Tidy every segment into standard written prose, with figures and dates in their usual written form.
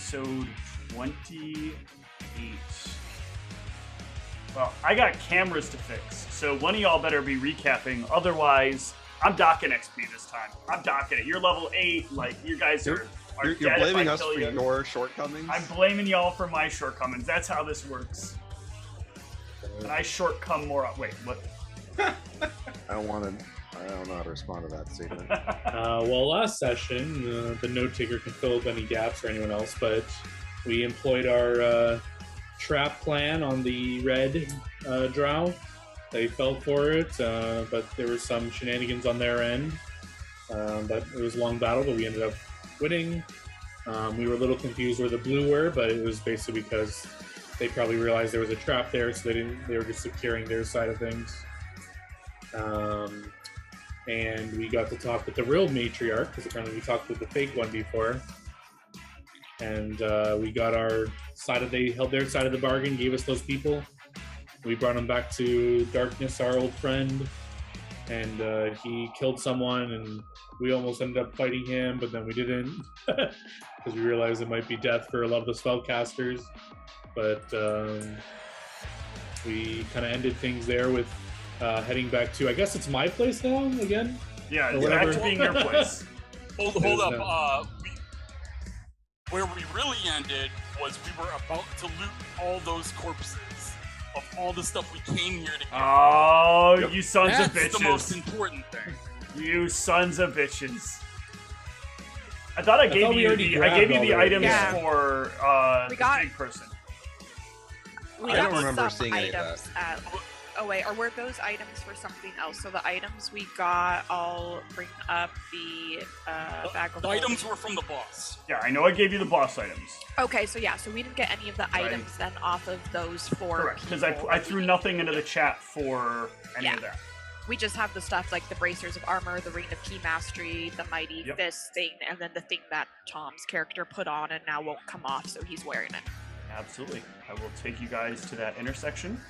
episode 28. Well, I got cameras to fix, so one of y'all better be recapping. Otherwise, I'm docking XP this time. I'm docking it. You're level 8. Like, you guys are You're dead blaming if I us kill for you. your shortcomings? I'm blaming y'all for my shortcomings. That's how this works. And I shortcome more. Wait, what? I don't know how to respond to that statement. Well, last session, the note taker can fill up any gaps for anyone else, but we employed our trap plan on the red drow. They fell for it, but there were some shenanigans on their end. But it was a long battle, but we ended up winning. We were a little confused where the blue were, but it was basically because they probably realized there was a trap there, so they were just securing their side of things. And we got to talk with the real matriarch, because apparently we talked with the fake one before. And we got our side they held their side of the bargain, gave us those people. We brought him back to Darkness, our old friend, and he killed someone, and we almost ended up fighting him, but then we didn't, because we realized it might be death for a lot of the spellcasters. But we kind of ended things there with heading back to, I guess it's my place now, again? Yeah, it's back to being your place. Hold up. Where we really ended was we were about to loot all those corpses of all the stuff we came here to get. Oh, yep. You sons That's of bitches. That's the most important thing. You sons of bitches. I thought I gave you the items for the big person. I don't remember seeing any of that. Oh wait, or were those items for something else? So the items we got, I'll bring up the bag of the items were from the boss. Yeah, I know I gave you the boss items. Okay, so yeah, so we didn't get any of the items then off of those 4 Correct, because I threw nothing into the chat for any of that. We just have the stuff like the bracers of armor, the ring of key mastery, the mighty fist thing, and then the thing that Tom's character put on and now won't come off, so he's wearing it. Absolutely. I will take you guys to that intersection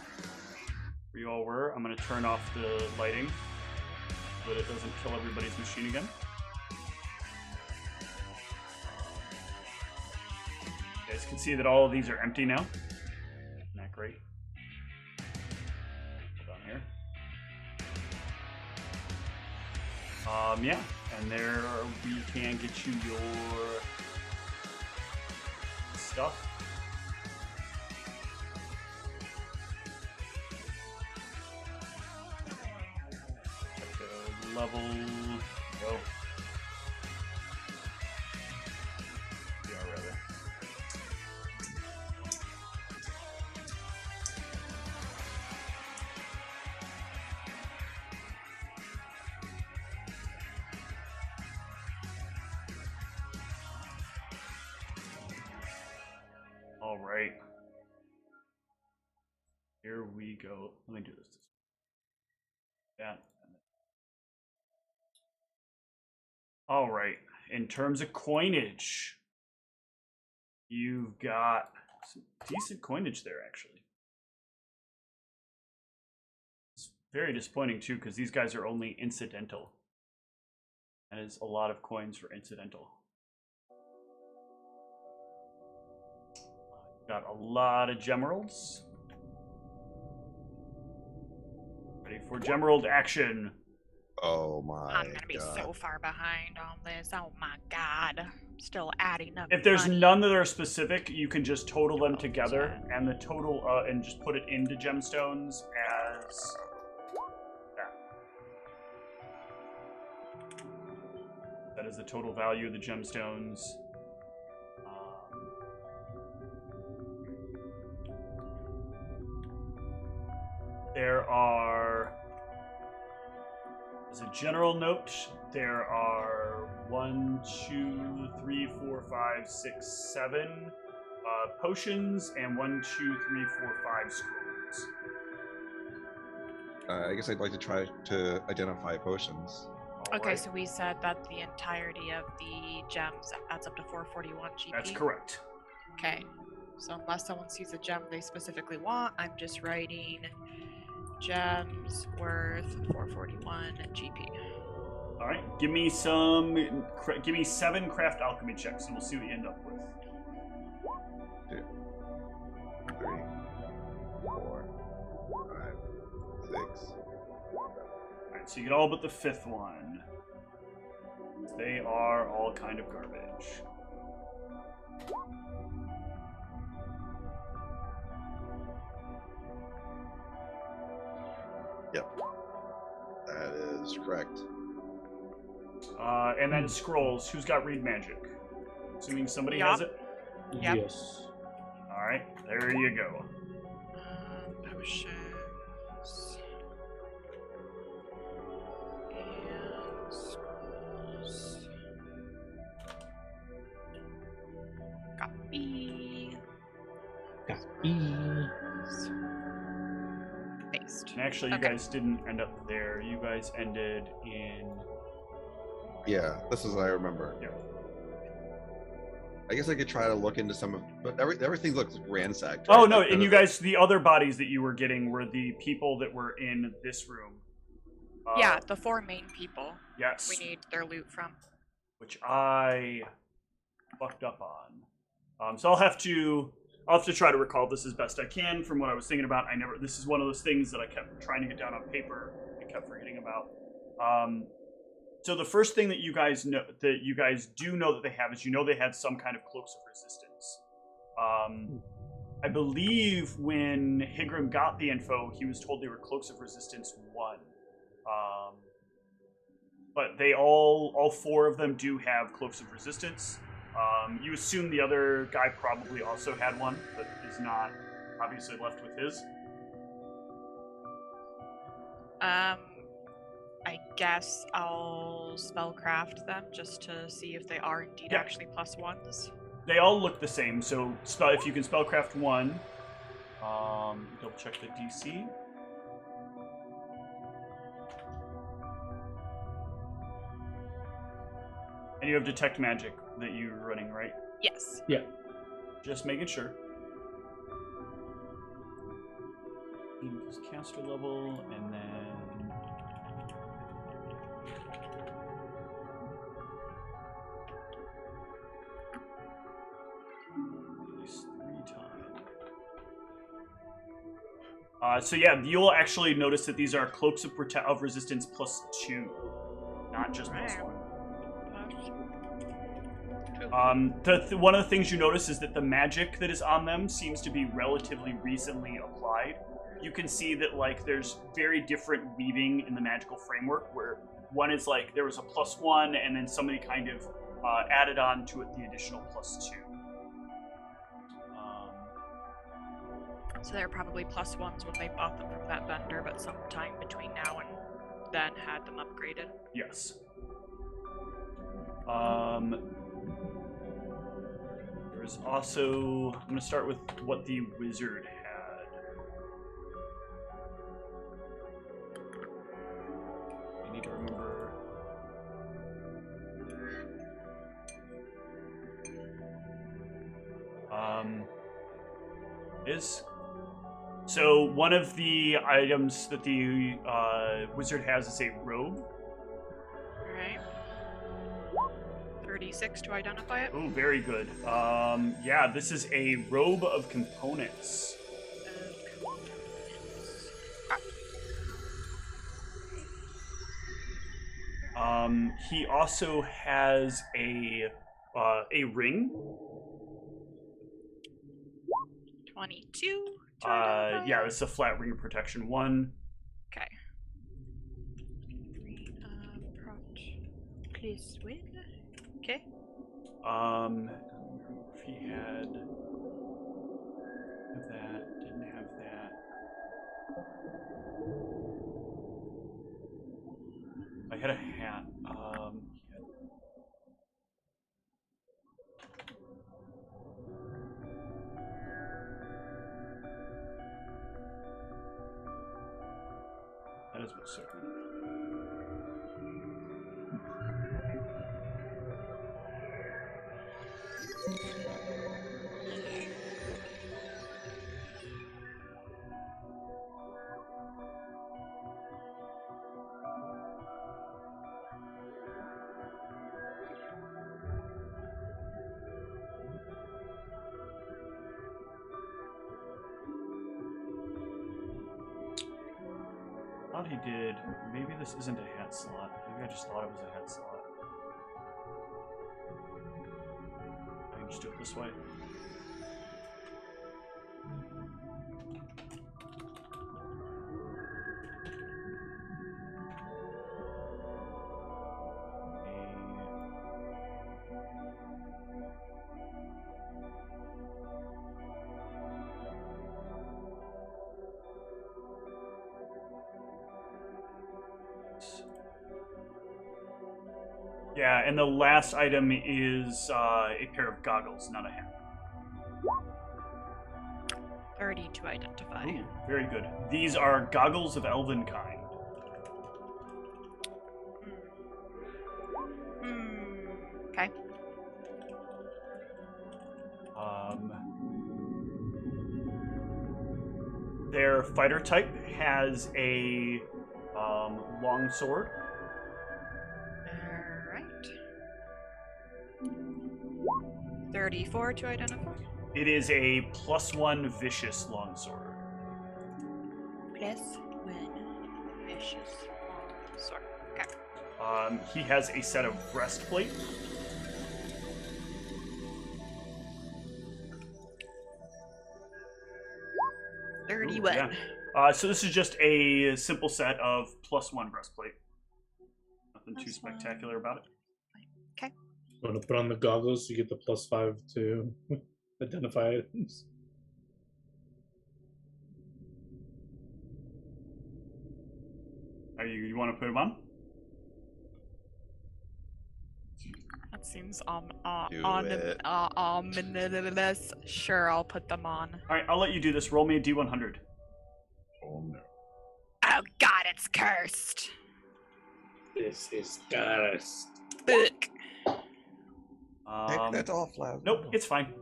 where you all were. I'm going to turn off the lighting so that it doesn't kill everybody's machine again. You guys can see that all of these are empty now. Isn't that great? Hold on here. Yeah, and there we can get you your stuff. Level go. Yeah, rather. All right. Here we go. Let me do this. Yeah. All right, in terms of coinage, you've got some decent coinage there, actually. It's very disappointing, too, because these guys are only incidental. That is a lot of coins for incidental. Got a lot of gemeralds. Ready for gemerald action. Oh my I'm gonna be so far behind on this. Oh my god. Still adding up. If there's none that are specific, you can just total them together and the total and just put it into gemstones as that. That is the total value of the gemstones. There are, as a general note, there are 1, 2, 3, 4, 5, 6, 7 potions and 1, 2, 3, 4, 5 scrolls. I guess I'd like to try to identify potions. Okay, so we said that the entirety of the gems adds up to 441 GP? That's correct. Okay, so unless someone sees a gem they specifically want, I'm just writing gems worth 441 GP. All right, give me 7 craft alchemy checks, and we'll see what you end up with. 2, 3, 4, 5, 6. Alright, so you get all but the fifth one. They are all kind of garbage. Yep. That is correct. And then scrolls. Who's got read magic? Assuming somebody has it? Yep. Yes. Alright, there you go. Potions. And scrolls. Copy. Paste. And actually, you Okay. guys didn't end up there. You guys ended in... Yeah, this is what I remember. Yeah. I guess I could try to look into some of, but everything looks ransacked. Oh, right? no, Like, and none you of it- guys, the other bodies that you were getting were the people that were in this room. Yeah, the 4 main people Yes. we need their loot from. Which I fucked up on. So I'll have to try to recall this as best I can from what I was thinking about. This is one of those things that I kept trying to get down on paper and kept forgetting about. So the first thing that you guys know, that you guys do know that they have, is they had some kind of Cloaks of Resistance. I believe when Higram got the info, he was told they were Cloaks of Resistance 1. But they all 4 of them do have Cloaks of Resistance. You assume the other guy probably also had one, but is not obviously left with his. I guess I'll spellcraft them just to see if they are indeed actually +1s. They all look the same, so if you can spellcraft one, double check the DC. And you have Detect Magic that you're running, right? Yes. Yeah. Just making sure. Equals caster level, and then... at least 3 times. So yeah, you'll actually notice that these are Cloaks of Resistance +2, not just +1. One of the things you notice is that the magic that is on them seems to be relatively recently applied. You can see that there's very different weaving in the magical framework, where one is there was a +1 and then somebody kind of added on to it the additional +2. So they're probably +1s when they bought them from that vendor, but sometime between now and then had them upgraded. Yes. There's also... I'm going to start with what the wizard had. I need to remember... So one of the items that the wizard has is a robe. Alright. 36 to identify it. Oh, very good. Yeah, this is a robe of components. He also has a ring. 22 to identify. Yeah, this is a flat ring of protection 1. Okay. Approach. Please win. Okay. If he had that, didn't have that. I had a hat. That is what's certain. thought he did. Maybe this isn't a hat slot. Maybe I just thought it was a hat slot. I can just do it this way. Yeah, and the last item is a pair of goggles, not a hat. 30 to identify. Ooh, very good. These are goggles of Elvenkind. Okay. Their fighter type has a long sword. Alright. 34 to identify. It is a +1 vicious longsword. +1 vicious sword. Okay. He has a set of breastplate. Ooh, 31. yeah. So this is just a simple set of +1 breastplate. Nothing too spectacular about it. Okay. You want to put on the goggles to get the +5 to identify items. You want to put them on? That seems Do it. ominous. Sure, I'll put them on. All right, I'll let you do this. Roll me a D100. Oh no. Oh god, it's cursed. This is cursed. Book. Take that off, Lav. Nope, it's fine.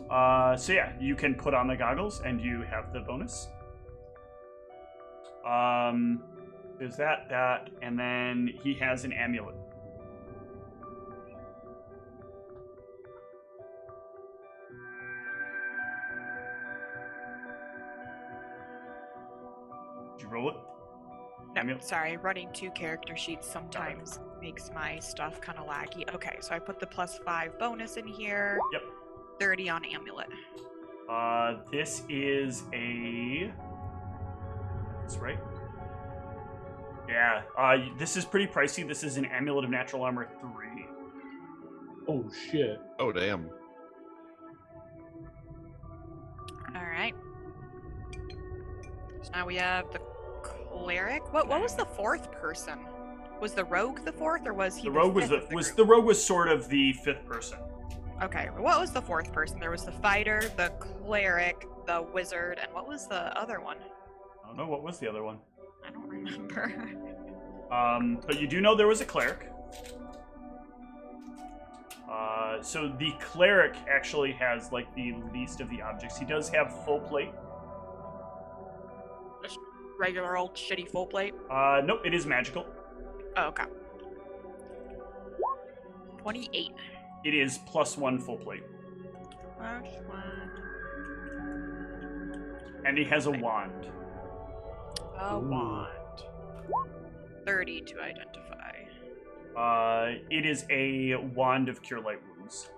So yeah, you can put on the goggles and you have the bonus. There's that, and then he has an amulet. Did you roll it? No, Amulet? sorry, running 2 character sheets sometimes makes my stuff kind of laggy. Okay, so I put the +5 bonus in here. Yep. 30 on amulet. This is a... That's right. Yeah, this is pretty pricey. This is an Amulet of Natural Armor 3. Oh shit. Oh damn. Alright. So now we have the cleric. What was the 4th person? Was the rogue the 4th, or was he The rogue was fifth the of group? the rogue was sort of the 5th person. Okay, what was the 4th person? There was the fighter, the cleric, the wizard, and what was the other one? I don't know, what was the other one? I don't remember. But you do know there was a cleric. So the cleric actually has like the least of the objects. He does have full plate. Just regular old shitty full plate? Nope, it is magical. Oh, okay. 28. It is +1 full plate. +1. And he has a wand. A wand. 30 to identify. It is a wand of Cure Light Wounds.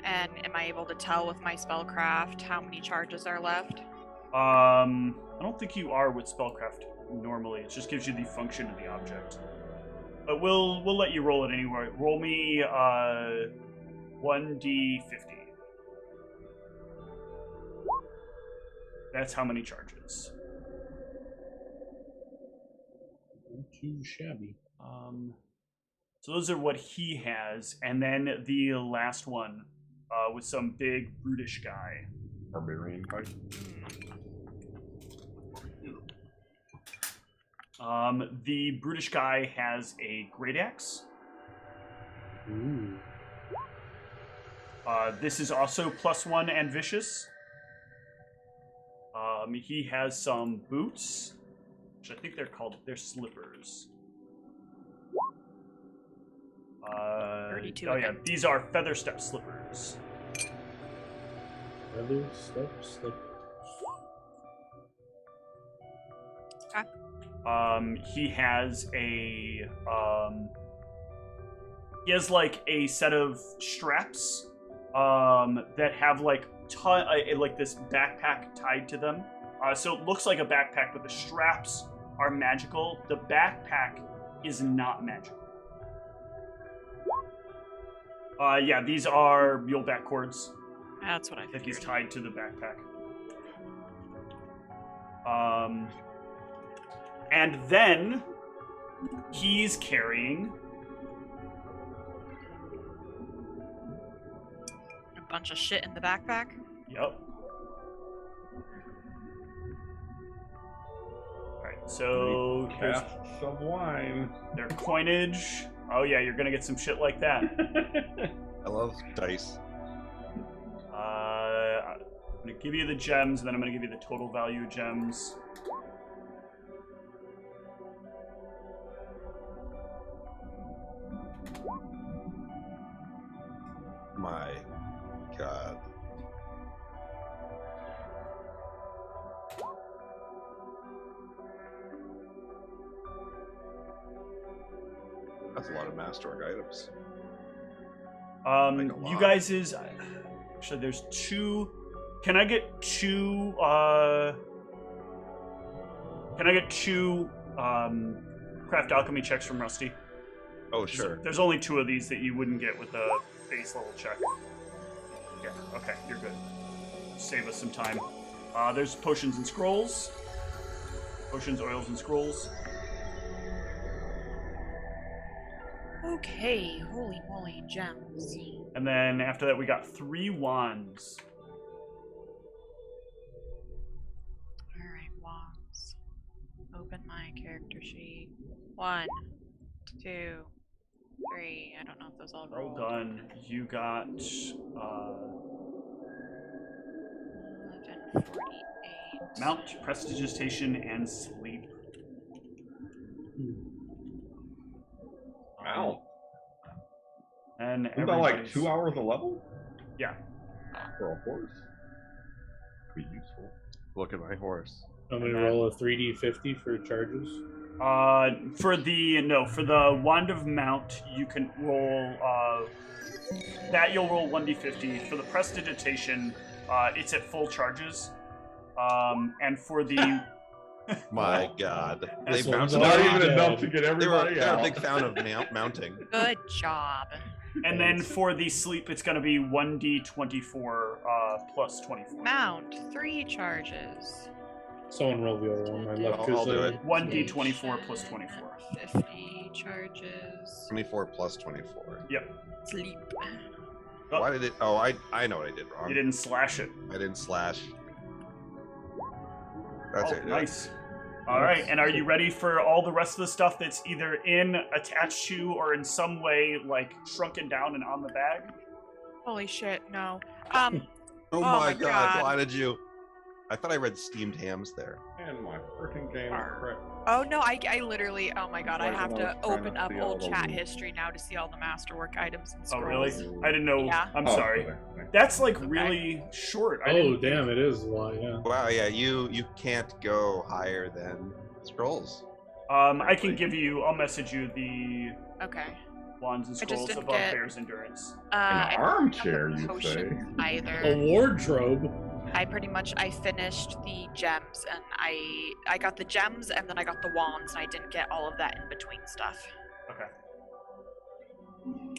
And am I able to tell with my spellcraft how many charges are left? I don't think you are with spellcraft normally. It just gives you the function of the object. But we'll let you roll it anyway. Roll me 1d50. That's how many charges. Not too shabby. So those are what he has, and then the last one with some big brutish guy. Barbarian fight. The brutish guy has a great axe. Ooh. This is also +1 and vicious. He has some boots, which I think they're slippers. 32 oh yeah, again. these are feather step slippers. Feather step slippers. Okay. He has like a set of straps that have like this backpack tied to them. So it looks like a backpack, but the straps are magical. The backpack is not magical. Yeah, these are muleback cords That's what I that figured. he's tied to the backpack. And then he's carrying A bunch of shit in the backpack. Yep. Alright, so here's Casks of wine. their coinage. Oh yeah, you're gonna get some shit like that. I love dice. I'm gonna give you the gems, and then I'm gonna give you the total value of gems. My God. That's a lot of masterwork items. Like a You lot. guys is actually there's two. Can I get two? Can I get two craft alchemy checks from Rusty? Oh, sure. There's only two of these that you wouldn't get with a base level check. Yeah, okay, you're good. Save us some time. There's potions and scrolls. Potions, oils, and scrolls. Okay, holy moly, gems. And then after that, we got 3 wands. Alright, wands. Open my character sheet. 1, 2, 3. I don't know if those all rolled. Well done. You got 1148. Mount, Prestidigitation, and Sleep. Wow. And Isn't that like everybody's- 2 hours a level? Yeah. For a horse? Be useful. Look at my horse. I'm gonna roll a 3d50 for charges. For the Wand of Mount, you can roll that you'll roll 1d50. For the Prestidigitation, it's at full charges. And for the My God. They That's bounce one Not Oh, even yeah. enough to get They're everybody a out. big fan of mounting. Good job. and then for the Sleep, it's going to be 1d24 plus 24. Mount, 3 charges. Someone roll the other one. My luck I'll is do it. 1d24 plus 24. 50 charges. 24 plus 24. Yep. Sleep. Oh. Why did it? Oh, I know what I did wrong. You didn't slash it. I didn't slash. That's Oh, it. nice. All right, and are you ready for all the rest of the stuff that's either attached to, or in some way like shrunken down and on the bag? Holy shit, no. Oh, my my God. God. Why did you? I thought I read steamed hams there. And my freaking game crap. Oh no, I literally, oh my god, I Like have when I to was trying open to up see all old the chat loot. history now to see all the masterwork items and Oh, scrolls. really? I didn't know. Yeah. I'm Oh, sorry. okay. That's like Okay. really short. I Oh didn't damn, it is a lot. Yeah. Wow, yeah, you can't go higher than scrolls. I can give you. I'll message you the Okay. wands and I just scrolls didn't above get- Bear's endurance. An I don't armchair, have a you say? potion A either. wardrobe. I finished the gems and I got the gems and then I got the wands and I didn't get all of that in between stuff. Okay.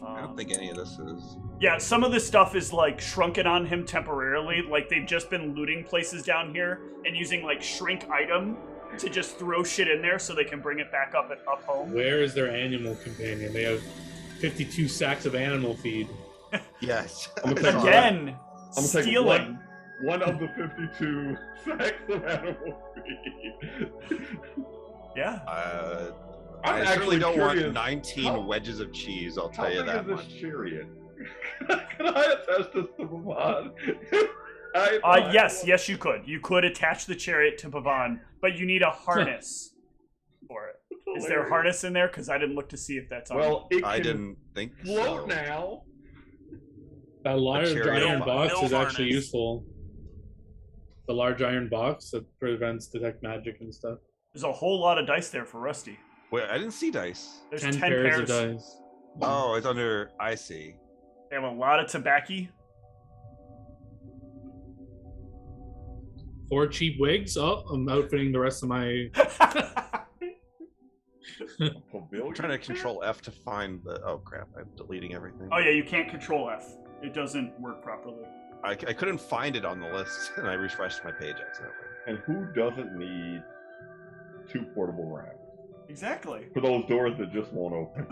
I don't think any of this is. Yeah, some of this stuff is like shrunken on him temporarily. Like they've just been looting places down here and using like shrink item to just throw shit in there so they can bring it back up home. Where is their animal companion? They have 52 sacks of animal feed. Yes. I'm gonna take Again, I'm gonna take stealing. one of the 52 sacks of animal feed. Yeah. I'm I certainly actually don't curious, want 19 how- wedges of cheese. I'll How tell you big that is this much. chariot? Can I attach this to Bavon? Yes, you could. You could attach the chariot to Pavan, but you need a harness for it. Is there a harness in there? Because I didn't look to see if that's on. Well, it can I didn't think so. float now. That large chariot iron box no is actually harness. useful. The large iron box that prevents detect magic and stuff. There's a whole lot of dice there for Rusty. Wait, I didn't see dice. There's 10 10 pairs of dice. Oh, it's under. I see. They have a lot of tobacco. 4 cheap wigs. Oh, I'm outfitting the rest of my. I'm trying to control F to find the. Oh crap! I'm deleting everything. Oh yeah, you can't control F. It doesn't work properly. I couldn't find it on the list, and I refreshed my page accidentally. And who doesn't need 2 portable ramps Exactly. for those doors that just won't open?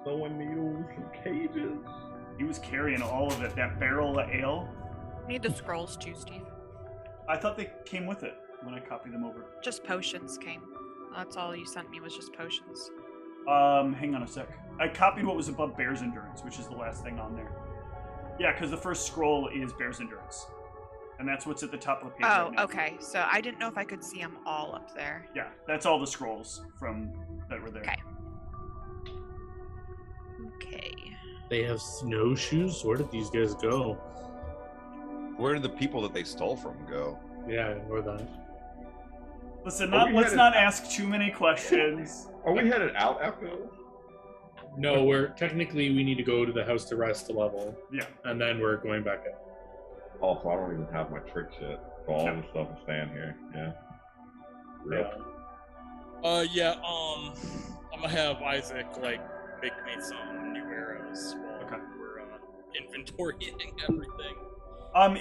Sewing needles and cages. He was carrying all of it. That barrel of ale. Need the scrolls too, Steve. I thought they came with it when I copied them over. Just potions came. That's all you sent me was just potions. Hang on a sec. I copied what was above Bear's Endurance, which is the last thing on there. Yeah, because the first scroll is Bear's Endurance. And that's what's at the top of the page Oh, right now. okay. So I didn't know if I could see them all up there. Yeah, that's all the scrolls from that were there. Okay. Okay. They have snowshoes. Where did these guys go? Where did the people that they stole from go? Yeah, I ignore that. Listen, Oh, let's not ask too many questions. Are we headed out after this? No, we're technically we need to go to the house to rest level. Yeah. And then we're going back in. Also, I don't even have my trick shit. So all Yeah. this stuff is staying here. Yeah. Yeah. Rip. Yeah, I'm gonna have Isaac, like, make me some new arrows while Okay. we're, inventorying everything.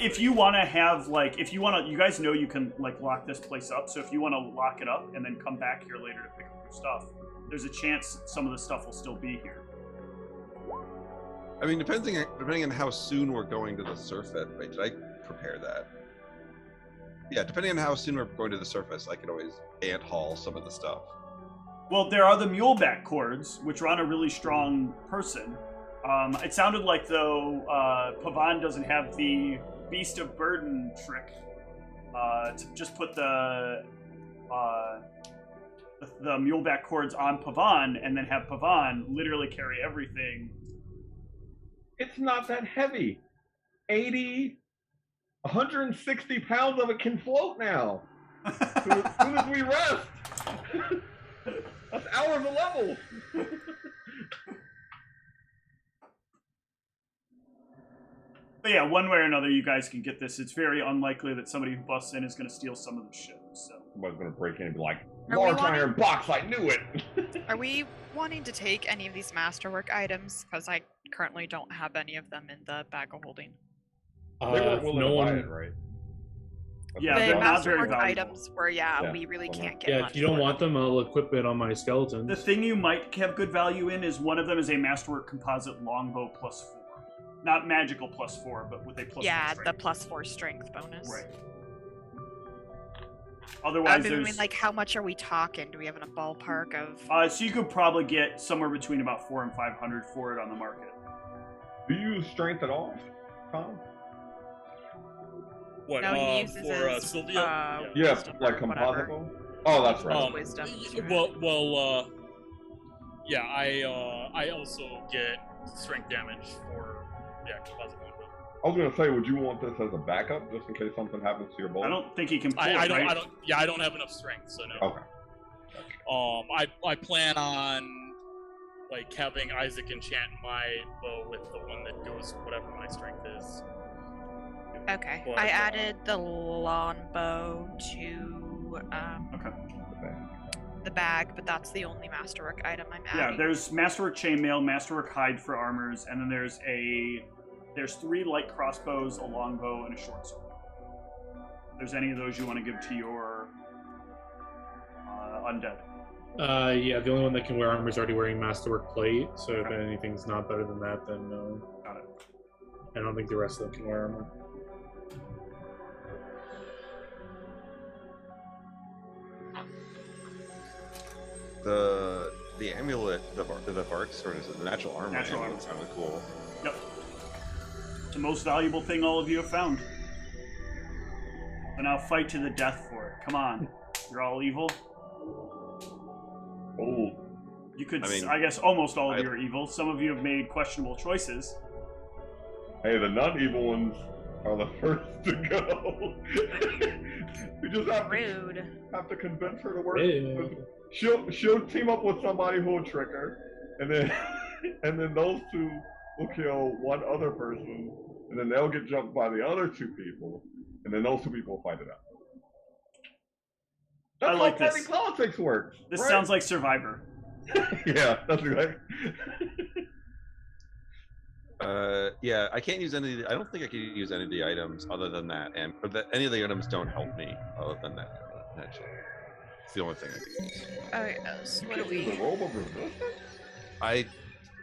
If you want to have, like, you guys know you can, like, lock this place up, so if you want to lock it up and then come back here later to pick up your stuff, there's a chance some of the stuff will still be here. I mean, depending on how soon we're going to the surface. Wait, did I prepare that? Yeah, depending on how soon we're going to the surface, I could always ant haul some of the stuff. Well, there are the muleback cords, which are on a really strong person. It sounded like, though, Pavan doesn't have the Beast of Burden trick to just put the muleback cords on Pavan and then have Pavan literally carry everything. It's not that heavy. 160 pounds of it can float now. As soon as we rest. That's hours of levels. But yeah, one way or another, you guys can get this. It's very unlikely that somebody who busts in is going to steal some of the shit. So Somebody's gonna break in and be like, Are we large wanting- iron box, I knew it! Are we wanting to take any of these masterwork items? Because I currently don't have any of them in the bag of holding. They weren't willing no to buy one. it, right? Yeah, the they're not very masterwork valuable. items where, Yeah, we really well, can't get Yeah, much if you don't for want them, I'll equip it on my skeletons. the thing you might have good value in is one of them is a masterwork composite longbow +4. Not magical +4, but with a +4 Yeah, the strength. +4 strength bonus. Right. I Otherwise, mean, there's... like, how much are we talking? Do we have a ballpark of? so you could probably get somewhere between about 400 and 500 for it on the market. Do you use strength at all, Tom? What, No, he uses for his, Sylvia? Yeah, wisdom like or composite whatever. bow? Oh, that's right. Wisdom. Yeah, I also get strength damage for, composite one. I was gonna say, would you want this as a backup, just in case something happens to your bow? I don't think he can pull I it, right? don't have enough strength, so no. Okay. I plan on, like, having Isaac enchant my bow with the one that goes whatever my strength is. Okay. But, I added the longbow to Okay. the bag, but that's the only masterwork item I'm Yeah, adding. there's Masterwork Chainmail, Masterwork Hide for armors, and then there's 3 light crossbows, a longbow, and a short sword. If there's any of those you want to give to your undead. Yeah, the only one that can wear armor is already wearing masterwork plate, so if anything's not better than that, then no. Got it. I don't think the rest of them can wear armor. The amulet, the bark sword, is the natural armor. Natural amulet sounded cool. Yep. The most valuable thing all of you have found. So now fight to the death for it. Come on. You're all evil. Oh, You could, I mean, I guess almost all of you are evil. Some of you have made questionable choices. Hey, the non-evil ones are the first to go. We just have to convince her to work. She'll team up with somebody who will trick her, and then those two will kill one other person, and then they'll get jumped by the other two people, and then those two people will fight it out. That's I like how party this. politics works. This right? sounds like Survivor. Yeah, that's right. Yeah, I can't use any. I don't think I can use any of the items other than that, and any of the items don't help me other than that. Actually, it's the only thing I can use. Okay, so what do we? The robe of resistance? I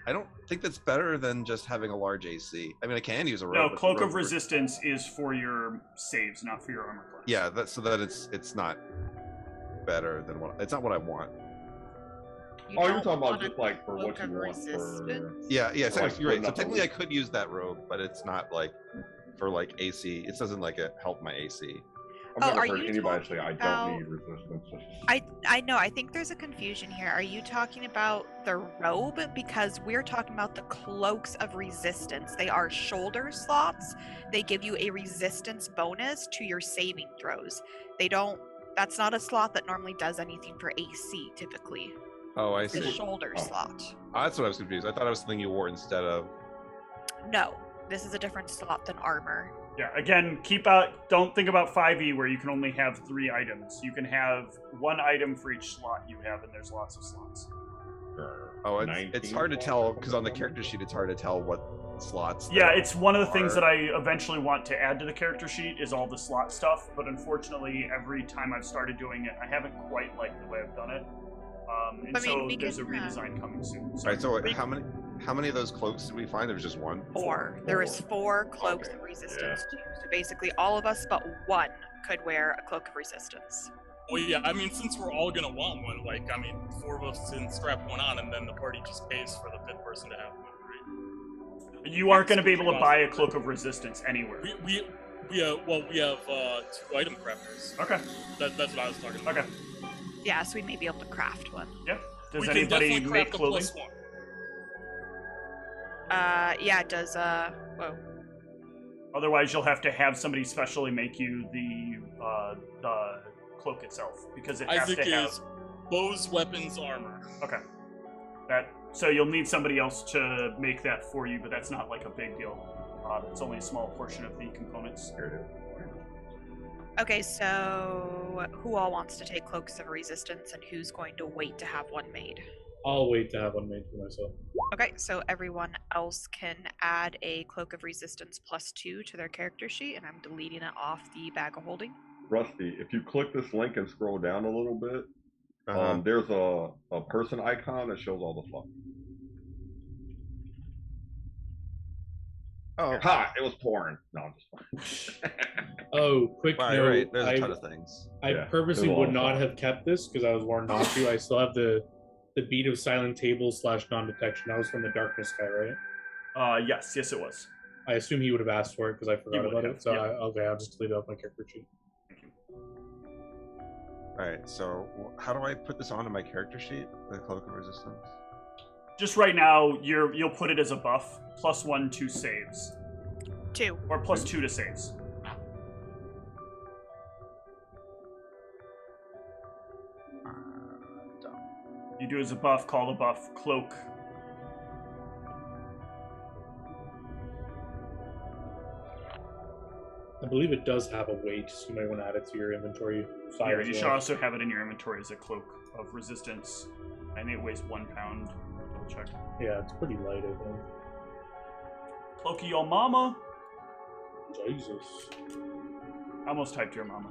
don't think that's better than just having a large AC. I mean, I can use a robe. No, but Cloak the of robe Resistance is for your saves, not for your armor class. Yeah, that's so that it's not better than what. It's not what I want. Oh, you're talking about just like for what you want for... Yeah, for, like, you're right. So nothing. technically I could use that robe, but it's not like for like AC. It doesn't like help my AC. I've are never heard you anybody say I about- don't need resistance. I know. I think there's a confusion here. Are you talking about the robe? Because we're talking about the Cloaks of Resistance. They are shoulder slots. They give you a resistance bonus to your saving throws. They don't. That's not a slot that normally does anything for AC typically. Oh, I It's a see. shoulder slot. Oh, that's what I was confused. I thought it was something you wore instead of. No, this is a different slot than armor. Yeah, again, don't think about 5e where you can only have 3 items. You can have 1 item for each slot you have, and there's lots of slots. Oh, it's hard to tell because on the character sheet it's hard to tell what slots. Yeah, there it's one of the things are. that I eventually want to add to the character sheet is all the slot stuff, but unfortunately every time I've started doing it, I haven't quite liked the way I've done it. And I mean, so we there's a can, redesign coming soon. Right. So how many of those cloaks did we find? There was just one. 4. There is 4 Cloaks of Resistance. So basically all of us but one could wear a Cloak of Resistance. Well, yeah, I mean, since we're all gonna want one, 4 of us can strap one on, and then the party just pays for the 5th person to have one, right? You aren't going to be able to buy a Cloak of Resistance anywhere. We have 2 item crafters. Okay. That's what I was talking about. Okay. Yeah, so we may be able to craft one. Yeah. Does We can anybody definitely make craft a clothing? +1. Yeah, it does, whoa. Otherwise, you'll have to have somebody specially make you the cloak itself because it has Isaac to have. is bows, weapons, armor. Okay. So you'll need somebody else to make that for you, but that's not like a big deal. It's only a small portion of the components. Okay, so who all wants to take Cloaks of Resistance and who's going to wait to have one made? I'll wait to have one made for myself. Okay, so everyone else can add a Cloak of Resistance +2 to their character sheet, and I'm deleting it off the bag of holding. Rusty, if you click this link and scroll down a little bit, there's a person icon that shows all the slots. Oh, Ha! It was porn. No, I'm just fine. Oh, quick wow, note. you're right. There's a ton of things. I Yeah, purposely there's a lot would of not stuff. have kept this because I was warned not to. I still have the beat of silent table / non-detection. That was from the darkness guy, right? Yes, it was. I assume he would have asked for it because I forgot would about have, it. So yeah. I'll just delete it off my character sheet. All right. So how do I put this onto my character sheet? The Cloak of Resistance. Just right now, you'll put it as a buff, +1 to saves, 2. or +2 to saves. You do as a buff, call the buff Cloak. I believe it does have a weight, so you might want to add it to your inventory side Here, as you well. should also have it in your inventory as a Cloak of Resistance. I think it weighs 1 pound. Double check. Yeah, it's pretty light, I think. Cloaky your mama. Jesus. I almost typed your mama.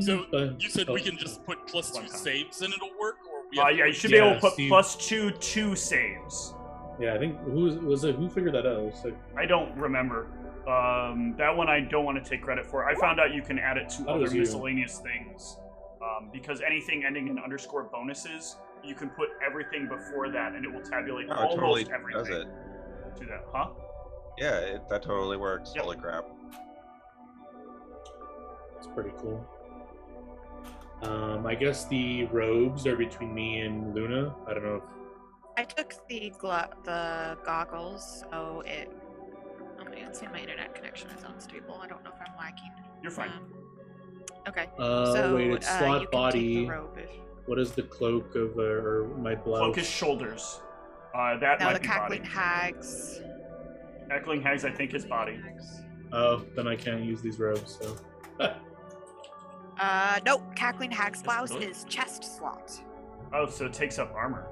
So but- you said oh, we can just put +2 1 pound. saves and it'll work, or we have to Yeah, you wait? should be able to put Steve. +2 to saves. Yeah, I think who figured that out? It was like, I don't remember. That one I don't want to take credit for. I found out you can add it to That other was you. miscellaneous things. Because anything ending in _ bonuses, you can put everything before that and it will tabulate Oh, it almost totally everything does it. to that. Huh? Yeah, that totally works. Yep. Holy crap. it's pretty cool. I guess the robes are between me and Luna. I don't know if I took the goggles, so it's saying my internet connection is unstable. I don't know if I'm lagging. You're fine. Okay. Wait, it's you slot can body. take the robe What is the cloak of, or my blouse? Cloak is shoulders. That now might the be cackling body. hags. Cackling hags, I think, is body. Oh, then I can't use these robes, so. Nope. Cackling hag's blouse really? is chest slot. Oh, so it takes up armor.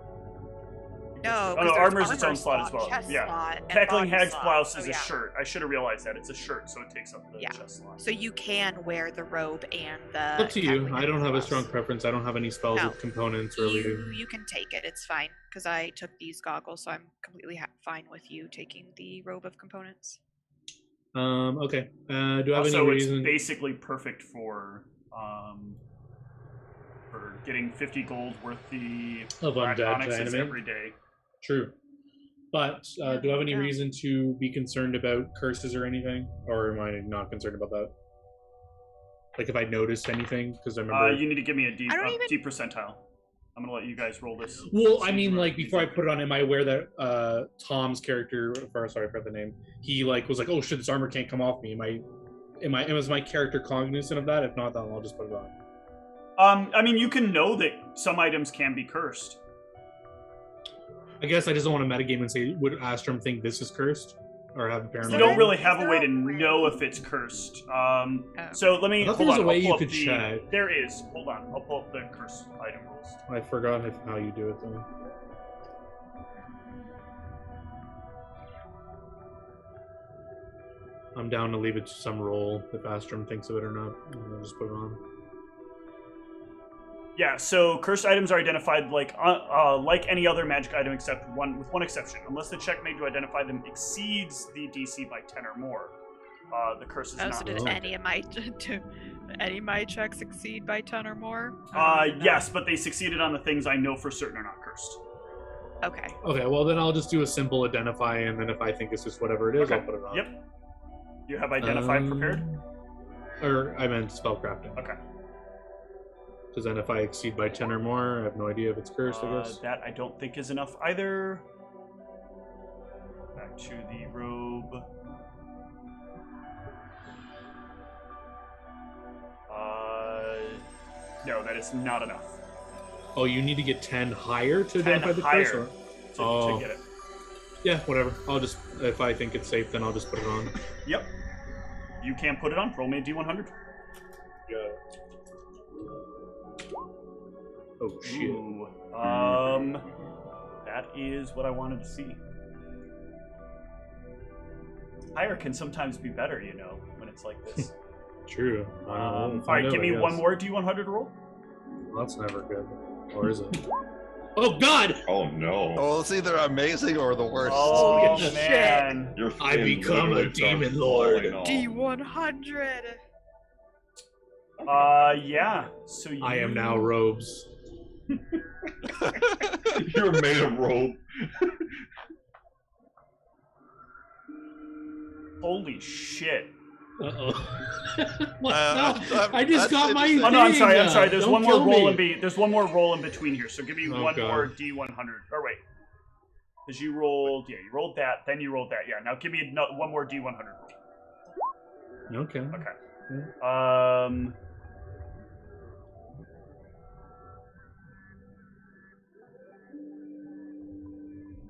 No, Oh, no, armor is its own slot as well. chest Yeah. slot, and Cackling body hag's slot. blouse So, is a yeah. shirt. I should have realized that. It's a shirt, so it takes up the Yeah. chest slot. So you can wear the robe and the. Up to you. cackling I don't hag's have a blouse. strong preference. I don't have any spells No. with components really. You can take it. It's fine because I took these goggles, so I'm completely fine with you taking the robe of components. Okay. Do I have Also, any it's reason? basically perfect for getting 50 gold worth the Of black undead onyxes anime? every day. True. But do I have any Yeah. reason to be concerned about curses or anything? Or am I not concerned about that? Like if I noticed anything? Because I remember. You need to give me a D I don't even- D percentile. I'm gonna let you guys roll this. Well, I See mean, where like you before I think. put it on, am I aware that Tom's character, sorry, I forgot the name. He like was like, "Oh shit, this armor can't come off me." Was my character cognizant of that? If not, then I'll just put it on. I mean, you can know that some items can be cursed. I guess I just don't want to metagame and say, would Astrum think this is cursed, or have You paranoia? don't really Is have a there way a to way? know if it's cursed. So let me I thought hold there was on. a way I'll pull you up could the. check. There is. Hold on. I'll pull up the curse item rules. I forgot how you do it though. I'm down to leave it to some roll if Astrum thinks of it or not. I'll just put it on. Yeah, so cursed items are identified like any other magic item except with one exception. Unless the check made to identify them exceeds the DC by 10 or more, the curse is Oh, not. so did Oh. any of my checks exceed by 10 or more? Yes, but they succeeded on the things I know for certain are not cursed. Okay. Okay, well then I'll just do a simple identify, and then if I think it's just whatever it is, Okay. I'll put it on. Yep. You have identify prepared? Or I meant spellcrafting. Okay. Because then if I exceed by 10 or more, I have no idea if it's cursed, I guess. That I don't think is enough either. Back to the robe. No, that is not enough. Oh, you need to get 10 higher to 10 identify the higher curse? Or? to Oh. get it. Yeah, whatever. I'll just, if I think it's safe, then I'll just put it on. Yep. You can put it on. Roll me a D100. Yeah. Oh, shit. Ooh. That is what I wanted to see. Higher can sometimes be better, you know, when it's like this. True. All right, give me one more D100 roll. Well, that's never good. Or is it? Oh, God! Oh no. Oh, it's either amazing or the worst. Oh, shit. man. Your I skin become a literally starts demon lord. falling off. D100. Yeah. So you... I am now robes. You're made of rope. Holy shit. Uh-oh. What? Uh, No, I just that's got my interesting. Oh no, I'm sorry. I'm thing. sorry. There's Don't one more kill roll me. there's one more roll in between here. So give me Oh, one God. more D100. Or wait, because you rolled that, then you rolled that. Yeah. Now give me one more D100 roll. Okay. Okay.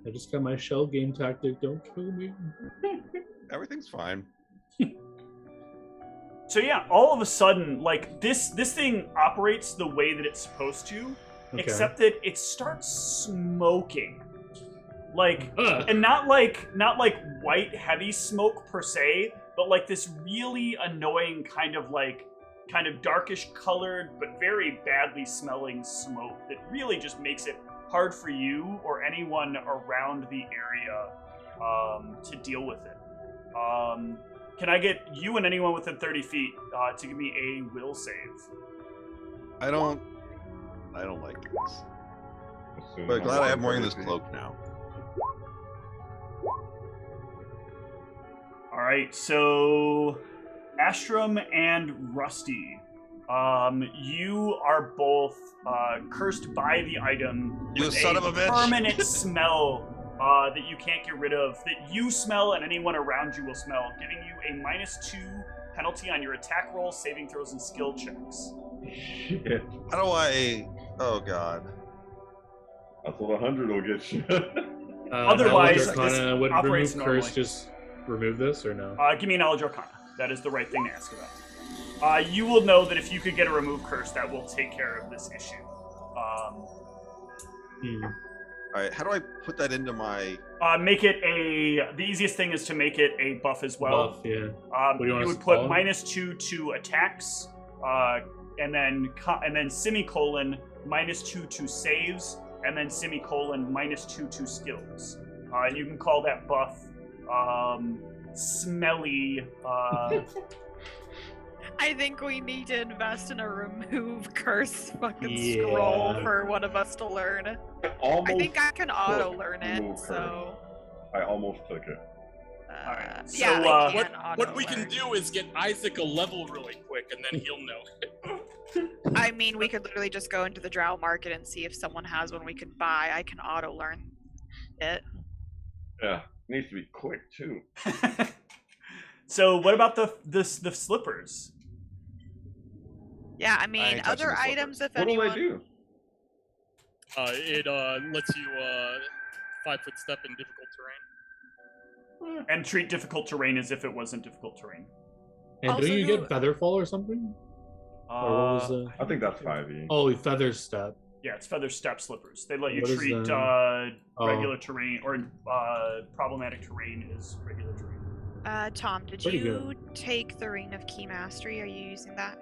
I just got my shell game tactic. Don't kill me. Everything's fine. So yeah, all of a sudden, like this thing operates the way that it's supposed to, Okay. except that it starts smoking. Like, Ugh. and not like white heavy smoke per se, but like this really annoying kind of darkish colored but very badly smelling smoke that really just makes it hard for you or anyone around the area to deal with it. Can I get you and anyone within 30 feet to give me a will save? I don't like this. Assume But glad I am wearing this crazy. cloak now. All right, so Astrum and Rusty, You are both cursed by the item You with son of a bitch. permanent smell that you can't get rid of, that you smell and anyone around you will smell, giving you a -2 penalty on your attack rolls, saving throws, and skill checks. Shit. How do I? Oh god. That's what 100 will get you. Otherwise, Knowledge Arcana this would operates remove curse. normally. Just remove this or no? Give me a Knowledge Arcana. That is the right thing to ask about. You will know that if you could get a remove curse, that will take care of this issue. All right. How do I put that into my? Make it a. The easiest thing is to make it a buff as well. Buff, yeah. You do you want us would to put call it? -2 to attacks, and then semicolon -2 to saves, and then semicolon -2 to skills. And you can call that buff smelly. I think we need to invest in a remove curse fucking Yeah. scroll for one of us to learn. Almost I think I can auto took learn remove it, curse. so. I almost took it. Alright, so, yeah, I What, can auto what we can learn. do is get Isaac a level really quick, and then he'll know. I mean, we could literally just go into the drow market and see if someone has one we could buy. I can auto learn it. Yeah, needs to be quick too. So what about the slippers? Yeah, I I mean, ain't touching other the slippers. items, if What do anyone. they do? It lets you 5-foot step in difficult terrain. And treat difficult terrain as if it wasn't difficult terrain. And Also, do you who- get Featherfall or something? Or what was the? I think that's 5e. Oh, Feather Step. Yeah, it's feather step slippers. They let you What is treat the- regular terrain or problematic terrain as regular terrain. Tom, did Pretty you take the Ring of Key Mastery? Are you using that?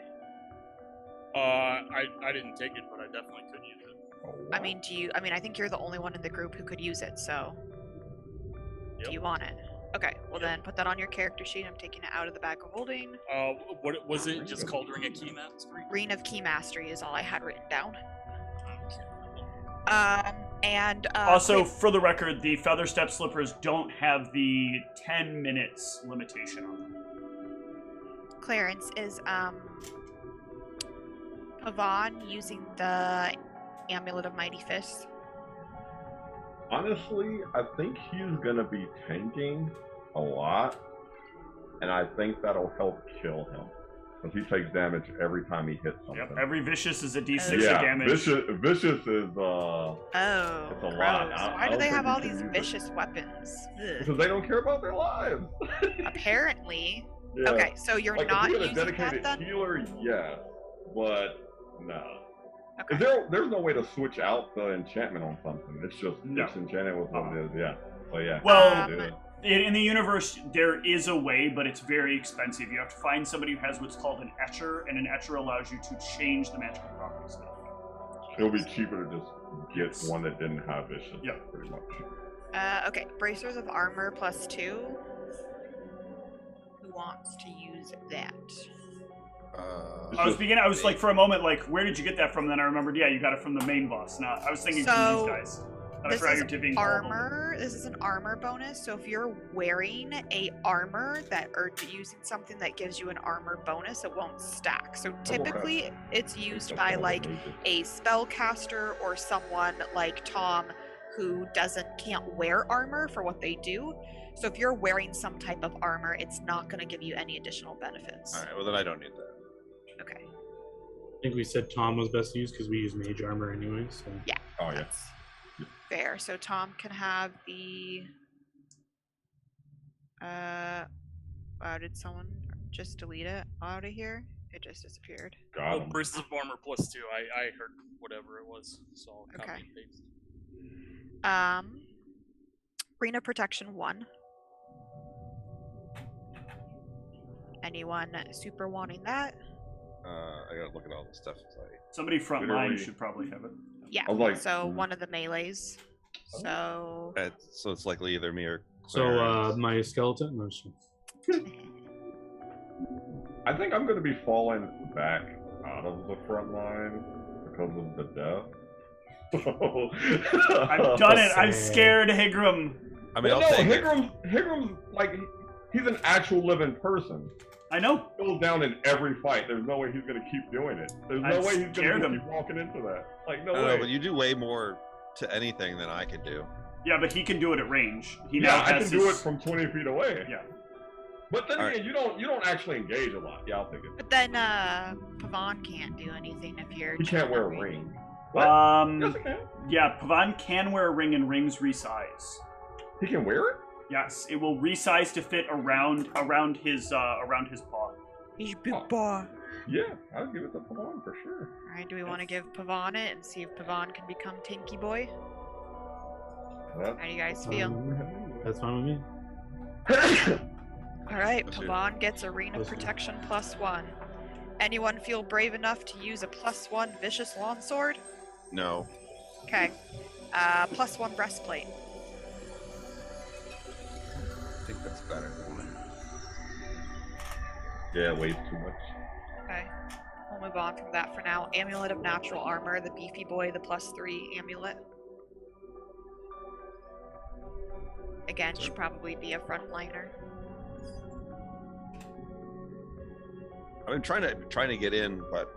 I didn't take it, but I definitely could use it. Oh, I wow. mean, I think you're the only one in the group who could use it, so. Yep. Do you want it? Okay, well then put that on your character sheet. I'm taking it out of the bag of holding. What was it? Just called Ring of Key Mastery? Ring of Key Mastery is all I had written down. And Also, for the record, the feather step slippers don't have the 10 minutes limitation on them. Clarence, is Pavan using the Amulet of Mighty Fists? Honestly, I think he's gonna be tanking a lot, and I think that'll help kill him. Because he takes damage every time he hits something. Yep, every vicious is a d6 yeah, of damage. vicious is Oh, It's a lot. gross. I Why do don't they think have you all should these use it. vicious weapons? Ugh. because they don't care about their lives. Apparently. Yeah. Okay, so you're Like, not if we had a using that dedicated then? healer, yes, but no. Okay. There's no way to switch out the enchantment on something. It's just No. it's enchanted with what it is. Yeah. So yeah. Well, do it. in the universe, there is a way, but it's very expensive. You have to find somebody who has what's called an etcher, and an etcher allows you to change the magical properties of it. It'll be cheaper to just get one that didn't have vicious. Yeah. Pretty much. Okay, bracers of armor +2. Who wants to use that? I was like, for a moment, like, where did you get that from? Then I remembered, yeah, you got it from the main boss. Now, I was thinking from So, these guys. And I This forgot is you're dipping all of them. armor. This is an armor bonus. So if you're wearing a armor that or using something that gives you an armor bonus, it won't stack. So typically, it's used by like a spellcaster or someone like Tom who can't wear armor for what they do. So if you're wearing some type of armor, it's not going to give you any additional benefits. All right. Well, then I don't need that. Okay. I think we said Tom was best to use because we use mage armor anyway. So Oh yeah. That's fair. So Tom can have the. Wow, did someone just delete it out of here? It just disappeared. Got Oh, him. Bristles of Armor +2. I heard whatever it was, so I'll copy Okay. and paste. Ring of Protection 1. Anyone super wanting that? I gotta look at all the stuff. Somebody front line Literally- should probably have it. Yeah. I was like, So one of the melees. So So it's likely either me or. so Claire. my skeleton. No, just- I think I'm gonna be falling back out of the front line because of the death. I've done it. I'm Sad. scared, Higram. I mean, Well, I'll no, take it. Higram's like he's an actual living person. I know. He goes down in every fight. There's no way he's gonna keep doing it. There's no way he's gonna keep walking into that. Like no way. know, but you do way more to anything than I could do. Yeah, but he can do it at range. He yeah, now I has can do it from 20 feet away. Yeah. But then again, you don't actually engage a lot. Yeah, I'll take it. But then Pavon can't do anything if you're. He can't wear a ring. What? Yes, he can. Yeah, Pavon can wear a ring and rings resize. He can wear it? Yes, it will resize to fit around his paw. He's big paw. Yeah, I'll give it to Pavon for sure. Alright, do we want to give Pavon it and see if Pavon can become Tinky Boy? How do you guys feel? That's fine with me. Alright, Let's do Pavon gets Arena Protection +1. Anyone feel brave enough to use a +1 Vicious Longsword? No. Okay. +1 Breastplate. I think that's better. Yeah, it weighs too much. Okay. We'll move on from that for now. Amulet of Natural Armor, the Beefy Boy, the +3 amulet. Again, should probably be a frontliner. I've been trying to get in, but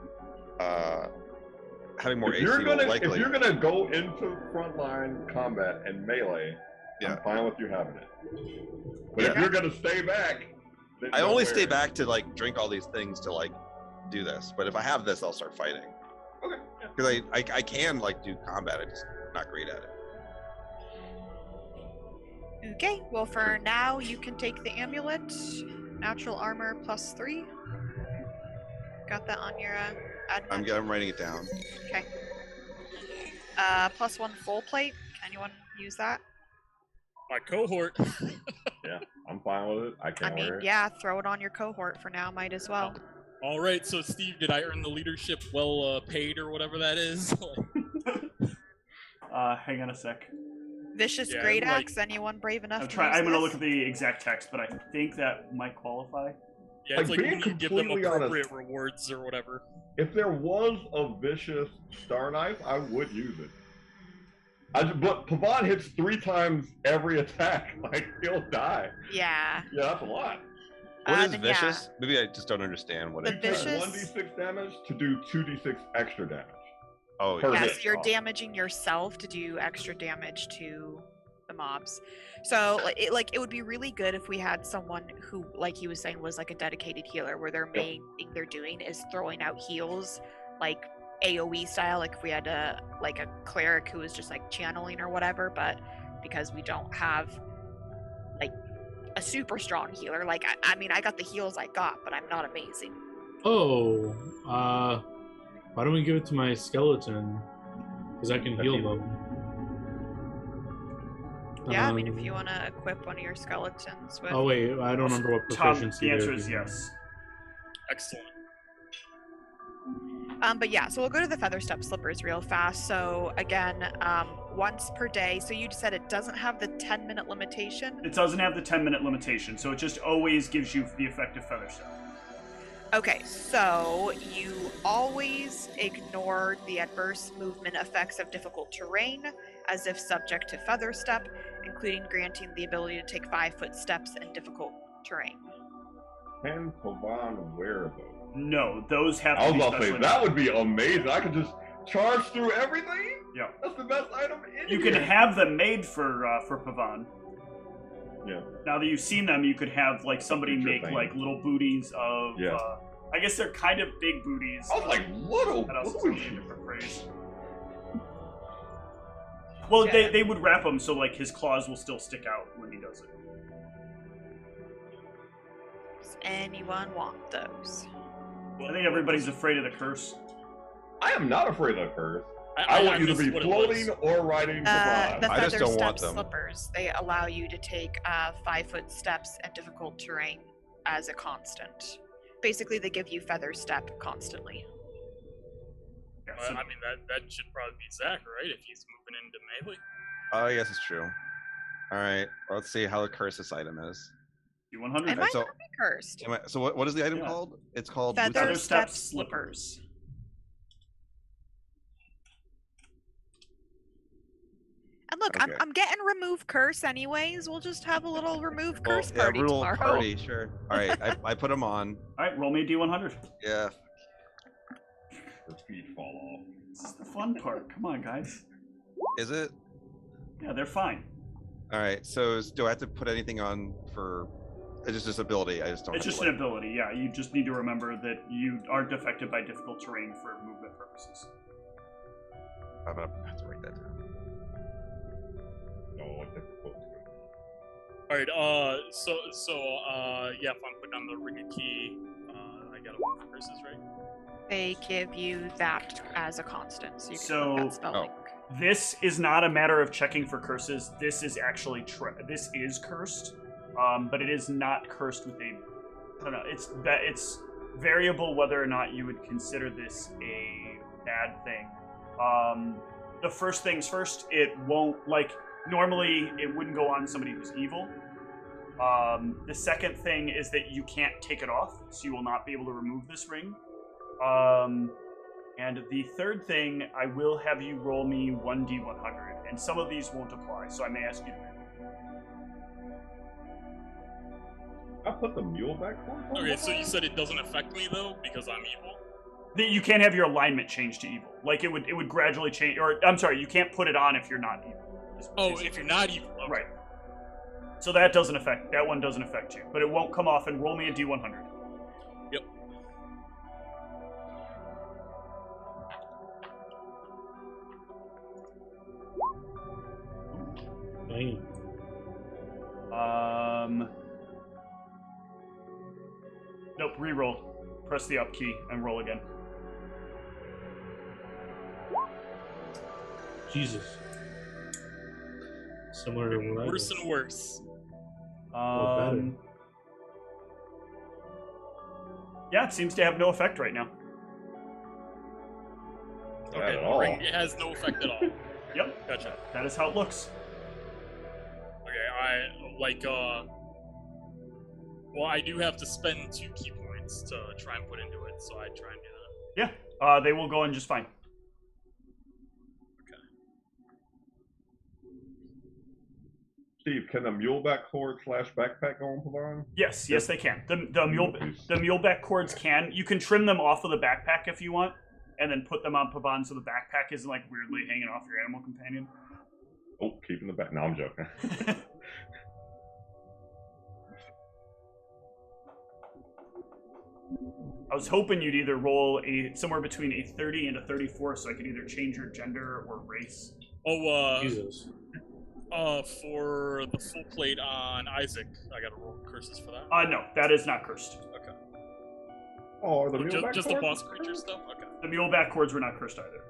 having more AC If likely. you're gonna go into frontline combat and melee, Yeah. I'm fine with you having it. But if you're gonna stay back, then I don't only wear stay it. back to like drink all these things to like do this. But if I have this, I'll start fighting. Okay. Yeah. Because I can like do combat. I'm just not great at it. Okay, well for now you can take the amulet. Natural armor +3. Got that on your admin? I'm writing it down. Okay. +1 full plate. Can anyone use that? My cohort. Yeah, I'm fine with it. I I can't mean, wear it. yeah, throw it on your cohort for now, might as well. All right, so Steve, did I earn the leadership well paid or whatever that is? Hang on a sec. Vicious Yeah, Great like- Axe, anyone brave enough to I'm use gonna this? look at the exact text, but I think that might qualify. Yeah, it's Like, like being when you give them completely honest- appropriate rewards or whatever. If there was a vicious star knife, I would use it. But Pavon hits 3 times every attack. Like, he'll die. Yeah. Yeah, that's a lot. What is then yeah. vicious? Maybe I just don't understand what The it You is. take vicious- 1d6 damage to do 2d6 extra damage. Oh, per yeah. Yeah, hit. so you're damaging yourself to do extra damage to the mobs. So it would be really good if we had someone who, like he was saying, was like a dedicated healer, where their main thing they're doing is throwing out heals, like AoE style. Like if we had a cleric who was just like channeling or whatever, but because we don't have like a super strong healer, like I mean I got the heals I got, but I'm not amazing. Oh, why don't we give it to my skeleton? Because I can heal them. Yeah, I mean if you want to equip one of your skeletons with. Oh wait, I don't remember what Tom, proficiency. the answer they're is doing. yes. Excellent. But yeah, so we'll go to the feather step slippers real fast. So again, once per day. So you said it doesn't have the 10-minute limitation. It doesn't have the 10-minute limitation, so it just always gives you the effective feather step. Okay, so you always ignore the adverse movement effects of difficult terrain as if subject to feather step, including granting the ability to take 5-foot steps in difficult terrain. Can Pavon wear those? No, those have I to was be about to say, special. that would be amazing. I could just charge through everything? Yeah. That's the best item in You here. can have them made for Pavon. Yeah. Now that you've seen them, you could have like somebody future make thing. like little booties of. Yeah. I guess they're kind of big booties. I was like, little That also booty. sounds like a different phrase. Well, Yeah. they would wrap them so like his claws will still stick out when he does it. Does anyone want those? I think everybody's afraid of the curse. I am not afraid of the curse. I want you to missed be what it was. floating or riding Pavon. The I just feather don't step want them. slippers, they allow you to take 5-foot steps in difficult terrain as a constant. Basically, they give you feather step constantly. Yeah, Well, so- I mean, that should probably be Zach, right? If he's moving into melee. Oh, yes, it's true. All right, let's see how the curse this item is. D100. It might so- not be cursed. So what is the item Yeah. called? It's called Feather Feather step step slippers. And look, Okay. I'm getting remove curse anyways. We'll just have a little remove curse yeah, party rule tomorrow. party, sure. All right, I put them on. All right, roll me a d100. Yeah. Her feet fall off. This is the fun part. Come on, guys. Is it? Yeah, they're fine. All right. So do I have to put anything on for? It's just this ability. I just don't. It's have just to, an ability, yeah. You just need to remember that you aren't affected by difficult terrain for movement purposes. I'm gonna have to write that down. No, difficult. All right. Yeah. If I'm putting on the ring of key, I gotta work for curses, right? They give you that as a constant, so you can So- put that spell Oh. link. This is not a matter of checking for curses. This is actually this is cursed, but it is not cursed with a. I don't know. It's variable whether or not you would consider this a bad thing. The first things first, it won't normally it wouldn't go on somebody who's evil. The second thing is that you can't take it off, so you will not be able to remove this ring. And the third thing, I will have you roll me 1d100, and some of these won't apply, so I may ask you to pick. I put the mule back on. Okay. So you said it doesn't affect me though because I'm evil. You can't have your alignment change to evil. Like, it would gradually change, or, I'm sorry, you can't put it on if you're not evil. Oh, if you're not evil. Okay. Right. So that one doesn't affect you, but it won't come off, and roll me a d100. Yep. Dang. Nope, re-roll. Press the up key and roll again. Jesus. Similar to what I Worse did. and worse. better. Yeah, it seems to have no effect right now. Not Okay. at The all. ring it has no effect at all. Yep, Gotcha. that is how it looks. Okay. Well, I do have to spend 2 key points to try and put into it, so I try and do that. Yeah, they will go in just fine. Steve, can the muleback cord / backpack go on Pavon? Yes, they can. The muleback cords can. You can trim them off of the backpack if you want, and then put them on Pavon so the backpack isn't like weirdly hanging off your animal companion. Oh, keeping the back. No, I'm joking. I was hoping you'd either roll somewhere between a 30 and a 34, so I could either change your gender or race. Oh, Jesus. For the full plate on Isaac, I gotta roll curses for that. No, that is not cursed. Okay. Oh, are the muleback Just the cords? boss creature stuff? Okay. The muleback cords were not cursed either.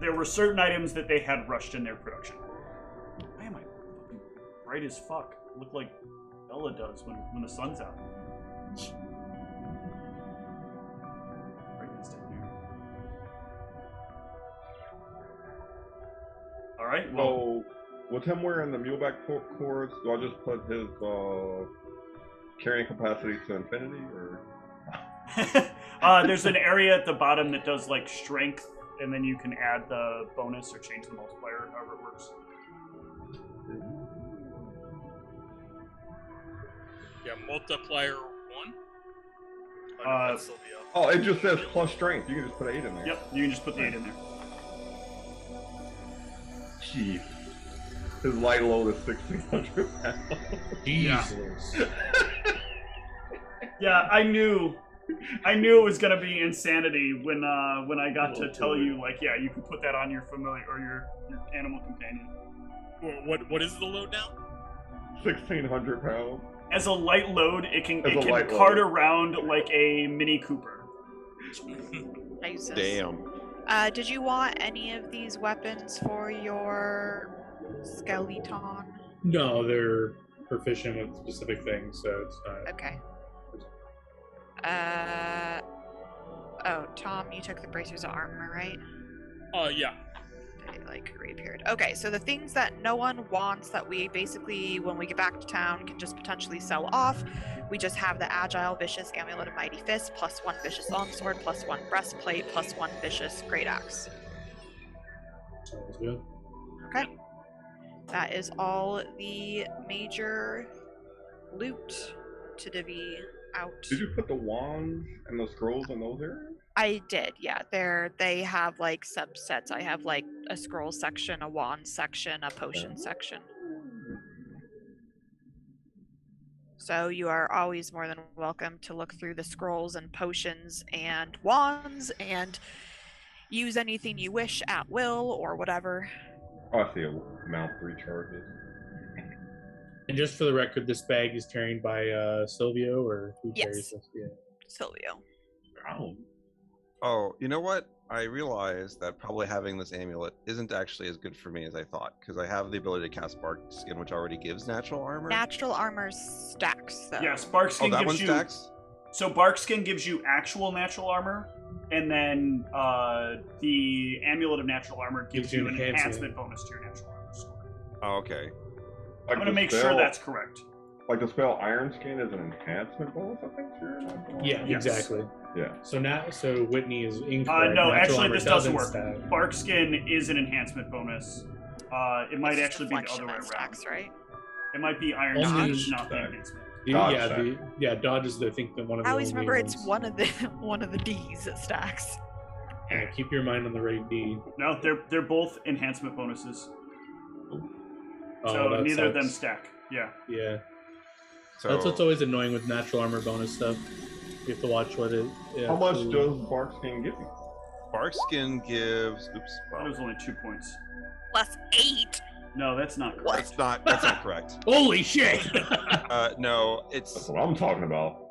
There were certain items that they had rushed in their production. Why am I fucking bright as fuck? Look like Bella does when the sun's out. Brightness down here. All right. Well, So, with him wearing the muleback cords, do I just put his carrying capacity to infinity, or? there's an area at the bottom that does like strength, and then you can add the bonus or change the multiplier, however it works. Yeah, multiplier 1? Oh, no, that's still the, Oh, it just says plus strength. You can just put 8 in there. Yep, you can just put the 8 in there. Jeez. His light load is 1,600 pounds. Jesus. Yeah, I knew it was gonna be insanity when I got to tell you, like, yeah, you can put that on your familiar or your animal companion. What is the load now? 1,600 pounds. As a light load, it can As a light cart load. around like a Mini Cooper. Jesus. Damn. Did you want any of these weapons for your skeleton? No, they're proficient with specific things, so it's not. Okay. Oh, Tom, you took the bracers of armor, right? Yeah. They reappeared. Okay, so the things that no one wants that we basically, when we get back to town, can just potentially sell off. We just have the Agile Vicious Amulet of Mighty Fist, +1 Vicious Longsword, +1 Breastplate, +1 Vicious Great Axe. Sounds good. Okay. That is all the major loot to divvy out. Did you put the wands and the scrolls in those areas? I did, yeah. They have like subsets. I have like a scroll section, a wand section, a potion section. So you are always more than welcome to look through the scrolls and potions and wands and use anything you wish at will or whatever. Oh, I see a mount 3 charges. And just for the record, this bag is carried by Silvio, or who Yes. carries this? Yeah. Silvio. Oh. Oh, you know what? I realized that probably having this amulet isn't actually as good for me as I thought, because I have the ability to cast Bark Skin, which already gives natural armor. Natural armor stacks, though. Yes, bark Oh, skin that one gives you. stacks? So bark skin gives you actual natural armor, and then the amulet of natural armor gives you an enhancement bonus to your natural armor score. Oh, okay. I'm gonna make sure that's correct. Like the spell Iron Skin is an enhancement bonus, I think. Sure. Yeah, Yes. exactly. Yeah. So Whitney is incorrect. No, Natural actually, armor this doesn't work. stack. Bark skin is an enhancement bonus. It might It's actually be the deflection other way that around. stacks, right? It might be iron Only- skin, not the Stack. enhancement. Dodge Dodge is I think one of the I always only remember it's ones. one of the D's that stacks. Yeah, keep your mind on the right D. No, they're both enhancement bonuses. Oh, So that neither of them sucks. stack. Yeah. Yeah, So that's what's always annoying with natural armor bonus stuff. You have to watch what it. Yeah, How much actually- does Bark Skin give you? Bark Skin gives. Oops. That Well, was only 2 points. Plus 8. No, that's not correct. that's not correct. Holy shit! No, That's it's what I'm talking about.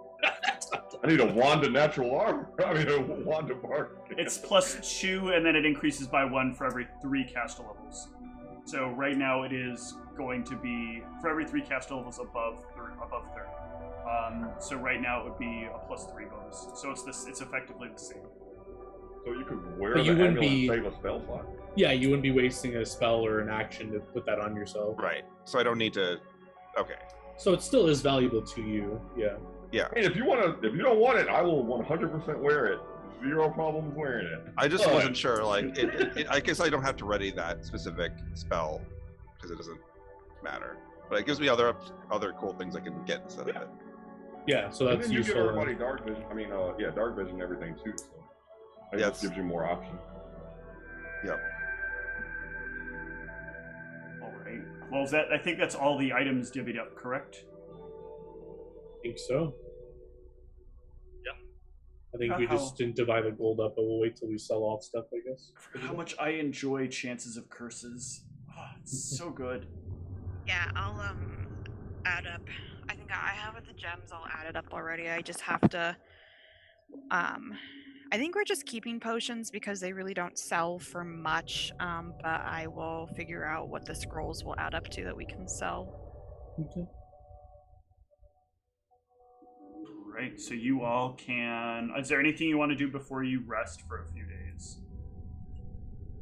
I need a wand of natural armor. I mean, a wand of Bark Skin. It's +2, and then it increases by 1 for every 3 caster levels. So right now it is going to be for every 3 caster levels above third. So right now it would be a +3 bonus. So it's effectively the same. So you could wear But the you wouldn't amulet be- and save a spell slot. Yeah, you wouldn't be wasting a spell or an action to put that on yourself. right. So I don't need to. Okay. So it still is valuable to you. Yeah. I mean, if you don't want it, I will 100% wear it. Zero problems wearing it. I just But- wasn't sure. Like, I guess I don't have to ready that specific spell because it doesn't matter. But it gives me other cool things I can get instead of it. Yeah, so And that's then you give useful. everybody dark vision. I mean, dark vision and everything too. So it Yes. just gives you more options. Yep. All right. Well, I think that's all the items divvied up, correct? I think so. Yeah. I think we just didn't divide the gold up, but we'll wait till we sell off stuff, I guess. I forgot how much I enjoy Chances of Curses. Oh, it's so good. Yeah, I'll add up. I think I have the gems. I'll add it up already. I just have to. I think we're just keeping potions because they really don't sell for much. But I will figure out what the scrolls will add up to that we can sell. Okay. Right. So you all can. Is there anything you want to do before you rest for a few days?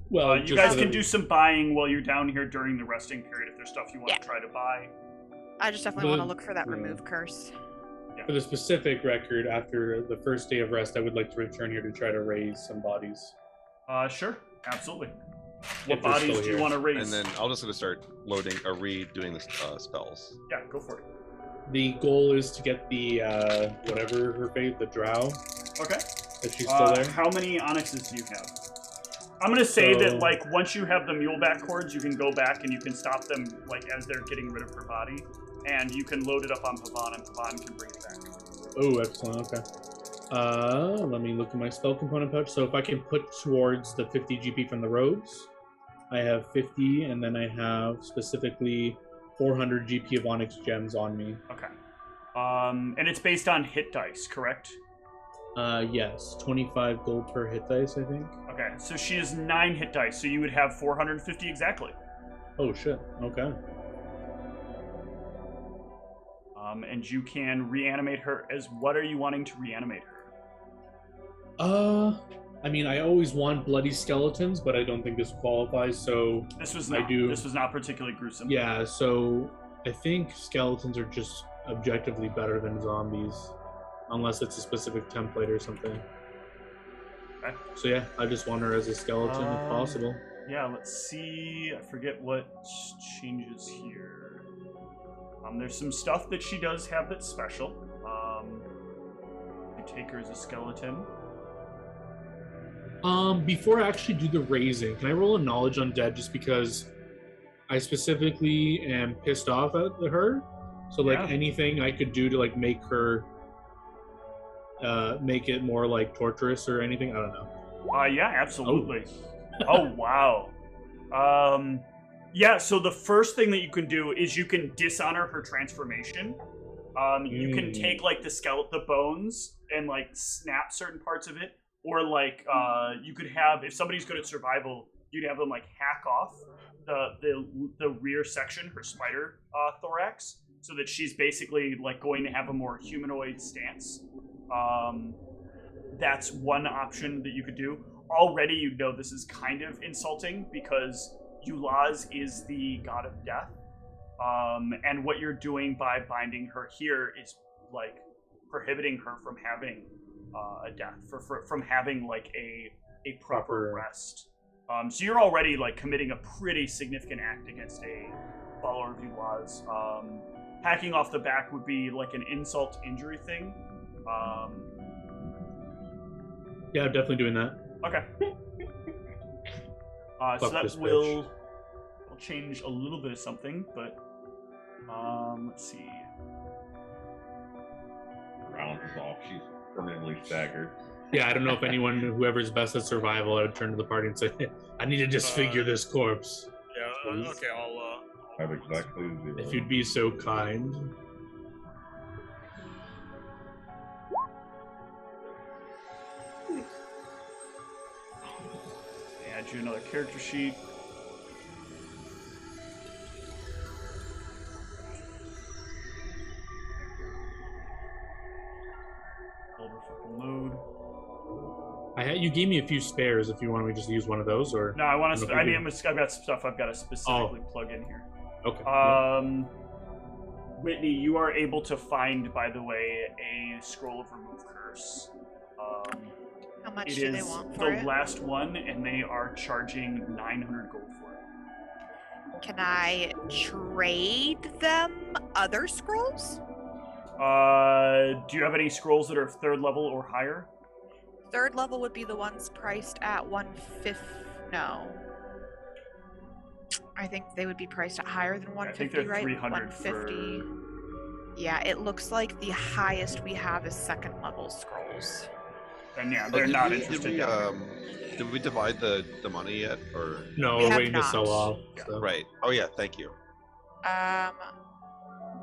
Well, You just guys so can that- do some buying while you're down here during the resting period if there's stuff you want Yeah. to try to buy. I just definitely want to The- look for that yeah. remove curse. For the specific record, after the first day of rest, I would like to return here to try to raise some bodies. Sure. Absolutely. If What they're bodies still do you here. want to raise? And then I'll just gonna start loading or redoing the spells. Yeah, go for it. The goal is to get the whatever her fate, the drow, Okay. if she's still there. How many onyxes do you have? I'm gonna say So- that like once you have the muleback cords, you can go back and you can stop them like as they're getting rid of her body, and you can load it up on Pavan, and Pavan can bring it back. Oh, excellent. Okay. Let me look at my spell component pouch. So if I can put towards the 50 GP from the robes, I have 50, and then I have specifically 400 GP of onyx gems on me. Okay. And it's based on hit dice, correct? Yes, 25 gold per hit dice, I think. Okay, so she has 9 hit dice, so you would have 450 exactly. Oh shit. Okay. And you can reanimate her as what are you wanting to reanimate her? I mean, I always want bloody skeletons, but I don't think this qualifies. So This was I not. do. This was not particularly gruesome. yeah, so I think skeletons are just objectively better than zombies, unless it's a specific template or something. Okay. So yeah, I just want her as a skeleton if Um, possible. Yeah, let's see. I forget what changes here. There's some stuff that she does have that's special. You take her as a skeleton. Before I actually do the raising, can I roll a knowledge undead just because I specifically am pissed off at her? So like anything I could do to like make her make it more like torturous or anything, I don't know. Yeah, absolutely. Oh wow. Yeah, so the first thing that you can do is you can dishonor her transformation. You can take like the bones and like snap certain parts of it, or like you could have, if somebody's good at survival, you'd have them like hack off the rear section, her spider thorax, so that she's basically like going to have a more humanoid stance. That's one option that you could do. Already you know this is kind of insulting because Yulaz is the god of death. And what you're doing by binding her here is like prohibiting her from having a death, from having like a proper rest. So you're already like committing a pretty significant act against a follower of Yulaz. Hacking off the back would be like an insult to injury thing. Yeah, I'm definitely doing that. Okay. So that will change a little bit of something, but let's see. Round is off. She's permanently staggered. Yeah, I don't know if anyone, whoever's best at survival, I would turn to the party and say, I need to disfigure this corpse. Yeah, okay, I'll I have exactly 0. If you'd be so kind. Add you another character sheet. Over fucking load. You gave me a few spares if you want me to just use one of those, or No, I want to. I've got stuff I've got to specifically plug in here. Okay. Whitney, you are able to find, by the way, a scroll of remove curse. How much do they want for it? It is the last one, and they are charging 900 gold for it. Can I trade them other scrolls? Do you have any scrolls that are 3rd level or higher? 3rd level would be the ones priced at 150. No. I think they would be priced at higher than 150, I think they're right? 300 150. Yeah, it looks like the highest we have is 2nd level scrolls. And yeah, they're not interested. Did we divide the money yet, or no? We We're have waiting to not. sell off. So. Right. Oh yeah, thank you.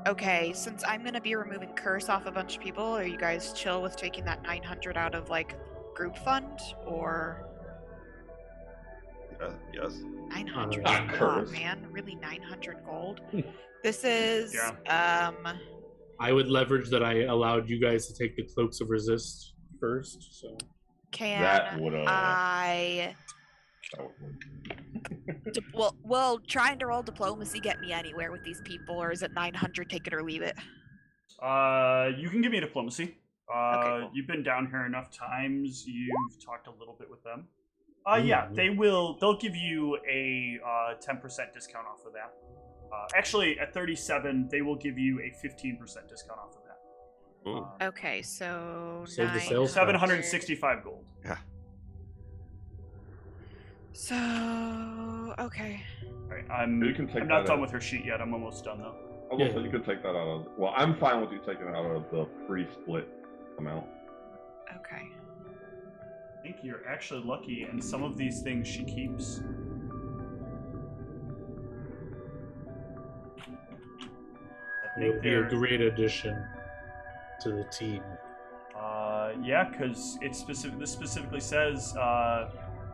Okay, since I'm gonna be removing curse off a bunch of people, are you guys chill with taking that 900 out of like group fund, or Yes. 900 Not is a lot, curse. man. Really, 900 gold. This is I would leverage that I allowed you guys to take the Cloaks of Resist first, so can That would I? Will trying to roll diplomacy get me anywhere with these people, or is it 900? Take it or leave it. You can give me a diplomacy. Okay, cool. You've been down here enough times. You've talked a little bit with them. Yeah, they'll give you a 10% discount off of that. Actually, at 37, they will give you a 15% discount off of that. Ooh. Okay, so Save the sales 765 gold. Yeah. So okay. All right, I'm not done with her sheet yet. I'm almost done though. Also, you could take that out of. Well, I'm fine with you taking it out of the pre-split amount. Okay. I think you're actually lucky, and some of these things she keeps. it would be a great addition to the team. Yeah, because this specifically says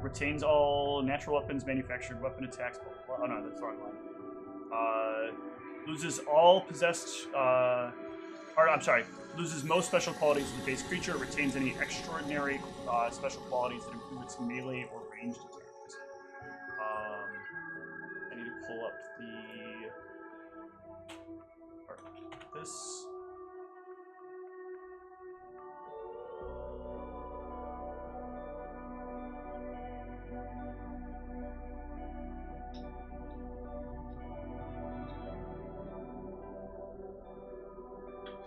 retains all natural weapons, manufactured weapon attacks. Blah, blah, blah. Oh no, that's the wrong line. Loses all possessed. Loses most special qualities of the base creature. Retains any extraordinary special qualities that improve its melee or ranged attacks. I need to pull up this.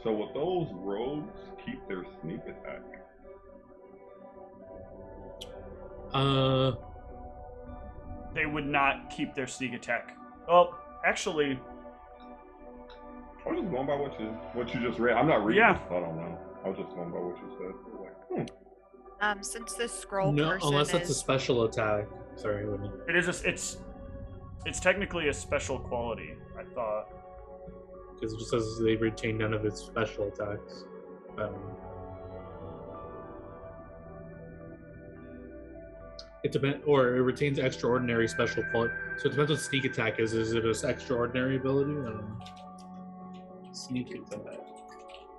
So will those rogues keep their sneak attack? They would not keep their sneak attack. Well, actually, I was just going by what you just read. I'm not reading Yeah. this, so I don't know. I was just going by what you said. I was like, Since this scroll No, person unless that's a is special attack. Sorry, Whitney. it is. It's technically a special quality. I thought. Because it just says they retain none of its special attacks. It depends, or it retains extraordinary special quality. So it depends what sneak attack is. Is it an extraordinary ability? Sneak attack.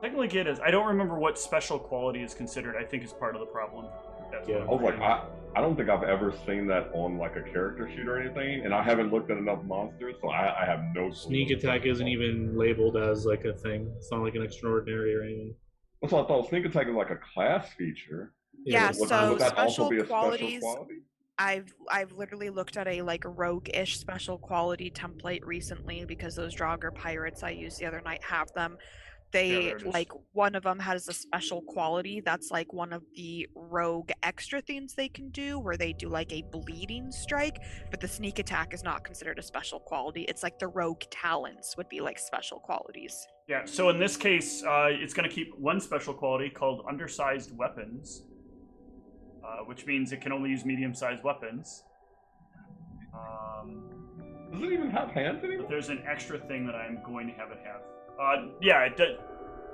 Technically, it is. I don't remember what special quality is considered. I think is part of the problem. That's Yeah. what I was like, I'm I don't think I've ever seen that on like a character sheet or anything, and I haven't looked at enough monsters, so I have no clue. Sneak attack isn't even labeled as like a thing. It's not like an extraordinary or anything. That's what I thought. Sneak attack is like a class feature. Yeah, Would so that also special be a qualities. special quality? I've literally looked at a like rogue-ish special quality template recently because those Draugr pirates I used the other night have them. They there it is. like one of them has a special quality that's like one of the rogue extra things they can do where they do like a bleeding strike, but the sneak attack is not considered a special quality. It's like the rogue talents would be like special qualities. Yeah. So in this case, it's going to keep one special quality called undersized weapons, which means it can only use medium-sized weapons. Does it even have hands anymore? But there's an extra thing that I'm going to have it have. Yeah, it does.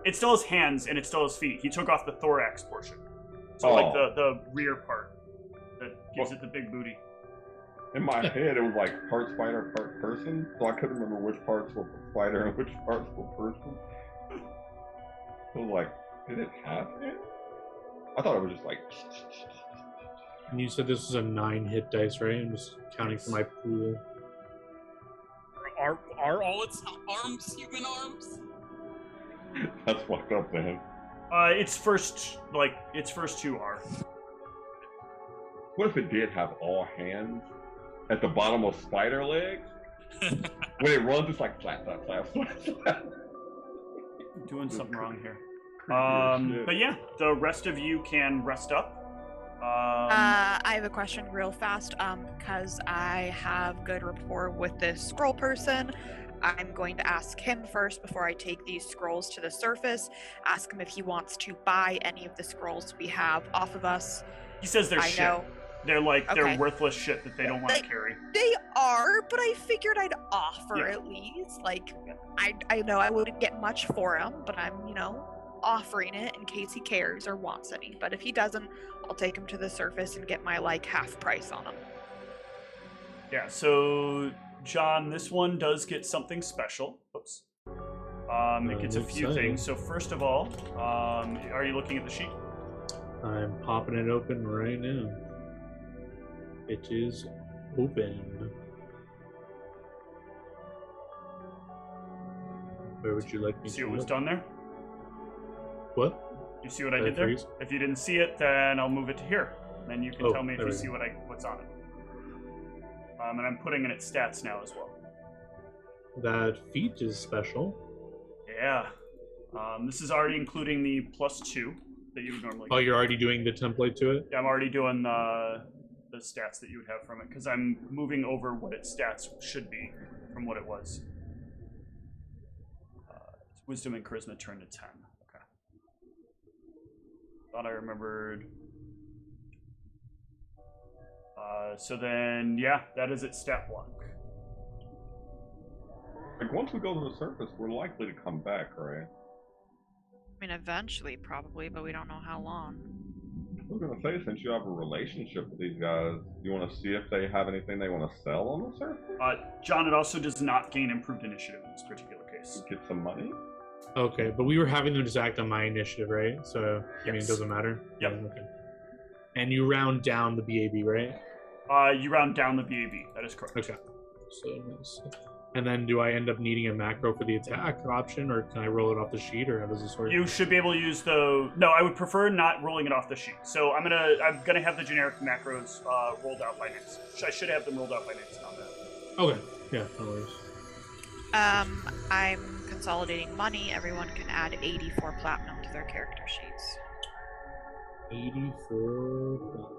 It still has hands and it still has feet. He took off the thorax portion, so like the rear part that gives it the big booty. In my head, it was like part spider, part person, so I couldn't remember which parts were spider and which parts were person. So like, did it have hands? I thought it was just like. And you said this was a 9 hit dice, right? I'm just counting for my pool. Are all its arms human arms? That's fucked up, man. Its first two are. What if it did have all hands at the bottom of spider legs? When it runs, it's like flap, flap, flap, flap, flap. Doing something wrong here. Creepy as shit. But yeah, the rest of you can rest up. I have a question real fast, because I have good rapport with this scroll person. I'm going to ask him first before I take these scrolls to the surface. Ask him if he wants to buy any of the scrolls we have off of us. He says they're shit. Know. They're like Okay. they're worthless shit that they don't want to carry. They are, but I figured I'd offer Yeah. at least. Like, I know I wouldn't get much for him, but I'm, offering it in case he cares or wants any. But if he doesn't, I'll take him to the surface and get my like half price on him. Yeah. So John, this one does get something special. Oops. It gets a few exciting. things. So first of all, are you looking at the sheet? I'm popping it open right now. It is open. Where would you like me See to what was look? done there? What? You see what I Did I did there? freeze? If you didn't see it, then I'll move it to here. Then you can Oh, tell me if there you we see go. what's on it. And I'm putting in its stats now as well. That feat is special. Yeah. This is already including the +2 that you would normally Oh, get. you're already doing the template to it? Yeah, I'm already doing the stats that you would have from it because I'm moving over what its stats should be from what it was. Wisdom and Charisma turned to 10. Okay. Thought I remembered. So then, yeah, that is its stat block. Like once we go to the surface, we're likely to come back, right? I mean, eventually, probably, but we don't know how long. I was gonna say, since you have a relationship with these guys, you want to see if they have anything they want to sell on the surface? John, it also does not gain improved initiative in this particular case. Get some money? Okay, but we were having them just act on my initiative, right? So, I mean, it Yes. doesn't matter? Yep. Yeah, okay. And you round down the BAB, right? You round down the BAB. That is correct. Okay. And then do I end up needing a macro for the attack option, or can I roll it off the sheet, or how does this work? You should be able to use the. No, I would prefer not rolling it off the sheet. So I'm gonna have the generic macros rolled out by next. I should have them rolled out by next combat. Okay. Yeah, no worries. I'm consolidating money, everyone can add 84 platinum to their character sheets. 84.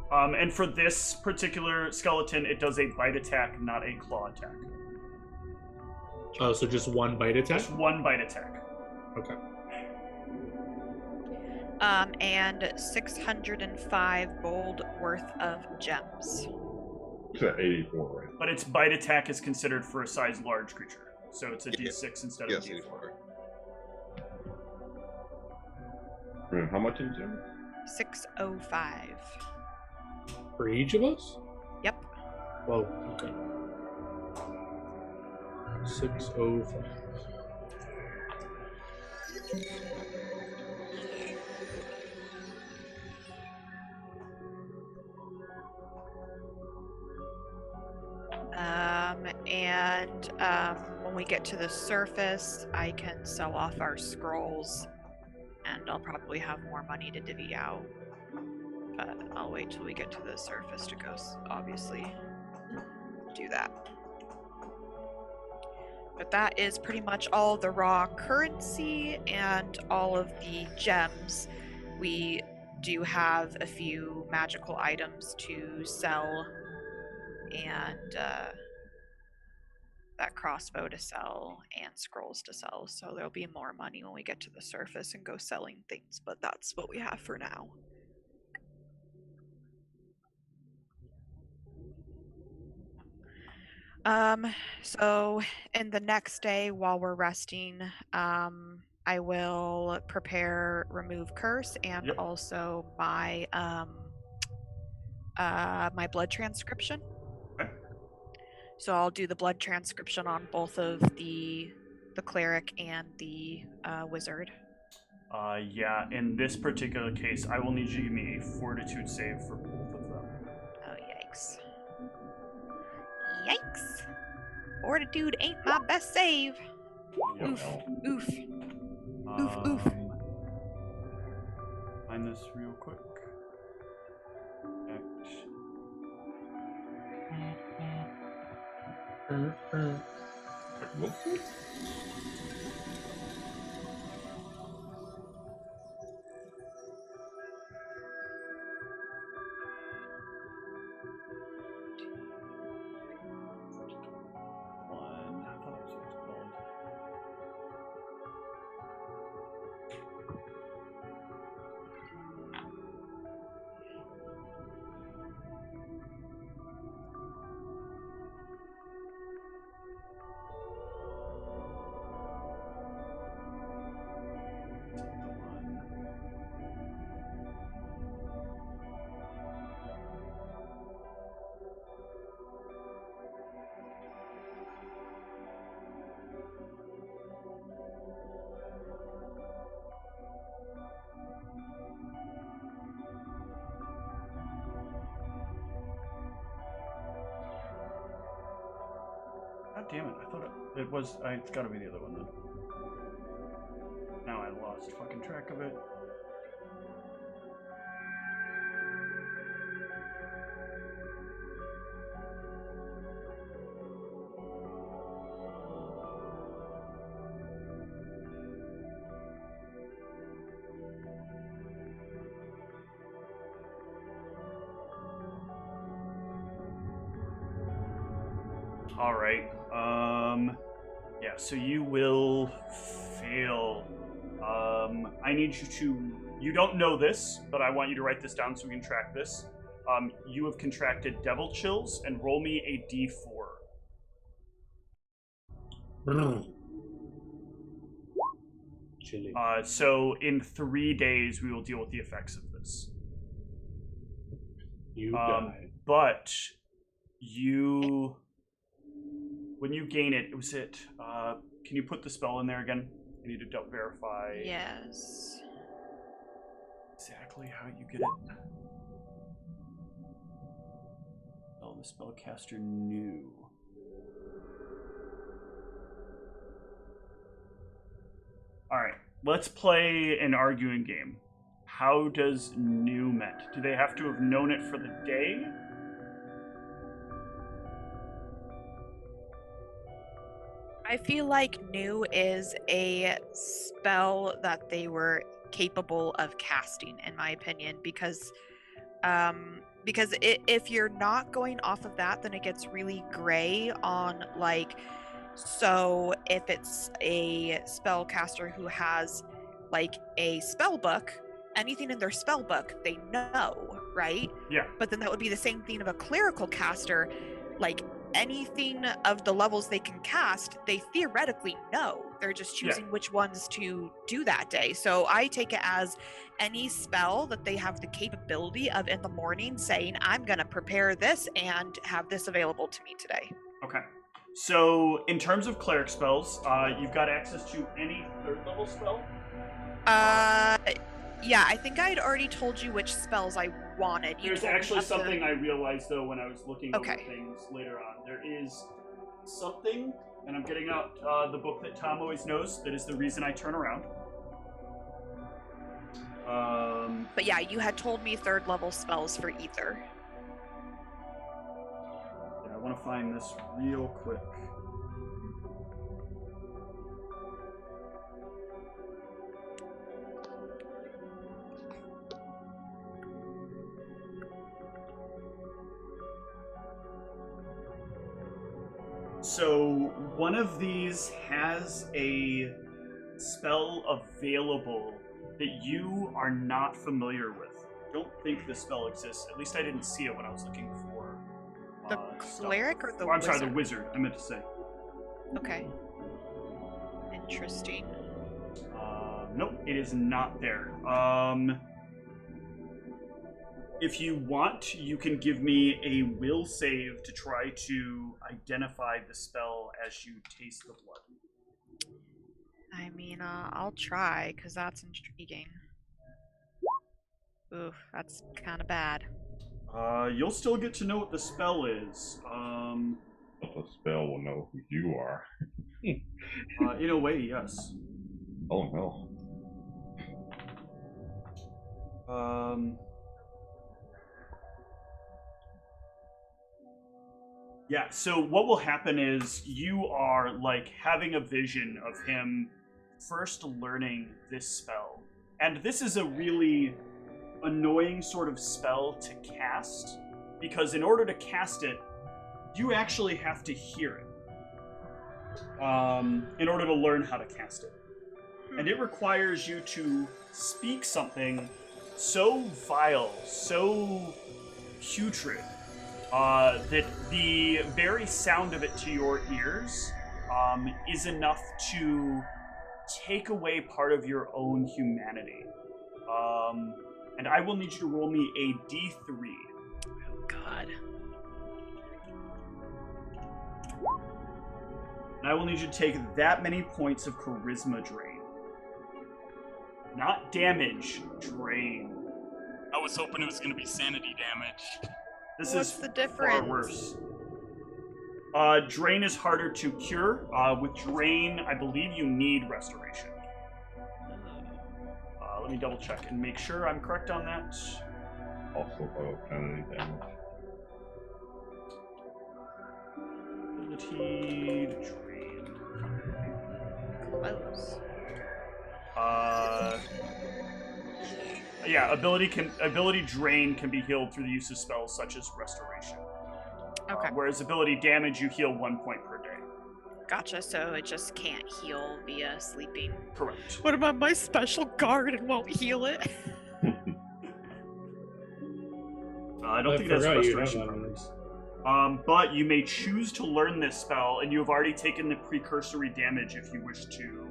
And for this particular skeleton, it does a bite attack, not a claw attack. Oh, so just one bite attack? Just one bite attack. Okay. And 605 gold worth of gems. It's at 84, right? But its bite attack is considered for a size large creature. So it's a d6 instead of Yes, a d4. 84. And how much in gems? 605. For each of us? Yep. Well, okay. 605. When we get to the surface, I can sell off our scrolls, and I'll probably have more money to divvy out. But I'll wait till we get to the surface to go, obviously, do that. But that is pretty much all the raw currency and all of the gems. We do have a few magical items to sell, and that crossbow to sell, and scrolls to sell. So there'll be more money when we get to the surface and go selling things, but that's what we have for now. So in the next day while we're resting, I will prepare remove curse and also my my blood transcription. Okay. So I'll do the blood transcription on both of the cleric and the wizard. Yeah, in this particular case, I will need you to give me a fortitude save for both of them. Oh, yikes. Yikes. Fortitude ain't my best save. Yep. Oof. Oof. Oof, oof. Find this real quick. Action. Whoops. One. I thought it was what's called. God damn it, I thought it was. It's gotta be the other one then. Now I lost fucking track of it. All right. Yeah, so you will fail. I need you to. You don't know this, but I want you to write this down so we can track this. You have contracted devil chills, and roll me a d4. Chilly. So in 3 days, we will deal with the effects of this. You die. But you. When you gain it, was it? Can you put the spell in there again? I need to verify. Yes. Exactly how you get it. Oh, the spellcaster knew. All right, let's play an arguing game. How does new meant? Do they have to have known it for the day? I feel like new is a spell that they were capable of casting, in my opinion, because if you're not going off of that, then it gets really gray on like. So if it's a spellcaster who has like a spell book, anything in their spell book they know, right? Yeah. But then that would be the same thing of a clerical caster, like anything of the levels they can cast, they theoretically know. They're just choosing which ones to do that day. So I take it as any spell that they have the capability of in the morning saying, I'm going to prepare this and have this available to me today. Okay. So in terms of cleric spells, you've got access to any third level spell? Yeah, I think I had already told you which spells I wanted. There's actually something I realized, though, when I was looking over things later on. There is something, and I'm getting out the book that Tom always knows, that is the reason I turn around. But yeah, you had told me third level spells for ether. Yeah, I want to find this real quick. So one of these has a spell available that you are not familiar with. I don't think this spell exists. At least I didn't see it when I was looking for the cleric or the I'm wizard? sorry, the wizard, I meant to say. Okay. Interesting. Nope, it is not there. If you want, you can give me a will save to try to identify the spell as you taste the blood. I mean, I'll try, because that's intriguing. Ooh, that's kind of bad. You'll still get to know what the spell is. But the spell will know who you are. In a way, yes. Oh no. Yeah, so what will happen is you are, like, having a vision of him first learning this spell. And this is a really annoying sort of spell to cast, because in order to cast it, you actually have to hear it in order to learn how to cast it. And it requires you to speak something so vile, so putrid, that the very sound of it to your ears is enough to take away part of your own humanity. And I will need you to roll me a D3. Oh, God. And I will need you to take that many points of charisma drain. Not damage, drain. I was hoping it was going to be sanity damage. This What's is the difference? far worse. Drain is harder to cure. With drain, I believe you need restoration. Let me double check and make sure I'm correct on that. Also sanity damage. Ability to drain. Close. Yeah, ability drain can be healed through the use of spells such as restoration. Okay. Whereas ability damage, you heal 1 point per day. Gotcha, so it just can't heal via sleeping. Correct. What about my special guard and won't heal it? I don't think that's restoration properties. But you may choose to learn this spell, and you have already taken the precursory damage if you wish to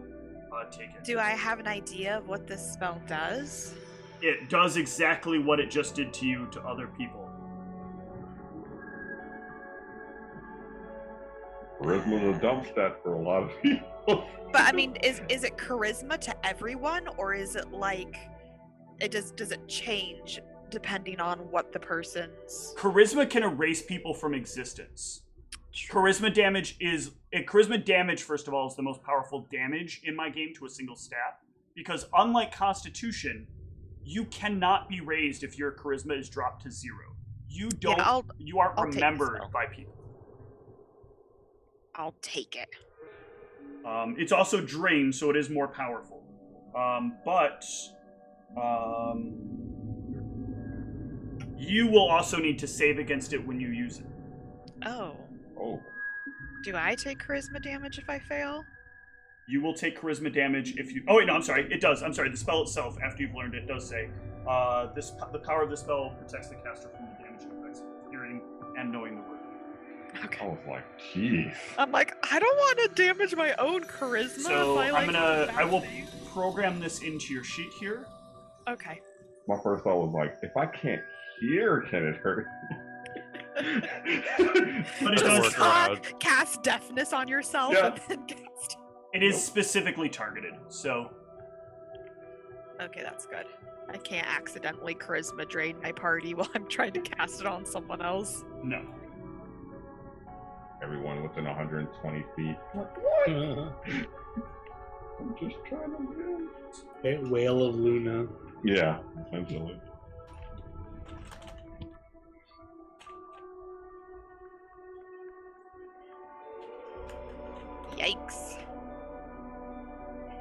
take it. Do I have an idea of what this spell does? It does exactly what it just did to you to other people. Charisma's a dump stat for a lot of people. But I mean, is it charisma to everyone, or is it like does it change depending on what the person's Charisma can erase people from existence. Charisma damage, first of all, is the most powerful damage in my game to a single stat. Because unlike Constitution, you cannot be raised if your charisma is dropped to 0. You don't. Yeah, you aren't I'll take the remembered spell. by people. I'll take it. It's also drained, so it is more powerful. But you will also need to save against it when you use it. Oh. Oh. Do I take charisma damage if I fail? You will take charisma damage if you... Oh, wait, no, I'm sorry. It does. I'm sorry. The spell itself, after you've learned it, does say, the power of the spell protects the caster from the damage it affects, hearing and knowing the word. Okay. I was like, jeez. I'm like, I don't want to damage my own charisma So if I I will program this into your sheet here. Okay. My first thought was like, if I can't hear, can it hurt? But it Doesn't does... work. Cast deafness on yourself Yeah. and then cast... It is specifically targeted, so... Okay, that's good. I can't accidentally charisma drain my party while I'm trying to cast it on someone else. No. Everyone within 120 feet. What? I'm just trying to live. Okay, Whale of Luna. Yeah, essentially. Yikes.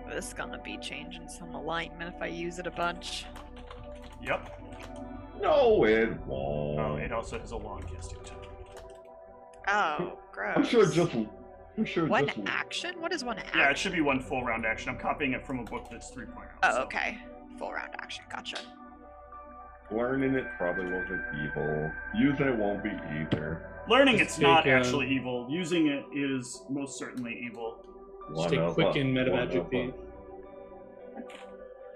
This is gonna be changing some alignment if I use it a bunch. Yep. No, it won't. Oh, it also has a long casting time. Oh, gross. I'm sure One action? What is one action? Yeah, it should be one full round action. I'm copying it from a book that's 3.0. Oh, so. okay. Full round action. Gotcha. Learning it probably wasn't evil. Using it won't be either. Learning Just it's not take, actually evil. Using it is most certainly evil. Just take Quicken Metamagic Feat.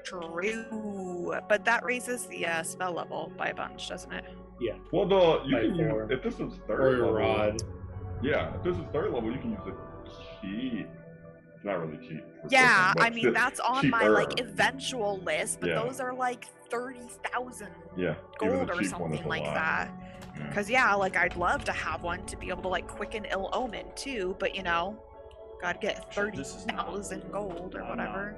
True. But that raises the spell level by a bunch, doesn't it? Yeah. Well, no, you By can use, 4. if this is Or third your level. rod. Yeah, if this is third level, you can use a cheat. It's not really cheat. Yeah, but I mean that's on my cheaper. like eventual list, but Yeah. those are like 30,000 Yeah, even gold the or cheap one is something a like lot. that. Yeah. Cause yeah, like I'd love to have one to be able to like quicken ill omen too, but you know, gotta get Sure, this is not- 30,000 gold or No, no. whatever.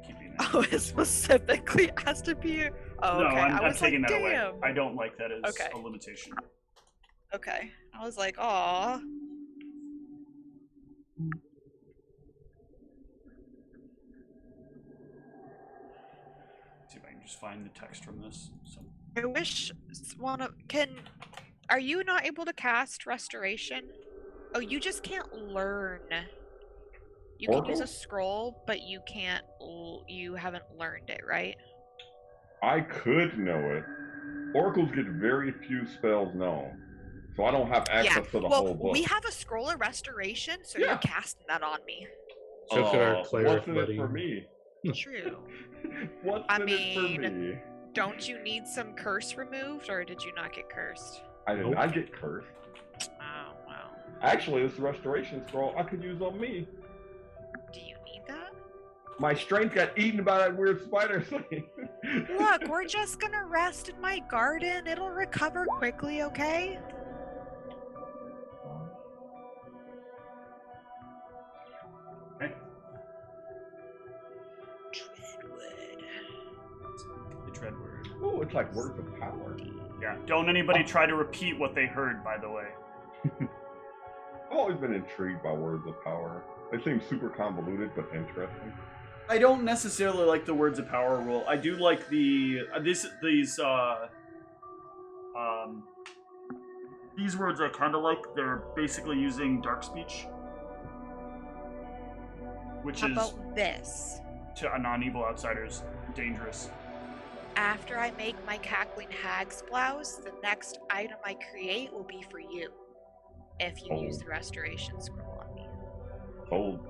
Keeping that. Oh, it specifically has to be. Oh, No, okay. I I'm was taking like, that away. damn. I don't like that as Okay. a limitation. Okay, I was like, aw. See if I can just find the text from this. So, I wish one of Are you not able to cast restoration? Oh, you just can't learn. You can use a Oracle? scroll, but you can't. You haven't learned it, right? I could know it. Oracles get very few spells known, so I don't have access to the well, whole book. we have a scroll of restoration, so Yeah. you're casting that on me. So could our cleric what's in buddy. it for me? True. What's I in it for mean, me? Don't you need some curse removed, or did you not get cursed? I did Nope. not get cursed. Oh, wow. Actually, this restoration scroll I could use on me. Do you need that? My strength got eaten by that weird spider thing. Look, we're just gonna rest in my garden. It'll recover quickly, okay? okay. Dreadwood. The dread word. Oh, it's like words of power. Yeah. Don't anybody try to repeat what they heard, by the way. I've always been intrigued by words of power. They seem super convoluted but interesting. I don't necessarily like the words of power rule. I do like the these words I kind of like. They're basically using dark speech, which How is about this? to non-evil outsiders dangerous. After I make my cackling hag's blouse, the next item I create will be for you. If you use the restoration scroll on me. Hold.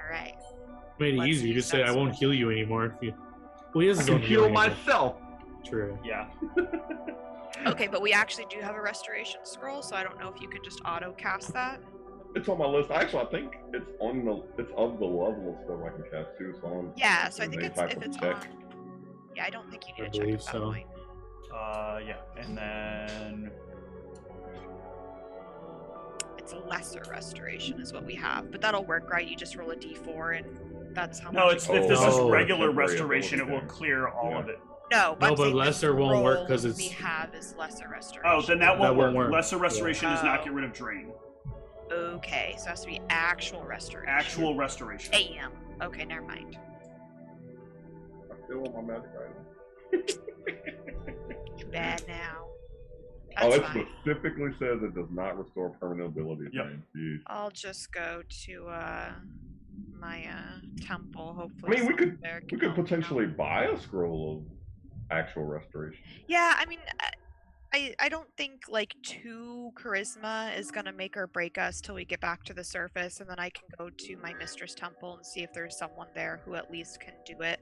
Alright. Made it Let's easy. You use just say, that I won't heal you anymore. If you... Well, he has I his can own heal healing, but- myself. True. Yeah. Okay, but we actually do have a restoration scroll, so I don't know if you can just auto cast that. It's on my list. Actually, I think it's on the. It's of the level of stuff I can cast too. So I'm. Yeah, so I think any it's type if of it's check. on. Yeah, I don't think you I need to check believe at that so. point. Yeah. And then It's a lesser restoration is what we have, but that'll work, right? You just roll a d4 and that's how no, much. it's you if this is Oh, regular temporary restoration, it ability will there. clear all Yeah. of it. No, No, I'm but saying the lesser won't work 'cause scroll it's- we have is lesser restoration. Oh, then that won't won't work. work. Lesser restoration does not Oh. get rid of drain. Okay, so it has to be actual restoration. Actual restoration. Damn. Okay, never mind. I still want my magic item. Too bad now. Oh, That's it fine. specifically says it does not restore permanent abilities. Yep. Man. Jeez. I'll just go to my temple. I Hopefully, mean, we someone could there can we could help me out. potentially buy a scroll of actual restoration. Yeah, I mean, I don't think like 2 charisma is gonna make or break us till we get back to the surface, and then I can go to my mistress temple and see if there's someone there who at least can do it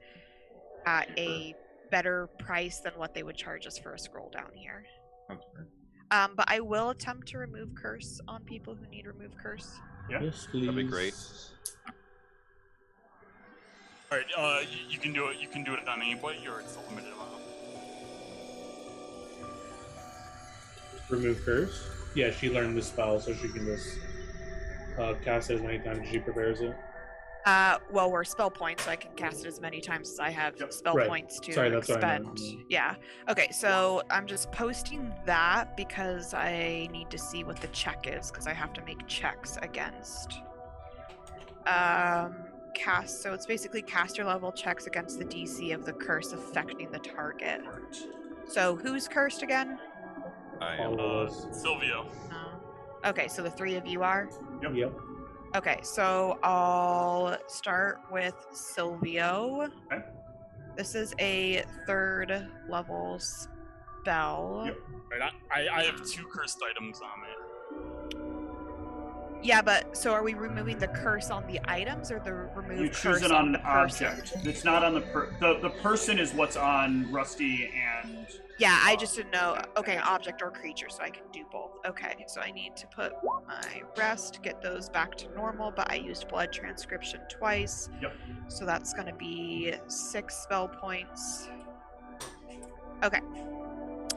at a better price than what they would charge us for a scroll down here. That's fair. But I will attempt to remove curse on people who need remove curse. Yeah. Yes, please. That'd be great. All right, you can do it. You can do it on anybody, or it's a limited amount. Remove curse. Yeah, she learned the spell, so she can just cast it as many times as she prepares it. Well, we're spell points, so I can cast it as many times as I have Yep. spell Right. points to Sorry, that's what I expend. meant. Yeah. Okay, so I'm just posting that because I need to see what the check is, because I have to make checks against. So it's basically caster level checks against the DC of the curse affecting the target. Right. So who's cursed again? I All am. of us. Silvio. Okay, so the 3 of you are? Yep. Okay, so I'll start with Silvio. Okay. This is a 3rd level spell. Yep. Right, I have 2 cursed items on it. Yeah, but so are we removing the curse on the items or the remove You curse choose it on the an person? object. It's not on the the person is what's on Rusty and. Yeah, I just didn't know. Okay, object or creature, so I can do both. Okay, so I need to put my rest, get those back to normal, but I used blood transcription twice. Yep. So that's going to be 6 spell points. Okay.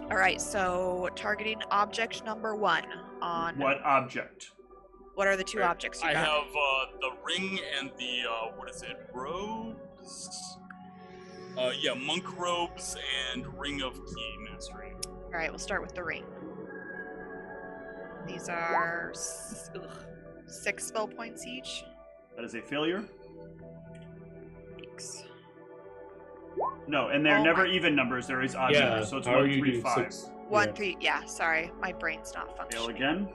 All right, so targeting object number 1 on. What object? What are the 2 objects you I got? have the ring and the what is it? Robes. Yeah, monk robes and ring of key mastery. All right, we'll start with the ring. These are 6 spell points each. That is a failure. Thanks. No, and they're Oh never my- even numbers. There is odd Yeah. numbers, so it's How are 1, you 3, doing 5. 6? 1, Yeah. 3. Yeah, sorry, my brain's not Fail functioning. again.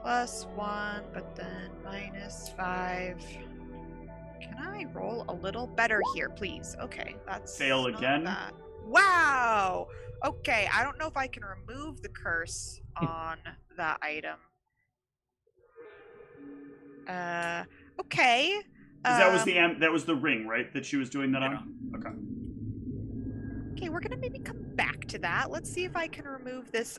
+1, but then -5. Can I roll a little better here, please? Okay, that's Fail not again. bad. Wow. Okay, I don't know if I can remove the curse on that item. Okay. That was that was the ring, right? That she was doing that on. Okay. Okay, we're gonna maybe come back to that. Let's see if I can remove this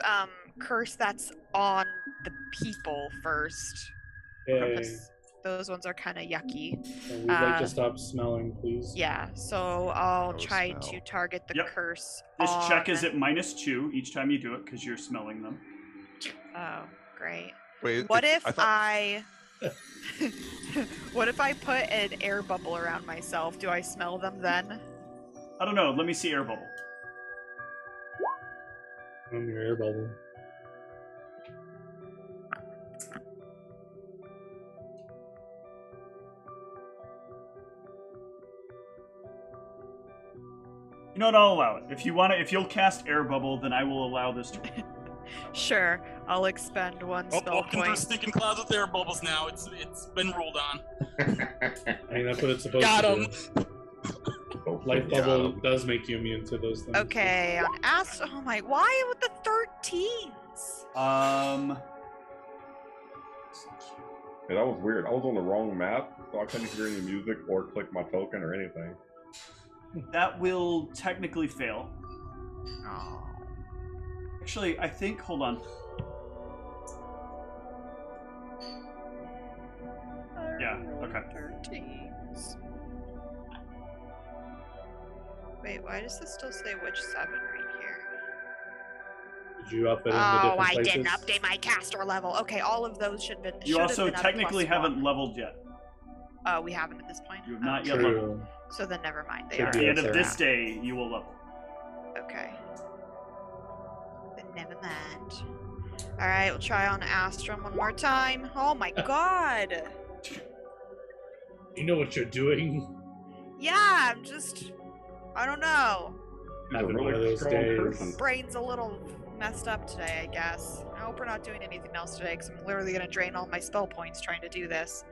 curse that's on the people first. Yay. Because those ones are kind of yucky. And we'd like to stop smelling, please. Yeah, so I'll No try smell. to target the Yep. curse. This check on- is at -2 each time you do it because you're smelling them. Oh, great. Wait. What if I thought I what if I put an air bubble around myself? Do I smell them then? I don't know. Let me see air bubble. On your air bubble. You know what? I'll allow it. If you want to, if you'll cast air bubble, then I will allow this to. Sure, I'll expend 1 Oh, spell welcome to point. stinking clouds with air bubbles now. It's been ruled on. I mean, that's what it's supposed Got to 'em. do. Life Yeah. bubble does make you immune to those things. Okay, on oh my, why with the 13s? Yeah, that was weird. I was on the wrong map, so I couldn't hear any music or click my token or anything. That will technically fail. Oh. Actually, I think. Hold on. Yeah, okay. 13s. Wait, why does this still say which 7 right here? Did you up it in the Oh, different I places? didn't update my caster level. Okay, all of those should have been. You should have also been up technically +1. haven't leveled yet. Oh, we haven't at this point. You have Oh, not yet leveled. True. so then never mind. They Should are. At be the Yeah, end of fair. this day, you will level. Okay. Then never mind. Alright, we'll try on Astrum one more time. Oh my god! You know what you're doing. Yeah, I don't know. He's a Having one of really those strong days. person. Brain's a little messed up today, I guess. I hope we're not doing anything else today, because I'm literally going to drain all my spell points trying to do this.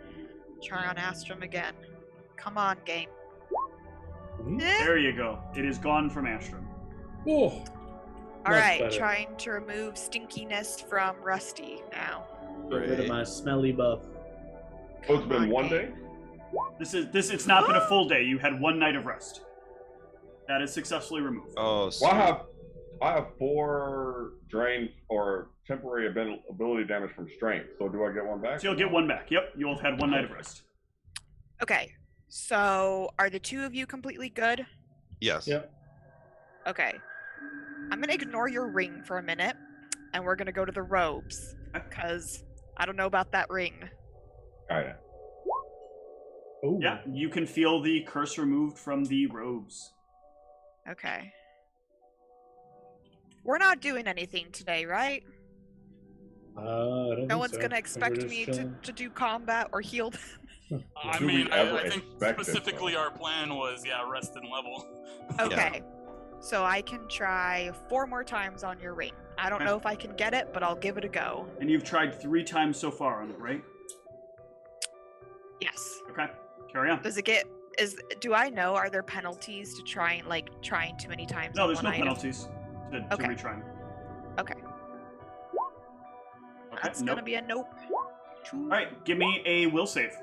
Try on Astrum again. Come on, game. Mhm. Eh? There you go. It is gone from Astrum. Oh, Alright, better. trying to remove stinkiness from Rusty now. get rid of my smelly buff. Oh, it's been on, one game. day? It's not been a full day. You had 1 night of rest. That is successfully removed. Oh, Well, I have 4 drains or temporary ability damage from strength. So do I get one back? So you'll get 1 back. Yep, you'll have had 1 night of rest. Okay, so are the 2 of you completely good? yes. Yep. Okay. I'm gonna ignore your ring for a minute, and we're gonna go to the robes, because I don't know about that ring. Alright. Oh. Yeah, you can feel the curse removed from the robes. Okay. We're not doing anything today, right? I don't No think one's so. gonna We're expect just me chilling. to do combat or heal them. I Do we mean, ever I think expect it, specifically though? our plan was, rest and level. Okay. So I can try 4 more times on your ring. I don't Okay. know if I can get it, but I'll give it a go. And you've tried 3 times so far on it, right? Yes. Okay, carry on. Does it get do I know, are there penalties to trying too many times No, on there's no one item? penalties to Okay. retrying. Okay. Okay, That's nope. gonna be a nope. 2. Alright, give me a will save.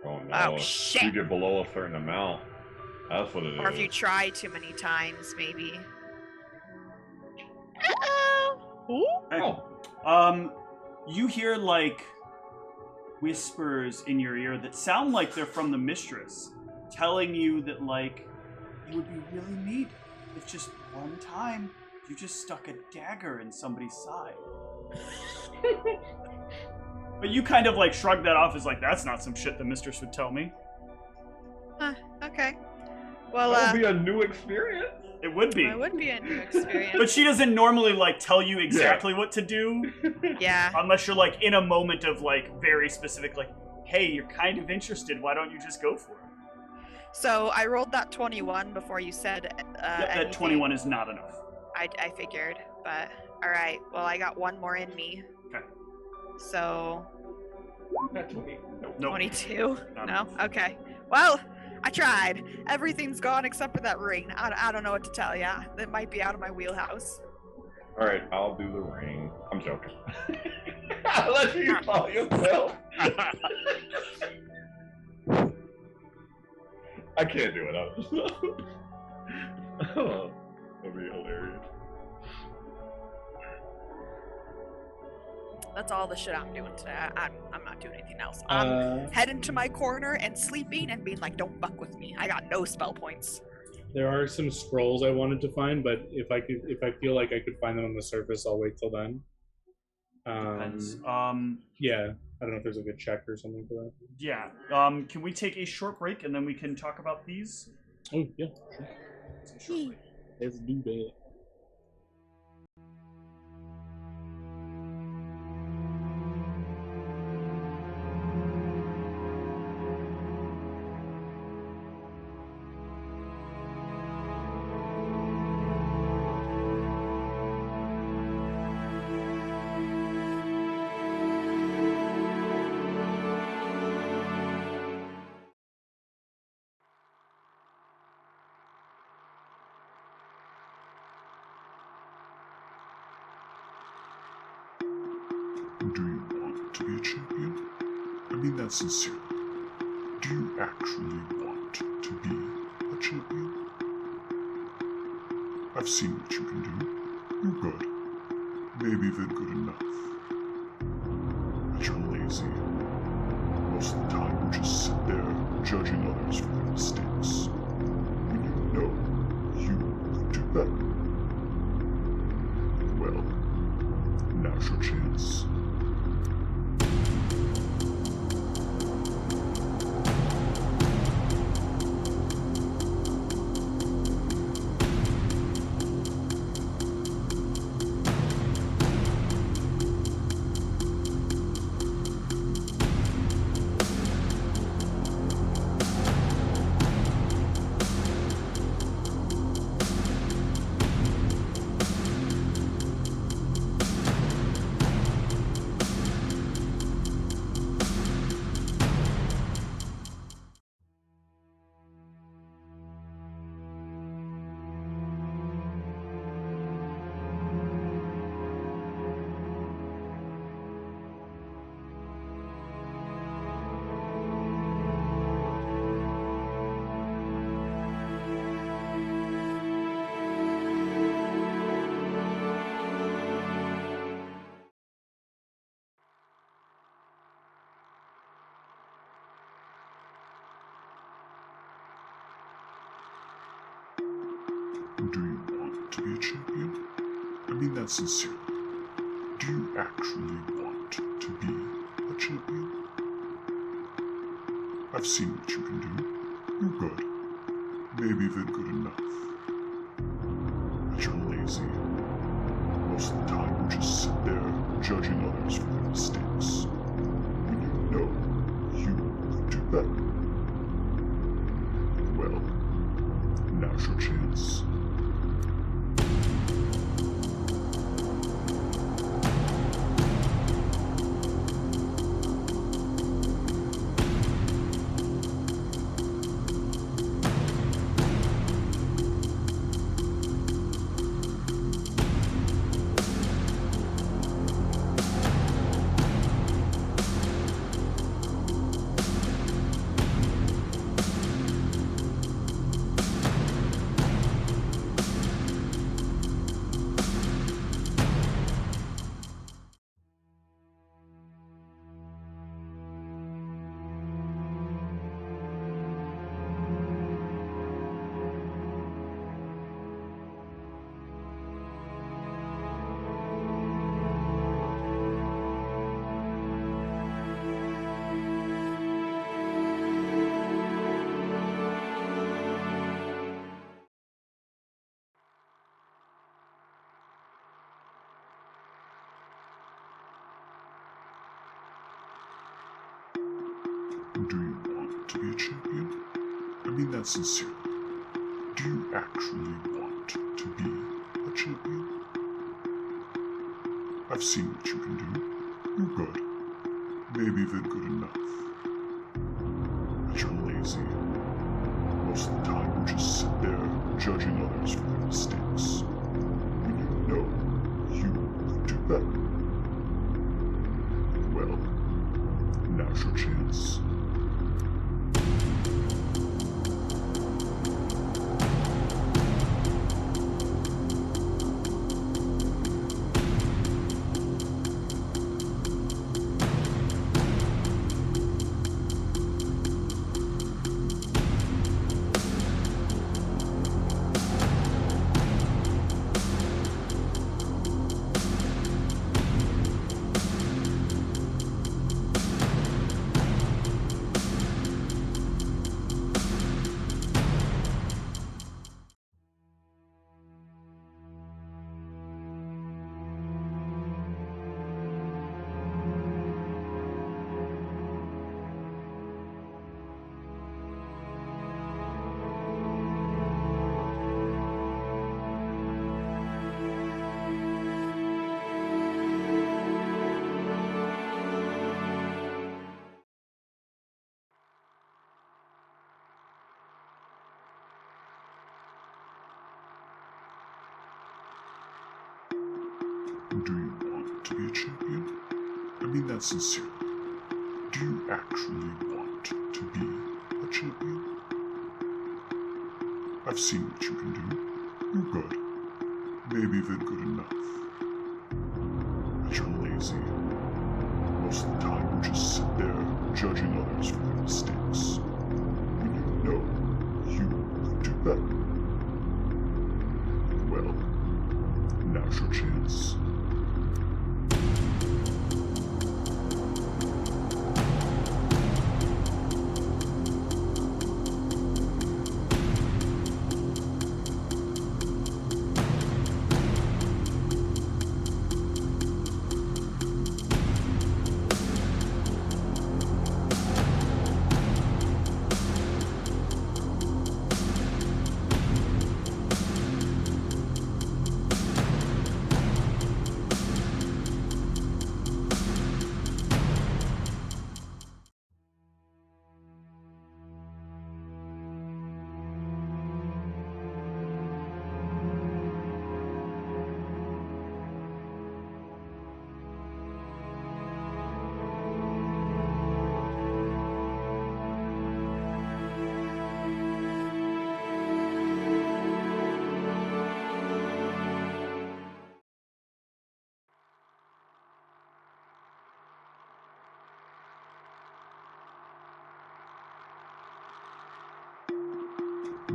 Oh no. Oh, shit. You get below a certain amount. That's what it is. Or if you try too many times, maybe. Uh-oh. Okay. Oh. You hear like whispers in your ear that sound like they're from the mistress, telling you that like it would be really neat if just one time you just stuck a dagger in somebody's side. But you kind of like shrug that off as like that's not some shit the mistress would tell me. Okay. Well, That would be a new experience. It would be. it would be a new experience. But she doesn't normally like tell you exactly what to do Yeah. unless you're like in a moment of like very specific like, hey, you're kind of interested, why don't you just go for it? So I rolled that 21 before you said That anything. 21 is not enough. I figured, but alright. Well, I got 1 more in me. Okay. So, That's me. Nope. Nope. 22? Not No? enough. Okay. Well, I tried. Everything's gone except for that ring. I don't know what to tell ya. That might be out of my wheelhouse. Alright, I'll do the ring. I'm joking. I'll let you call yourself. I can't do it. Oh, that'd be hilarious. That's all the shit I'm doing today. I'm not doing anything else. I'm heading to my corner and sleeping and being like, don't fuck with me. I got no spell points. There are some scrolls I wanted to find, but if I feel like I could find them on the surface, I'll wait till then. Depends. Yeah, I don't know if there's a good check or something for that. Yeah. Can we take a short break and then we can talk about these? Oh yeah, sure. It's a short break. Let's do that. Do you want to be a champion? I mean that sincerely. Do you actually want to be a champion? I've seen what you can do. You're good. Maybe even good enough. But you're lazy. Most of the time you just sit there judging others for their mistakes. When you know you could do better. Well, now's your chance. to be a champion? I mean that sincerely. Do you actually want to be a champion? I've seen what you can do. You're good. Maybe even good enough. But you're lazy. Most of the time you just sit there judging others for their mistakes. When you know you could do better. Well, now's your chance. Do you want to be a champion? I mean that sincerely. Do you actually want to be a champion? I've seen what you can do. You're good. Maybe even good enough. But you're lazy. Most of the time you just sit there judging others for their mistakes. When you know you could do better. Well, now's your chance. Do you want to be a champion? I mean that sincerely. Do you actually want to be a champion? I've seen what you can do. You're good. Maybe even good enough. But you're lazy. Most of the time you just sit there judging others for their mistakes. When you know you could do better. Well, now's your chance.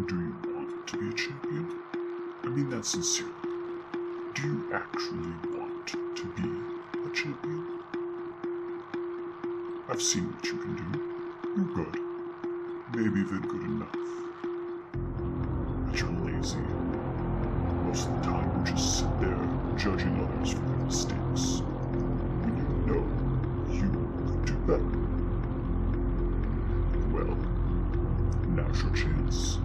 Do you want to be a champion? I mean that sincerely. Do you actually want to be a champion? I've seen what you can do. You're good. Maybe even good enough. But you're lazy. Most of the time you just sit there judging others for their mistakes. When you know you could do better. Well, now's your chance.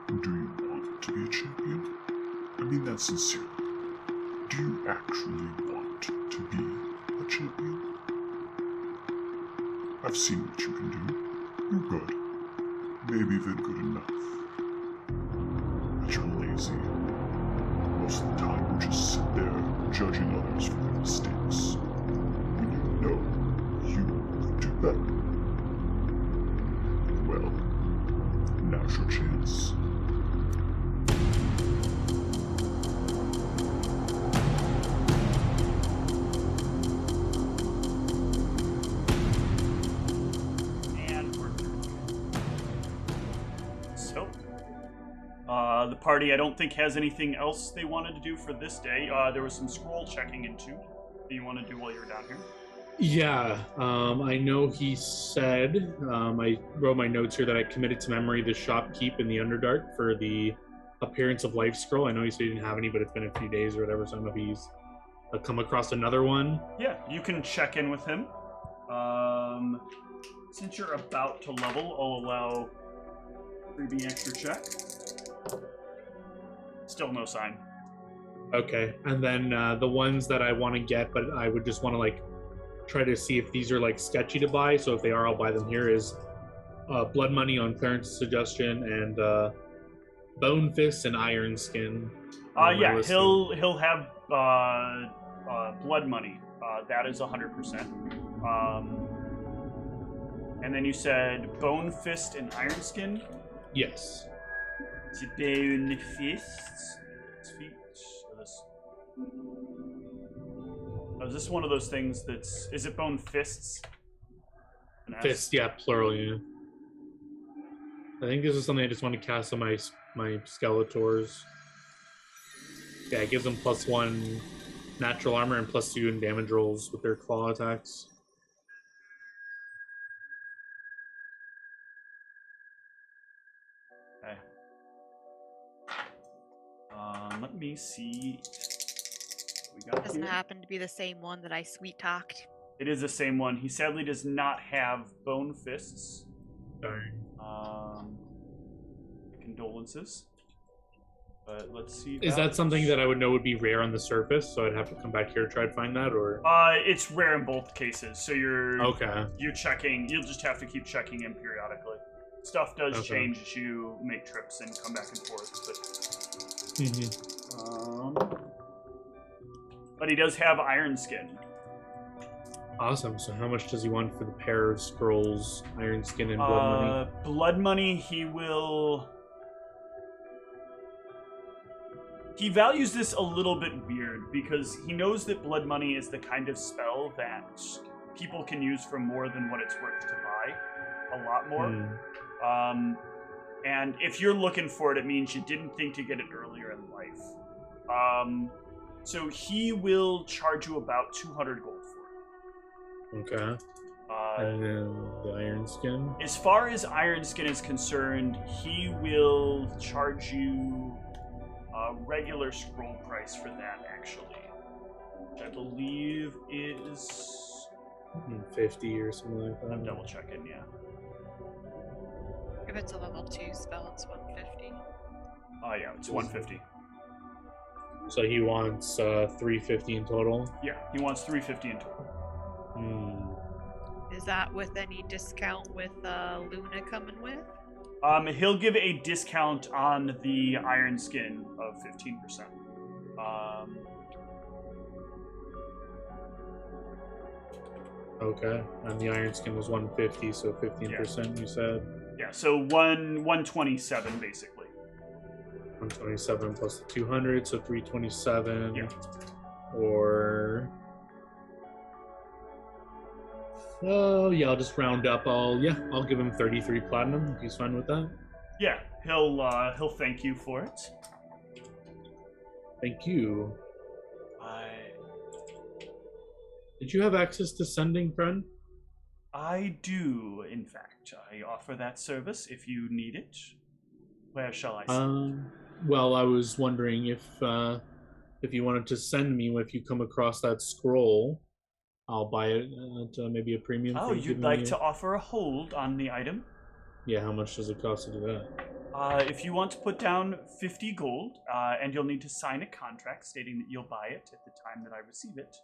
Do you want to be a champion? I mean that sincerely. Do you actually want to be a champion? I've seen what you can do. You're good. Maybe even good enough. But you're lazy. Most of the time you just sit there judging others for their mistakes. When you know you could do better. Well, now's your chance. The party, I don't think, has anything else they wanted to do for this day. There was some scroll checking into. Do you want to do while you're down here? Yeah, I know he said, I wrote my notes here that I committed to memory the shopkeep in the Underdark for the Appearance of Life scroll. I know he said he didn't have any, but it's been a few days or whatever, so I don't know if he's come across another one. Yeah, you can check in with him. Since you're about to level, I'll allow freebie extra check. Still no sign. Okay, and then the ones that I want to get, but I would just want to like try to see if these are like sketchy to buy. So if they are, I'll buy them here. Is Blood Money on Clarence's suggestion, and Bone Fist and Iron Skin. Yeah, he'll have Blood Money. That is 100%. And then you said Bone Fist and Iron Skin. Yes. Is it Bone Fists? Is this one of those things that's... Is it Bone Fists? Fist, yeah, plural, yeah. I think this is something I just want to cast on my Skeletors. Yeah, it gives them +1 natural armor and +2 in damage rolls with their claw attacks. Okay. Let me see. What we got Doesn't here. happen to be the same one that I sweet talked. It is the same one. He sadly does not have Bone Fists. Darn. Condolences. But let's see. Is that something that I would know would be rare on the surface, so I'd have to come back here to try to find that, or? It's rare in both cases. So you're checking. You'll just have to keep checking in periodically. Stuff does change as you make trips and come back and forth, but he does have Iron Skin. Awesome. So how much does he want for the pair of scrolls, Iron Skin and Blood Money? Blood Money, he will... He values this a little bit weird because he knows that Blood Money is the kind of spell that people can use for more than what it's worth to buy. A lot more. And if you're looking for it, it means you didn't think to get it earlier in life. So he will charge you about 200 gold for it. Okay. And then the Iron Skin. As far as Iron Skin is concerned, he will charge you a regular scroll price for that, actually. Which I believe is 50 or something like that. I'm double checking, yeah. If it's a level 2 spell, it's 150. Oh yeah, it's 150. So he wants 350 in total. Yeah, he wants 350 in total. Is that with any discount with Luna coming with? He'll give a discount on the Iron Skin of 15%. Okay, and the Iron Skin was 150, so 15%. You said. Yeah, so 127 basically. 127 plus the 200, so 327. Yeah. Or. Oh yeah, I'll just round up. I'll give him 33 platinum. If he's fine with that. Yeah, he'll thank you for it. Thank you. Did you have access to sending, friend? I do, in fact. I offer that service if you need it. Where shall I send? Well, I was wondering if you wanted to send me, if you come across that scroll, I'll buy it at maybe a premium. Oh, you'd like to offer a hold on the item? Yeah, how much does it cost to do that? If you want to put down 50 gold, and you'll need to sign a contract stating that you'll buy it at the time that I receive it,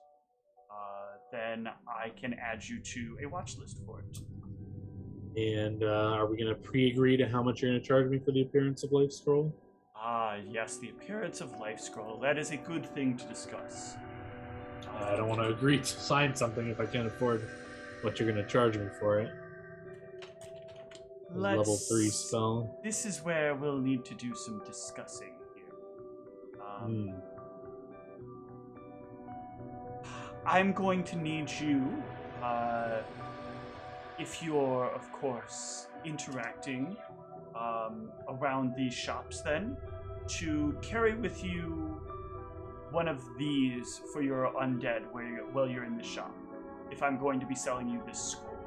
then I can add you to a watch list for it. And are we going to pre-agree to how much you're going to charge me for the Appearance of Life Scroll? Yes, the Appearance of Life Scroll. That is a good thing to discuss. I don't want to agree to sign something if I can't afford what you're going to charge me for it. Level 3 spell. This is where we'll need to do some discussing here. I'm going to need you, if you're, of course, interacting around these shops then, to carry with you one of these for your undead while you're in the shop, if I'm going to be selling you this scroll.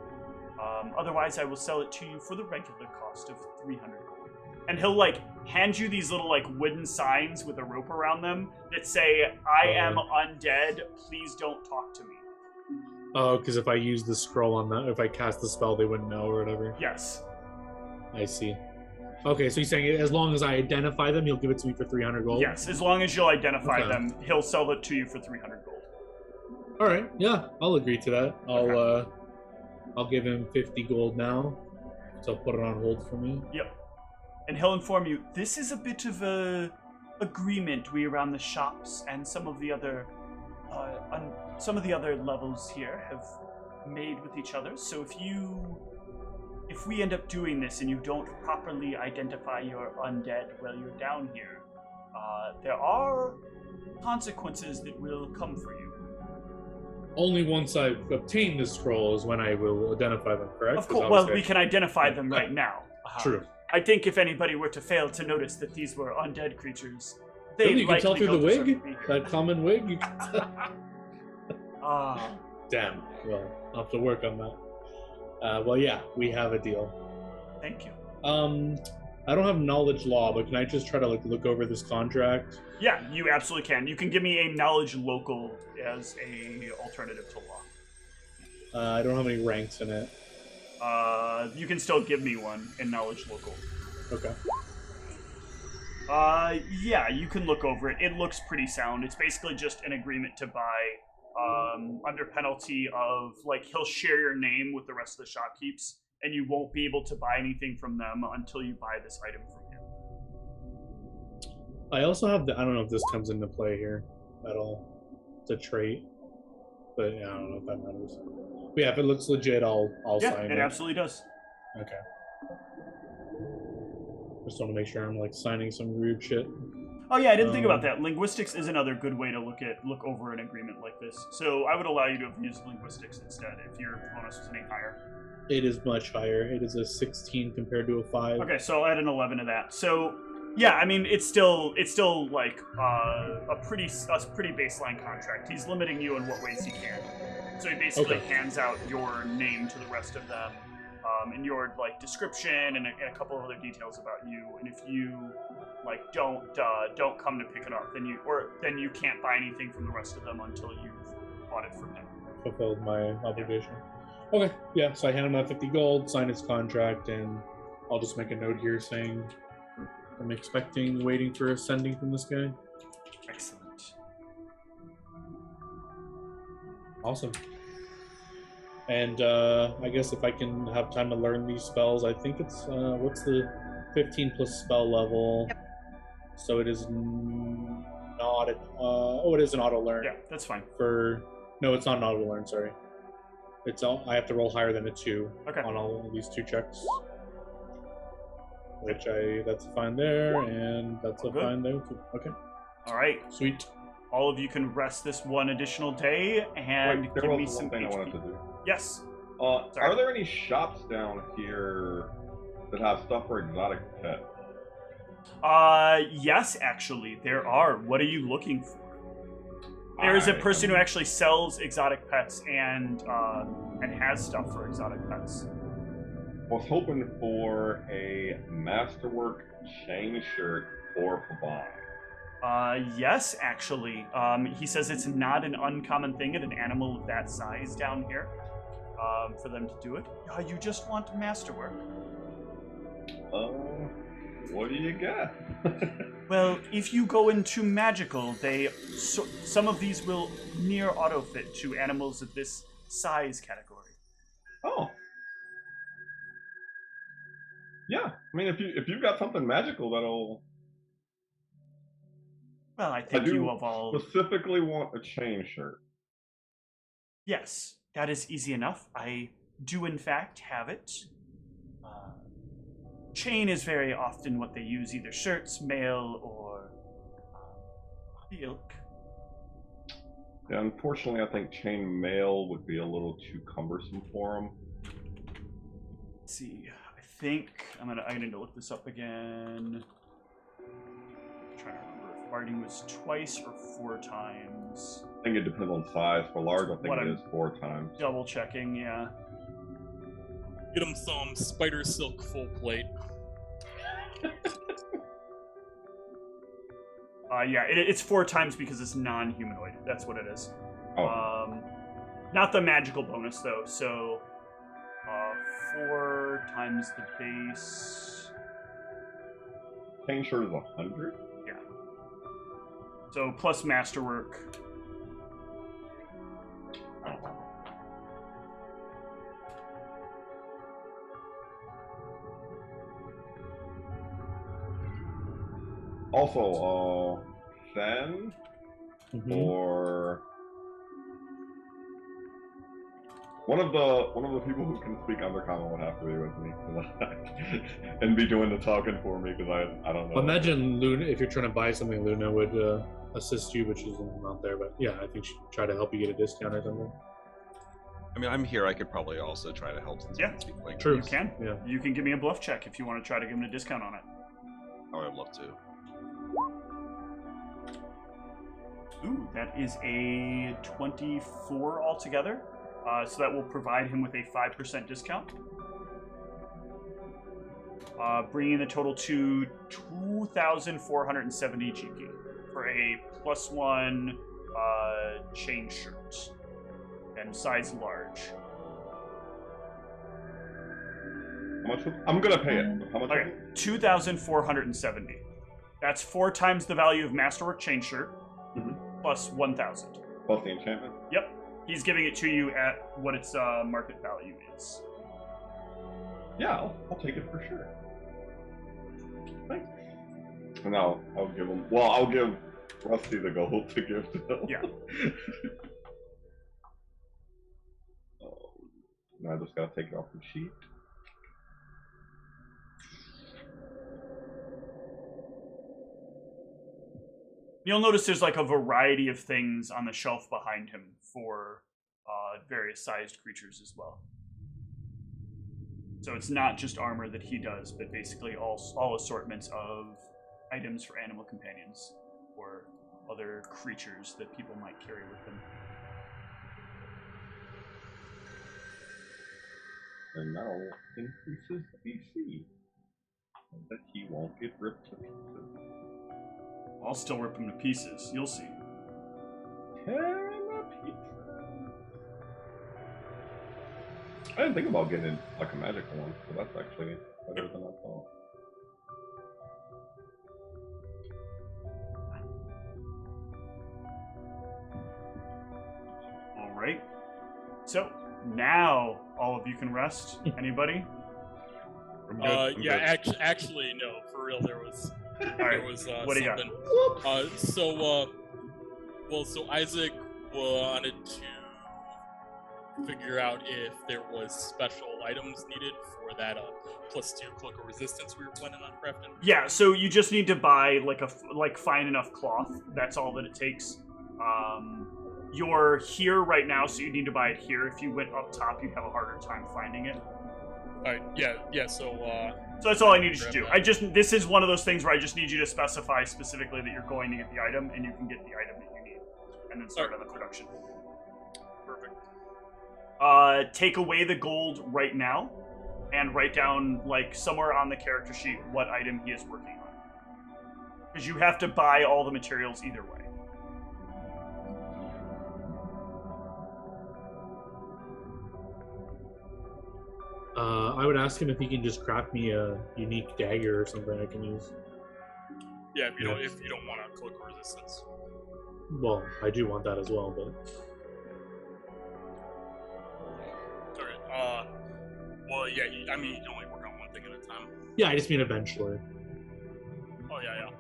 Otherwise, I will sell it to you for the regular cost of 300 gold. And he'll, hand you these little, wooden signs with a rope around them that say, I am undead, please don't talk to me. Oh, because if I use the scroll on that, if I cast the spell, they wouldn't know or whatever? Yes. I see. Okay, so you're saying as long as I identify them, he'll give it to me for 300 gold? Yes, as long as you'll identify them, he'll sell it to you for 300 gold. Alright, yeah, I'll agree to that. I'll give him 50 gold now, so I'll put it on hold for me. Yep. And he'll inform you, this is a bit of a agreement we around the shops and some of the other levels here have made with each other. So if we end up doing this and you don't properly identify your undead while you're down here, there are consequences that will come for you. Only once I've obtained the scroll is when I will identify them, correct? Of course, well, we can identify them right now. True. I think if anybody were to fail to notice that these were undead creatures, they'd really, you can tell through the wig? That common wig? You can tell. Damn. Well, I'll have to work on that. Well, yeah, we have a deal. Thank you. I don't have knowledge law, but can I just try to look over this contract? Yeah, you absolutely can. You can give me a knowledge local as a alternative to law. I don't have any ranks in it. You can still give me one in knowledge local. Okay. Yeah, you can look over it. It looks pretty sound. It's basically just an agreement to buy, under penalty of, he'll share your name with the rest of the shopkeepers, and you won't be able to buy anything from them until you buy this item from him. I also have I don't know if this comes into play here at all. It's a trait, but yeah, I don't know if that matters. But yeah, if it looks legit, I'll sign it. Yeah, it absolutely does. Okay. Just want to make sure I'm signing some weird shit. Oh yeah, I didn't think about that. Linguistics is another good way to look over an agreement like this. So I would allow you to use linguistics instead if your bonus was any higher. It is much higher. It is a 16 compared to a 5. Okay, so I'll add an 11 to that. So yeah, I mean it's still a pretty baseline contract. He's limiting you in what ways he can. So he basically Okay. hands out your name to the rest of them, and your like description and a couple of other details about you. And if you like don't come to pick it up, then you can't buy anything from the rest of them until you've bought it from him. Fulfilled my obligation. Okay, yeah, so I hand him that 50 gold, sign his contract, and I'll just make a note here saying I'm waiting for a sending from this guy. Excellent. Awesome. And I guess if I can have time to learn these spells, I think it's, what's the 15 plus spell level? Yep. So it is not, it is an auto learn. Yeah, that's fine. No, it's not an auto learn, sorry. I have to roll higher than a 2 Okay. on all of these 2 checks. That's fine there, and that's All a good. fine there too. Okay, All right. sweet. All of you can rest this one additional day and Wait, there give was me one some thing I HP. wanted to do. Yes. Are Sorry. there any shops down here that have stuff for exotic pets? Yes, actually, there are. What are you looking for? There is a person who actually sells exotic pets and has stuff for exotic pets. was hoping for a masterwork chain shirt for Pavine. Yes, actually. He says it's not an uncommon thing at an animal of that size down here for them to do it. You just want masterwork. What do you got? Well, if you go into magical, some of these will near auto-fit to animals of this size category. Oh. Yeah, I mean, if you've got something magical that'll... Well, I think you have all... specifically want a chain shirt. Yes, that is easy enough. I do, in fact, have it. Chain is very often what they use, either shirts, mail, or the ilk. Yeah, unfortunately, I think chain mail would be a little too cumbersome for them. Let's see. I think I need to look this up again. I'm trying to remember if barding was twice or 4 times. I think it depends on size. For large, I think What it I'm- is 4 times. Double checking, yeah. Get him some spider silk full plate. Yeah, it's 4 times because it's non-humanoid. That's what it is. Oh. Not the magical bonus though. So, 4 times the base. Chain shirt is 100? Yeah. So plus masterwork. Also, Fen Mhm. or one of the people who can speak Undercommon would have to be with me and be doing the talking for me because I don't know. Well, imagine Luna, if you're trying to buy something, Luna would assist you, but she's not there. But yeah, I think she'd try to help you get a discount or something. I mean, I'm here. I could probably also try to help since I Yeah. can speak language. True. You can. Yeah. You can give me a bluff check if you want to try to give him a discount on it. Oh, I'd love to. Ooh, that is a 24 altogether. So that will provide him with a 5% discount. Bringing the total to 2,470 GP for a +1 chain shirt and size large. How much? I'm gonna pay it. How much? Okay, 2,470. That's 4 times the value of Masterwork chain shirt Mhm. plus 1,000. Plus the enchantment. Yep. He's giving it to you at what its market value is. Yeah, I'll take it for sure. Thanks. And I'll give him. Well, I'll give Rusty the gold to give to him. Yeah. Now I just gotta take it off the sheet. You'll notice there's like a variety of things on the shelf behind him for various sized creatures as well. So it's not just armor that he does, but basically all assortments of items for animal companions or other creatures that people might carry with them. and now increases AC. So that he won't get ripped to pieces. I'll still rip him to pieces. You'll see. Tear him to pieces. I didn't think about getting like a magical one, so that's actually better than I thought. All right. So now all of you can rest. Anybody? I'm good. I'm Yeah, good. actually, no, for real, there was What do you got? something. So Isaac wanted to figure out if there was special items needed for that +2 Cloak of Resistance we were planning on crafting. Yeah, so you just need to buy like fine enough cloth. That's all that it takes. You're here right now, so you need to buy it here. If you went up top, you'd have a harder time finding it. Alright, yeah, so So that's all I need you to do. Grab This is one of those things where I just need you to specify specifically that you're going to get the item, and you can get the item that you need, and then start on the production. perfect. Take away the gold right now, and write down like somewhere on the character sheet what item he is working on, because you have to buy all the materials either way. I would ask him if he can just craft me a unique dagger or something I can use. Yeah, if you don't want a Cloak of Resistance. Well, I do want that as well, but Alright, well, yeah, I mean, you can only work on one thing at a time. yeah, I just mean eventually. Oh, yeah.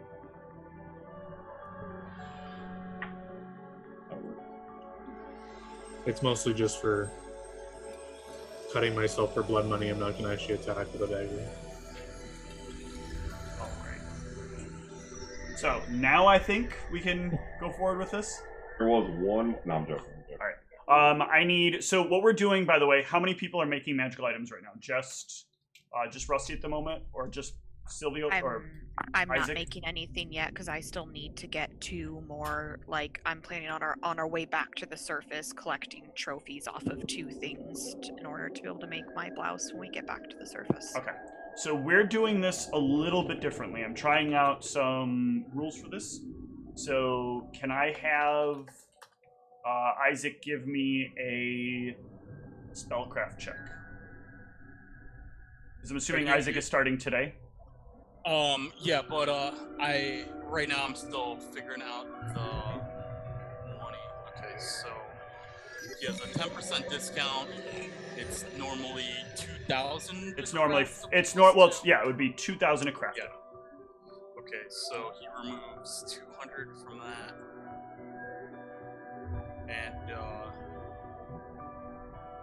It's mostly just for cutting myself for blood money. I'm not gonna actually attack with a dagger. All right. So now I think we can go forward with this. There was one. No, I'm joking. All right. I need. So what we're doing, by the way, how many people are making magical items right now? Just Rusty at the moment, or just Silvio, or I'm not Isaac? making anything yet because I still need to get 2 more. Like I'm planning on our way back to the surface, collecting trophies off of 2 things in order to be able to make my blouse when we get back to the surface. Okay. So we're doing this a little bit differently. I'm trying out some rules for this. So can I have Isaac give me a spellcraft check? Because I'm assuming Isaac is starting today. Yeah, but right now I'm still figuring out the money. Okay, so he has a 10% discount. It's normally 2,000. It would be 2,000 a craft. Yeah. Okay, so he removes 200 from that, and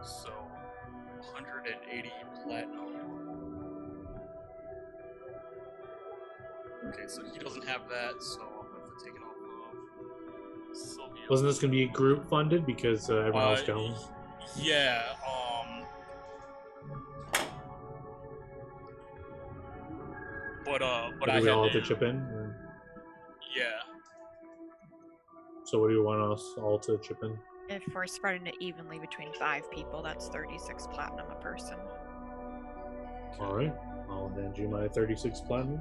so 180 platinum. Okay, so he doesn't have that, so I'll have to take it off of Sylvia. Wasn't this gonna be group funded because everyone else counts? Yeah, but Do I we had all have to to chip in? Or... Yeah. So what do you want us all to chip in? If we're spreading it evenly between 5 people, that's 36 platinum a person. All right, I'll hand you my 36 platinum.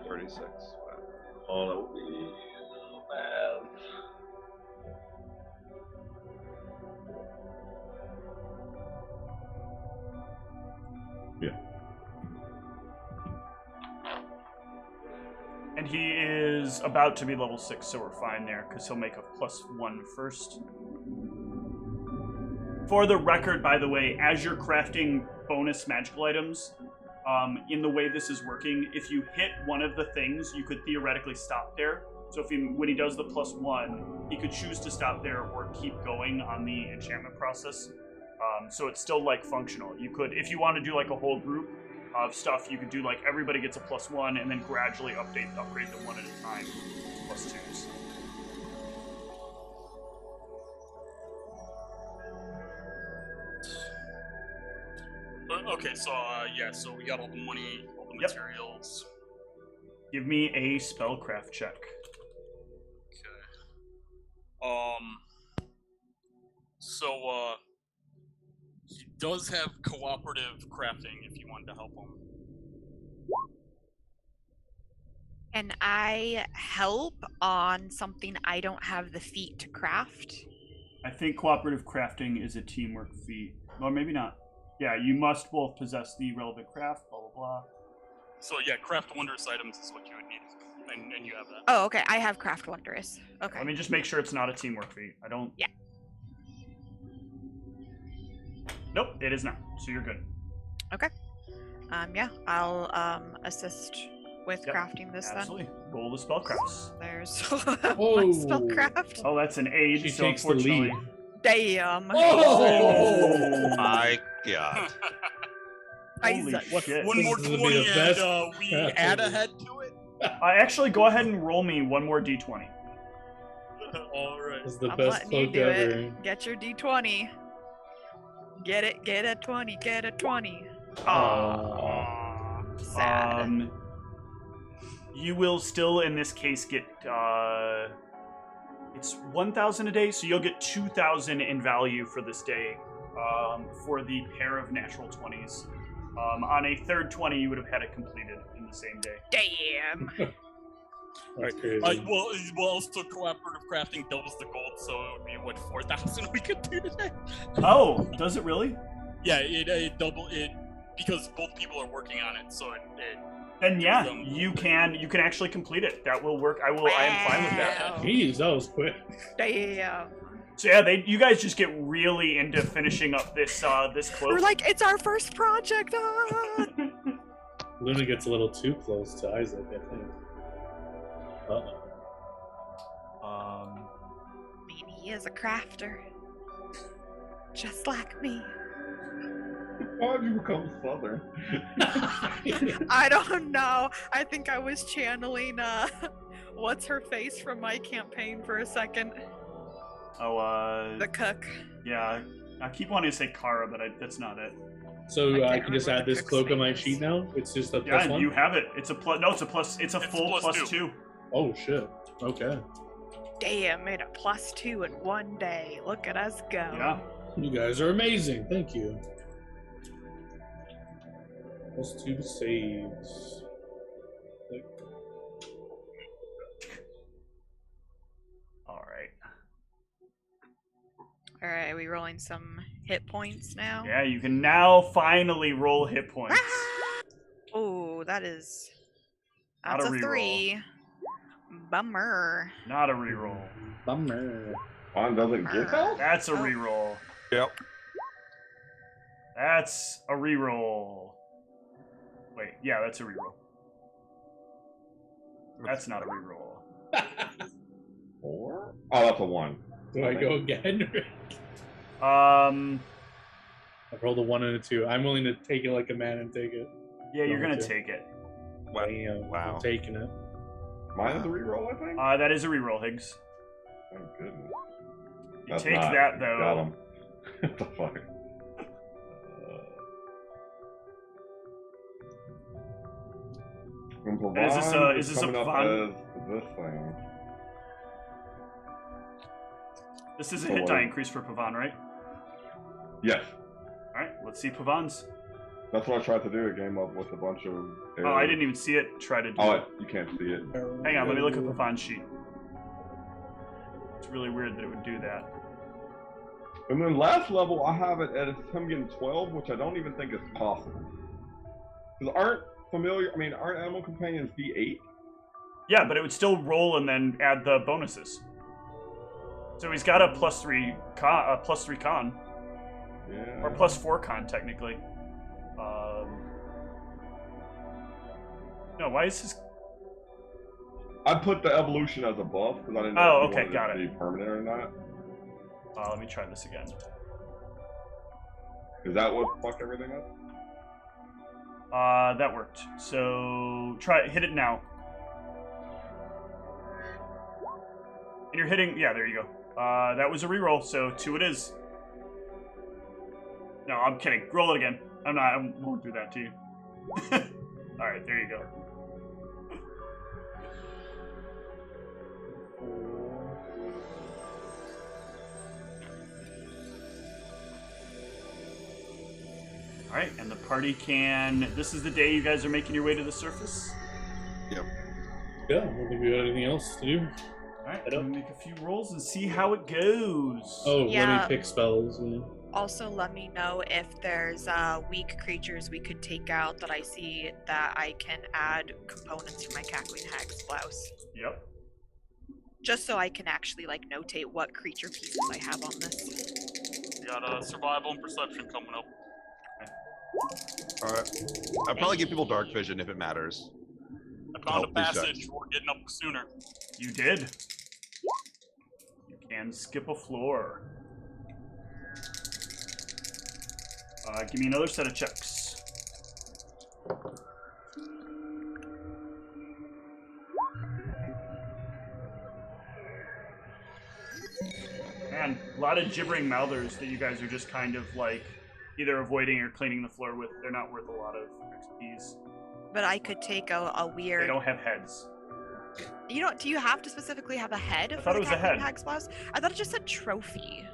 36. Oh, that would be bad. Yeah. And he is about to be level 6, so we're fine there, because he'll make a +1 first. For the record, by the way, as you're crafting bonus magical items, in the way this is working, if you hit one of the things, you could theoretically stop there. So when he does the +1, he could choose to stop there or keep going on the enchantment process. So it's still like functional. You could, if you want to do like a whole group of stuff, you could do like everybody gets a +1 and then gradually upgrade them one at a time to +2s. Okay, so yeah, so we got all the money, all the materials. Give me a spellcraft check. Okay. So does have cooperative crafting if you wanted to help him. Can I help on something I don't have the feat to craft? I think cooperative crafting is a teamwork feat. Or maybe not. Yeah, you must both possess the relevant craft, blah, blah, blah. So yeah, craft wondrous items is what you would need, and you have that. Oh, okay. I have craft wondrous. Okay. Let me just make sure it's not a teamwork feat. I don't... Yeah. Nope, it is not. So you're good. Okay. Yeah, I'll assist with Yep, crafting this Absolutely. Roll the spellcrafts. then. There's Oh. my spellcraft. Oh, that's an aid, She so takes the unfortunately... lead. Damn. Oh! My God. Holy Isaac. shit. One more This is gonna 20 be the best and we add a head to it. Actually, go ahead and roll me one more d20. Alright. This is the I'm best letting you cloak do ever. it. Get your d20. Get it. Get a 20. Get a 20. Aw. Sad. You will still, in this case, get it's 1,000 a day, so you'll get 2,000 in value for this day for the pair of natural 20s. On a third 20, you would have had it completed in the same day. Damn. That's crazy. Well, also cooperative crafting doubles the gold, so it would be what 4,000 we could do today. Oh, does it really? Yeah, it double it because both people are working on it, so it Then yeah, Them. you can actually complete it. That will work. I am fine with that. Wow. Jeez, that was quick. Damn. So yeah, you guys just get really into finishing up this this cloak. We're like, it's our first project. Ah! Luna gets a little too close to Isaac, I think. Uh-oh. I mean, he is a crafter. Just like me. Why'd you become Southern? I don't know. I think I was channeling what's her face from my campaign for a second. Oh, The cook. yeah. I keep wanting to say Kara, but that's not it. So I I can't can just remember add the this cook's cloak on my name. sheet now? It's just a Yeah, plus and one? you have it. It's a plus. No, it's a plus. It's a It's full plus plus two. 2. Oh, shit. Okay. Damn, made a +2 in one day. Look at us go. Yeah. You guys are amazing. Thank you. +2 saves. All right. All right, are we rolling some hit points now? Yeah, you can now finally roll hit points. Oh, that's Not a a reroll. 3. Bummer. Not a reroll. Bummer. Mine doesn't get that? That's a Oh. reroll. Yep. That's a reroll. Wait, yeah, that's a reroll. That's not a reroll. 4? Oh, that's a 1. Do I go again? Um, I've rolled a 1 and a 2. I'm willing to take it like a man and take it. yeah, you're Going gonna to. take it. Wow. Damn, Wow. I'm taking it. Mine is a reroll, I think? That is a reroll, Higgs. Thank goodness. You That's take not. that Got though. him. What the fuck? Is this a Pavan? This thing. This is a Oh, hit die wow. increase for Pavan, right? Yes. All right, let's see Pavan's. That's what I tried to do. A game up with a bunch of. Oh, I didn't even see it. Try to do Oh, it. you can't see it. Hang on, let me look at Pavan's sheet. It's really weird that it would do that. And then last level, I have it at him getting 12, which I don't even think is possible. Because aren't animal companions D8? Yeah, but it would still roll and then add the bonuses. So he's got a +3 con, Yeah. or +4 con technically. No, why is his? I put the evolution as a buff because I didn't know Oh, if you okay, wanted got it to it. be permanent or not. Let me try this again. Is that what fucked everything up? That worked. So hit it now. And you're hitting. Yeah, there you go. That was a reroll, so 2 it is. No, I'm kidding. Roll it again. I won't do that to you. All right, there you go. Alright, and the party can... This is the day you guys are making your way to the surface? Yep. Yeah, I don't think we got anything else to do. Alright, I'm gonna make a few rolls and see how it goes. Oh, Yeah. let me pick spells. Yeah. Also, let me know if there's weak creatures we could take out that I see that I can add components to my Cackling Hag's blouse. Yep. Just so I can actually, like, notate what creature pieces I have on this. We got survival and perception coming up. Alright. I'll probably give people dark vision if it matters. I found a help these guys. passage. We're getting up sooner. You did. You can skip a floor. Give me another set of checks. Man, a lot of gibbering mouthers that you guys are just kind of like either avoiding or cleaning the floor with. They're not worth a lot of XPs. But I could take a They weird... don't have heads. You don't... Do you have to specifically have a head for thought the it was a Cackling head. Hag's blouse? I thought it just said trophy.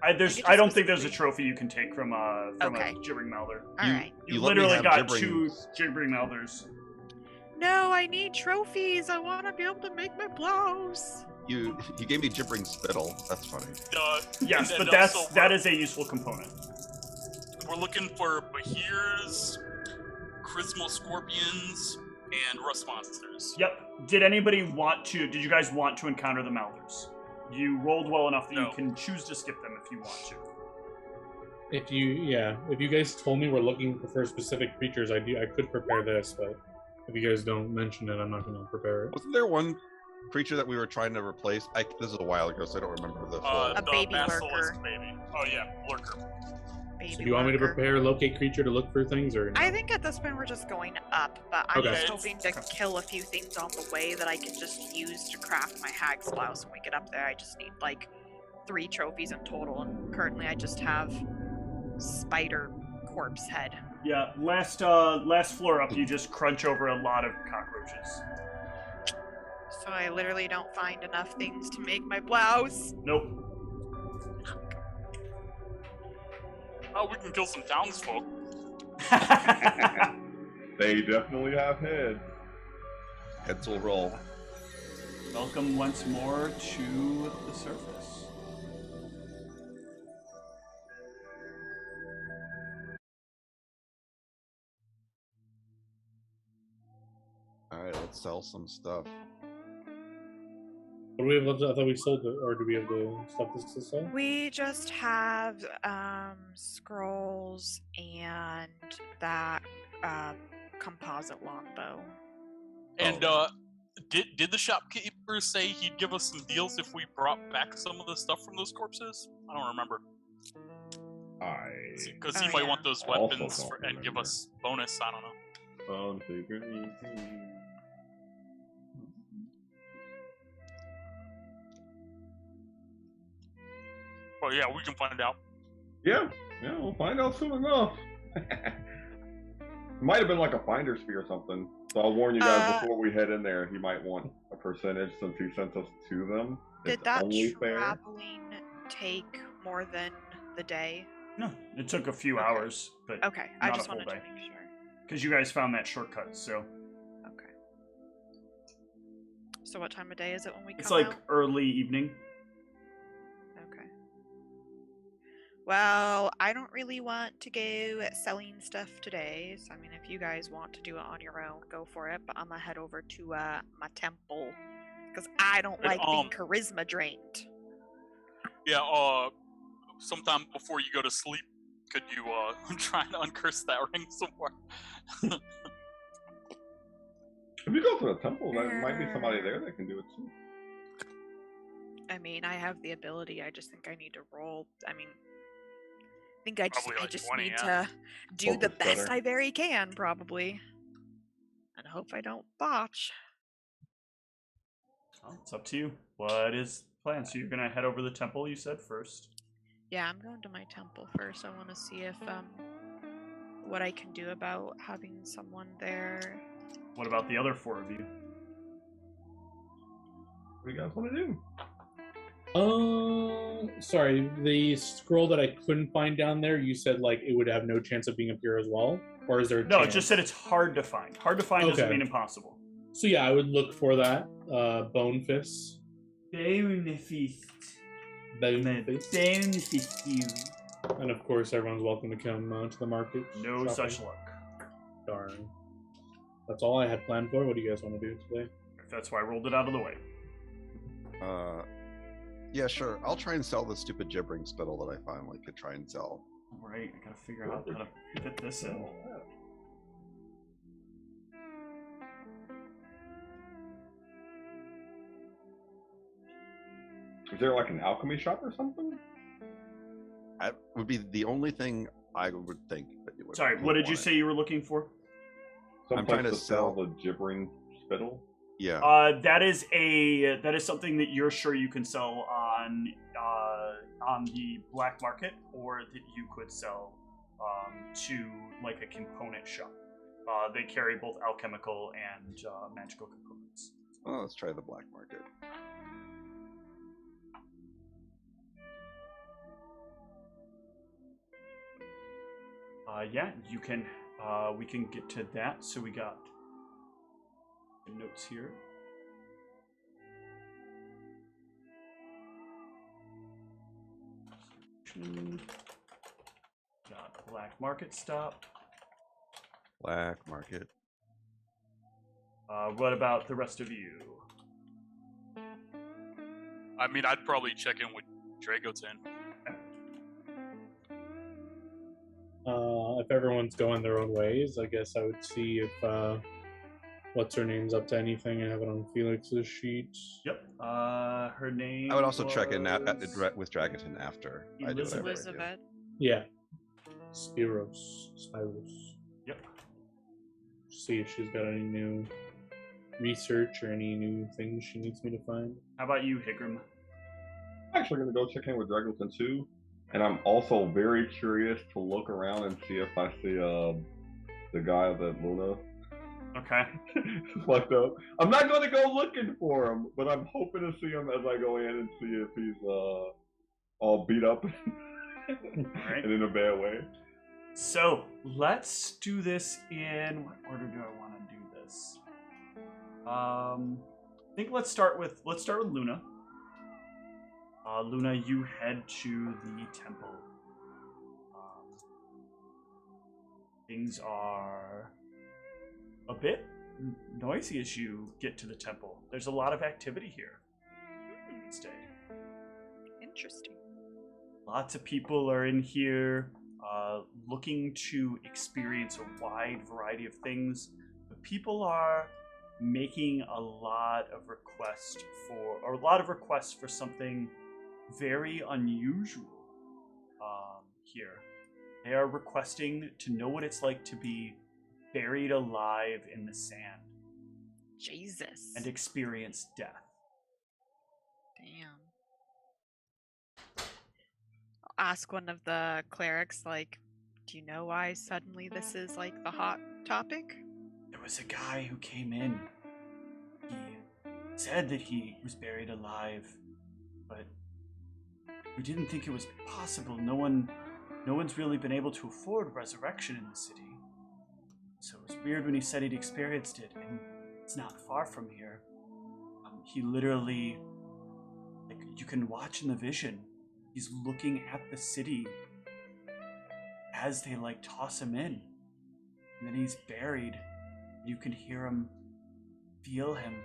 I Like, it don't just think there's a specifically- trophy you can take from Okay. a gibbering mouther. Alright. You let me literally have got gibbering- 2 gibbering mouthers. No, I need trophies. I want to be able to make my blouse. You gave me gibbering spittle. That's funny. Yes, and but also that is a useful component. We're looking for Bahirs, Charismal Scorpions, and Rust Monsters. Yep. Did you guys want to encounter the Mouthers? You rolled well enough that No. you can choose to skip them if you want to. If you guys told me we're looking for specific creatures, I could prepare this, but if you guys don't mention it, I'm not going to prepare it. Wasn't there one creature that we were trying to replace? This is a while ago, so I don't remember the full. A The baby Basilisk lurker. baby. Oh yeah, lurker. Baby So do you want me to lurker. prepare locate creature to look for things, or no? I think at this point we're just going up, but I'm Okay. just hoping to kill a few things on the way that I can just use to craft my hag's blouse when we get up there. I just need like 3 trophies in total, and currently I just have spider corpse head. Yeah, last floor up, you just crunch over a lot of cockroaches. So I literally don't find enough things to make my blouse. Nope. Oh, we can kill some townsfolk. They definitely have heads. Heads will roll. Welcome once more to the surface. Alright, let's sell some stuff. What do we have left? I thought we sold it, or do we have the stuff to sell? We just have scrolls and that composite longbow. And did the shopkeeper say he'd give us some deals if we brought back some of the stuff from those corpses? I don't remember. Because he Oh, might yeah. want those Also weapons don't and give remember. us bonus. I don't know. Well, yeah, we can find out. Yeah, we'll find out soon enough. Might have been like a finder's fee or something. So I'll warn you guys before we head in there. He might want a percentage since he sent us to them. Did It's that only fair. traveling take more than the day? No, it took a few Okay. hours, but Okay, I Not a just full wanted to day. make sure. because you guys found that shortcut, so Okay. So what time of day is it when we it's come like out? early evening. Okay. Well, I don't really want to go selling stuff today, so I mean, if you guys want to do it on your own, go for it. But I'm gonna head over to my temple because I don't Good, like being charisma drained. Yeah, sometime before you go to sleep, could you try and uncurse that ring somewhere? If you go to the temple, there might be somebody there that can do it too. I mean, I have the ability. I just think I need to roll. I mean, I think I Probably like just 20, need yeah. to do the Focus best better. I very can, probably, and hope I don't botch. Well, it's up to you. What is the plan? So you're gonna head over to the temple, you said first. Yeah, I'm going to my temple first. I want to see if what I can do about having someone there. What about the other 4 of you? What do you guys want to do? Sorry, the scroll that I couldn't find down there, you said like it would have no chance of being up here as well? Or is there a No, it chance? just said it's hard to find. Hard to find doesn't Okay. mean impossible. So yeah, I would look for that. Bone Fist. Bone Fist. Bone Fist. Bone Fist you. And of course, everyone's welcome to come to the market. No shopping. such luck. Darn. That's all I had planned for. What do you guys want to do today? That's why I rolled it out of the way. Yeah, sure. I'll try and sell the stupid gibbering spittle that I finally could try and sell. Right, I gotta figure out how to fit this in. Is there like an alchemy shop or something? That would be the only thing I would think that you would. Sorry, what did you say you were looking for? Some trying place to sell the gibbering spittle. Yeah. That is something that you're sure you can sell on the black market, or that you could sell to like a component shop. They carry both alchemical and magical components. Well, let's try the black market. Yeah, you can. We can get to that. So we got the notes here. Got black market stop. Black market. What about the rest of you? I mean, I'd probably check in with Dragotin. If everyone's going their own ways, I guess I would see if what's her name's up to anything. I have it on Felix's sheet. Yep. Her name. I would also check in was with Dragonton after I do whatever I do. Elizabeth. Yeah. Spiros. Yep. See if she's got any new research or any new things she needs me to find. How about you, Higram? I'm actually gonna go check in with Dragoton too. And I'm also very curious to look around and see if I see the guy that Luna Okay. fucked up. I'm not going to go looking for him, but I'm hoping to see him as I go in and see if he's all beat up Alright. and in a bad way. So let's do this in what order do I want to do this? I think let's start with Luna. Luna, you head to the temple. Things are a bit noisy as you get to the temple. There's a lot of activity here this day. Interesting. Lots of people are in here looking to experience a wide variety of things. But people are making a lot of requests for something very unusual here. They are requesting to know what it's like to be buried alive in the sand Jesus. and experience death. Damn. I'll ask one of the clerics, like, do you know why suddenly this is like the hot topic? There was a guy who came in. He said that he was buried alive, but we didn't think it was possible. No one's really been able to afford resurrection in the city. So it was weird when he said he'd experienced it, and it's not far from here. He literally, like, you can watch in the vision, he's looking at the city as they, like, toss him in. And then he's buried. You can hear him, feel him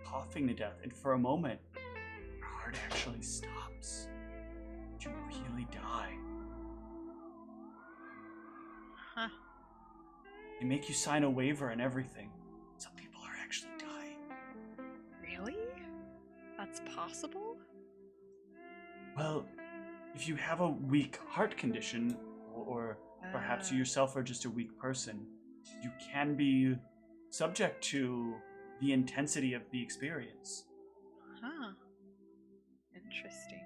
coughing to death. And for a moment, your heart actually stops. You really die. Huh. They make you sign a waiver and everything. Some people are actually dying. Really? That's possible? Well, if you have a weak heart condition, or perhaps you yourself are just a weak person, you can be subject to the intensity of the experience. Huh. Interesting.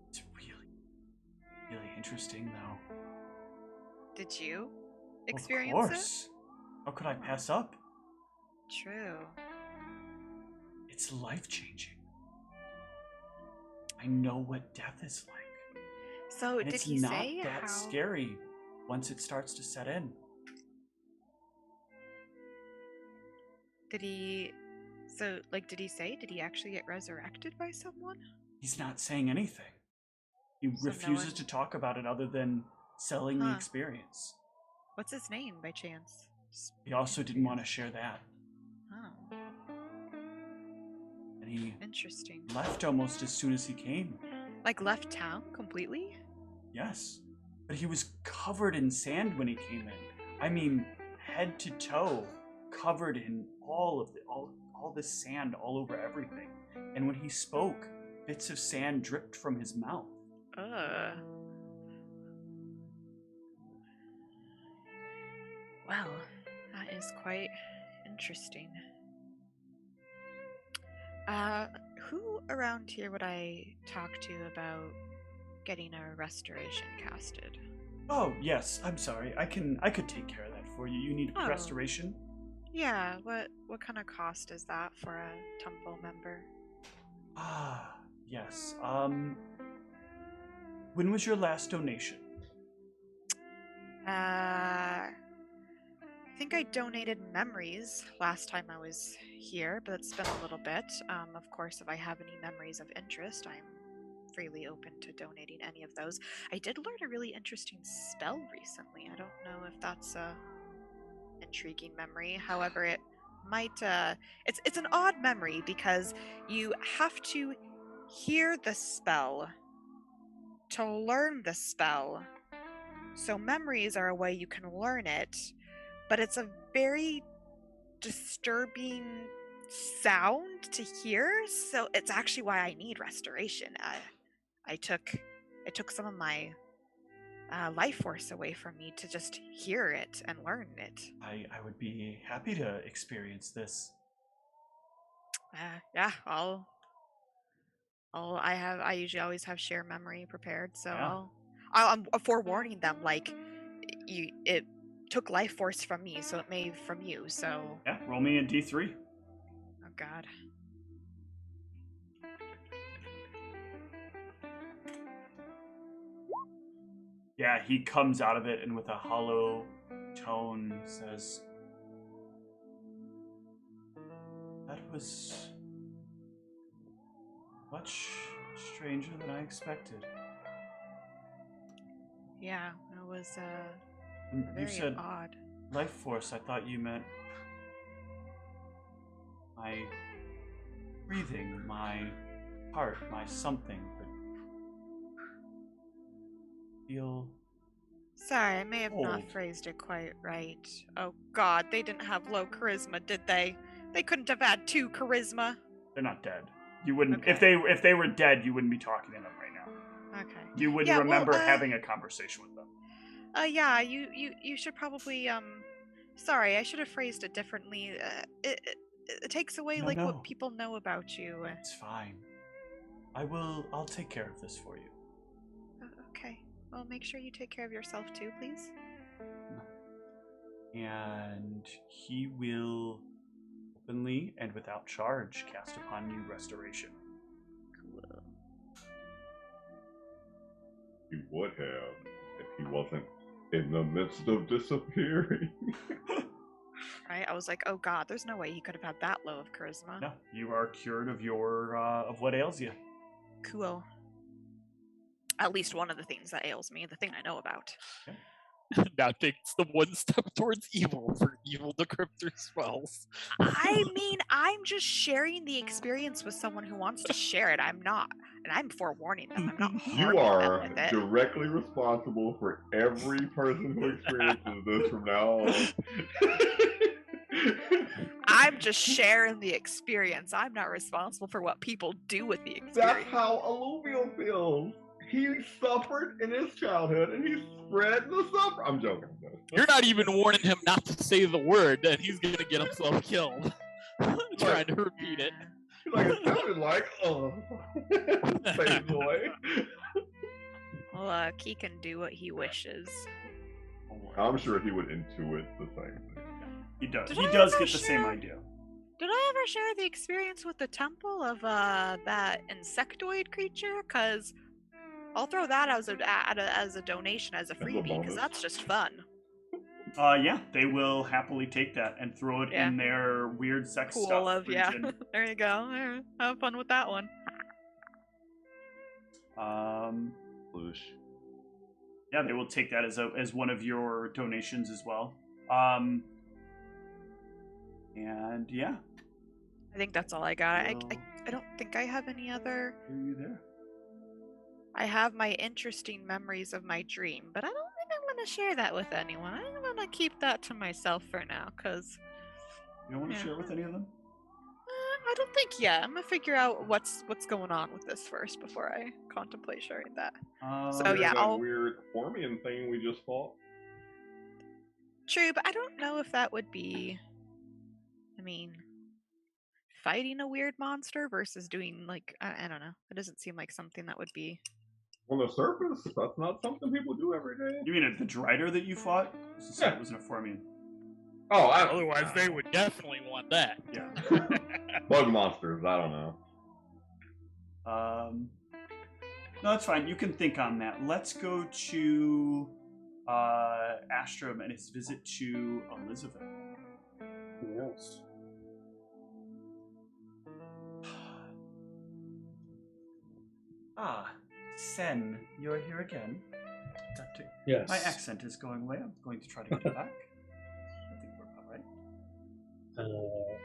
It's really interesting, though. Did you experience Of course. How could I pass up? it? True. It's life-changing. I know what death is like. So And did it's he not say that how? scary once it starts to set in. Did he? So like, did he say? Did he actually get resurrected by someone? He's not saying anything. He So no refuses one- to talk about it other than selling the Huh. experience. What's his name by chance? He also didn't want to share that. Oh, And he interesting. left almost as soon as he came. Like left town completely? Yes. But he was covered in sand when he came in. I mean, head to toe, covered in all this sand all over everything. And when he spoke, bits of sand dripped from his mouth. Well, that is quite interesting. Who around here would I talk to about getting a restoration casted? Oh, yes, I'm sorry. I could take care of that for you. You need Oh. restoration? Yeah, what kind of cost is that for a temple member? Ah, yes. When was your last donation? I think I donated memories last time I was here, but it's been a little bit. Of course, if I have any memories of interest, I'm freely open to donating any of those. I did learn a really interesting spell recently. I don't know if that's a intriguing memory. However, it might it's an odd memory because you have to hear the spell to learn the spell. So memories are a way you can learn it, but it's a very disturbing sound to hear, so it's actually why I need restoration. I took some of my life force away from me to just hear it and learn it. I would be happy to experience this. Yeah, I usually always have share memory prepared, so Yeah. I'm forewarning them, like, it took life force from me, so it may from you, so... Yeah, roll me a D3. Oh god. Yeah, he comes out of it and with a hollow tone says, "That was much stranger than I expected." Yeah, it was You very said odd. life force. I thought you meant my breathing, my heart, my something, but feel... Sorry, I may have not Old. phrased it quite right. Oh god, they didn't have low charisma, did they? They couldn't have had 2 charisma. They're not dead. You wouldn't Okay. if they were dead, you wouldn't be talking to them right now. Okay. You wouldn't Yeah, well, remember having a conversation with them. Yeah, you should probably sorry, I should have phrased it differently. It takes away No, like no. what people know about you. It's fine. I'll take care of this for you. Okay. Well, make sure you take care of yourself too, please. And he will openly and without charge cast upon you restoration. Cool. He would have if he wasn't in the midst of disappearing. Right? I was like, oh god, there's no way he could have had that low of charisma. No, you are cured of your of what ails you. Cool. At least one of the things that ails me, the thing I know about. Now takes the one step towards evil for evil decryptor spells. I mean, I'm just sharing the experience with someone who wants to share it. I'm not, and I'm forewarning them. I'm not You harming are them with it. directly responsible for every person who experiences this from now on. I'm just sharing the experience. I'm not responsible for what people do with the That's experience. how Alluvial feels. He suffered in his childhood, and he spread the suffer. I'm joking. You're not even warning him not to say the word, and he's gonna get himself killed. Trying to repeat it. He's like, it sounded like, fades away. Well, he can do what he wishes. I'm sure he would intuit the same thing. He does. Did He I does ever get the same share- idea. Did I ever share the experience with the temple of that insectoid creature? Because I'll throw that as a donation, as a That's a freebie, because bonus. that's just fun. Yeah, they will happily take that and throw it in their weird sex Pool stuff of region. There you go. Have fun with that one. Blush. Yeah, they will take that as one of your donations as well. And yeah. I think that's all I got. Well, I don't think I have any other. Are you there? I have my interesting memories of my dream, but I don't think I'm going to share that with anyone. I'm going to keep that to myself for now, because... You don't want to share it with any of them? I don't think yet. I'm going to figure out what's going on with this first before I contemplate sharing that. So yeah, that weird Formian thing we just fought. True, but I don't know if that would be... I mean... fighting a weird monster versus doing, like... I don't know. It doesn't seem like something that would be... On the surface, that's not something people do every day. You mean the Drider that you fought? Yeah. It wasn't a Formian. Oh, Otherwise, they would definitely want that. Yeah. Bug monsters, I don't know. No, that's fine. You can think on that. Let's go to Astrum and his visit to Elizabeth. Yes. Sen, you're here again. Yes. My accent is going away. I'm going to try to get it back. I think we're about right.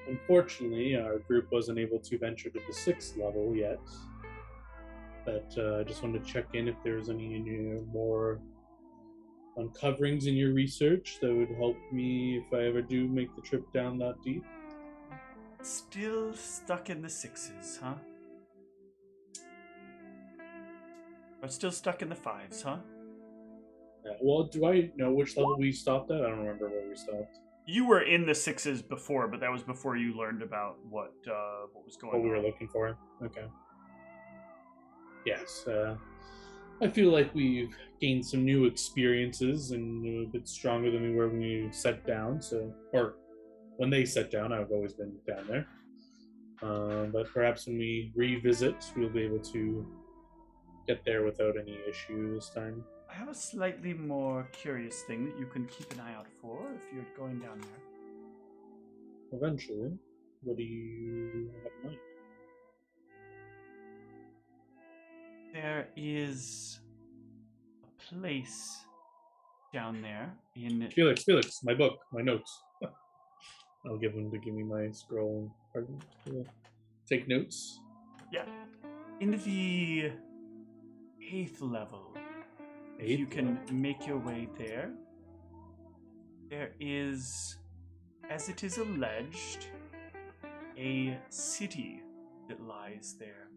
Unfortunately, our group wasn't able to venture to the 6th level yet. But I just wanted to check in if there's any more uncoverings in your research that would help me if I ever do make the trip down that deep. Still stuck in the 6s, huh? Or still stuck in the 5s, huh? Yeah, well, do I know which level we stopped at? I don't remember where we stopped. You were in the 6s before, but that was before you learned about what was going on. What we were looking for. Okay. Yes, I feel like we've gained some new experiences and a bit stronger than we were when we sat down. Or when they sat down, I've always been down there. But perhaps when we revisit, we'll be able to get there without any issue this time. I have a slightly more curious thing that you can keep an eye out for if you're going down there. Eventually. What do you have in mind? There is a place down there in... Felix, my book, my notes. I'll give him to give me my scroll. Pardon? Take notes. Yeah. In the 8th level, if you can make your way there, there is, as it is alleged, a city that lies there.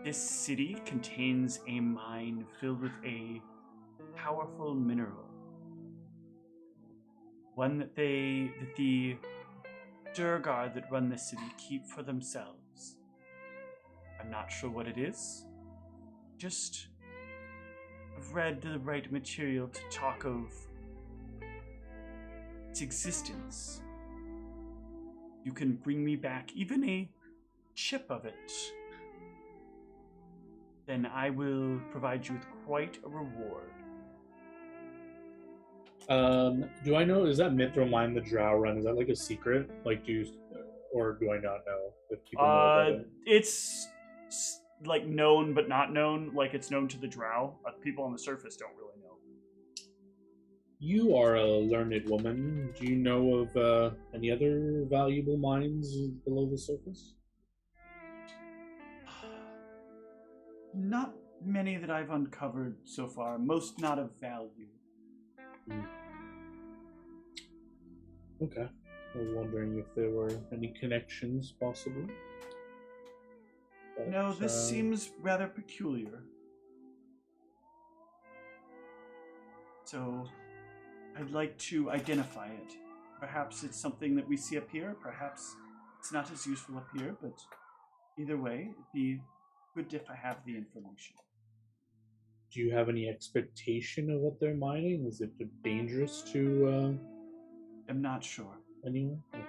This city contains a mine filled with a powerful mineral. One that the Durgar that run the city keep for themselves. I'm not sure what it is. Just I've read the right material to talk of its existence. You can bring me back even a chip of it. Then I will provide you with quite a reward. Do I know, is that Mithril Mine the Drow run? Is that like a secret? Like, or do I not know if people know about it? It's like known but not known. Like it's known to the Drow. People on the surface don't really know. You are a learned woman. Do you know of any other valuable mines below the surface? Not many that I've uncovered so far. Most not of value. Okay. I was wondering if there were any connections, possibly. But, No, this seems rather peculiar. So, I'd like to identify it. Perhaps it's something that we see up here. Perhaps it's not as useful up here, but either way, it'd be good if I have the information. Do you have any expectation of what they're mining? Is it dangerous to I'm not sure. anyone? Okay.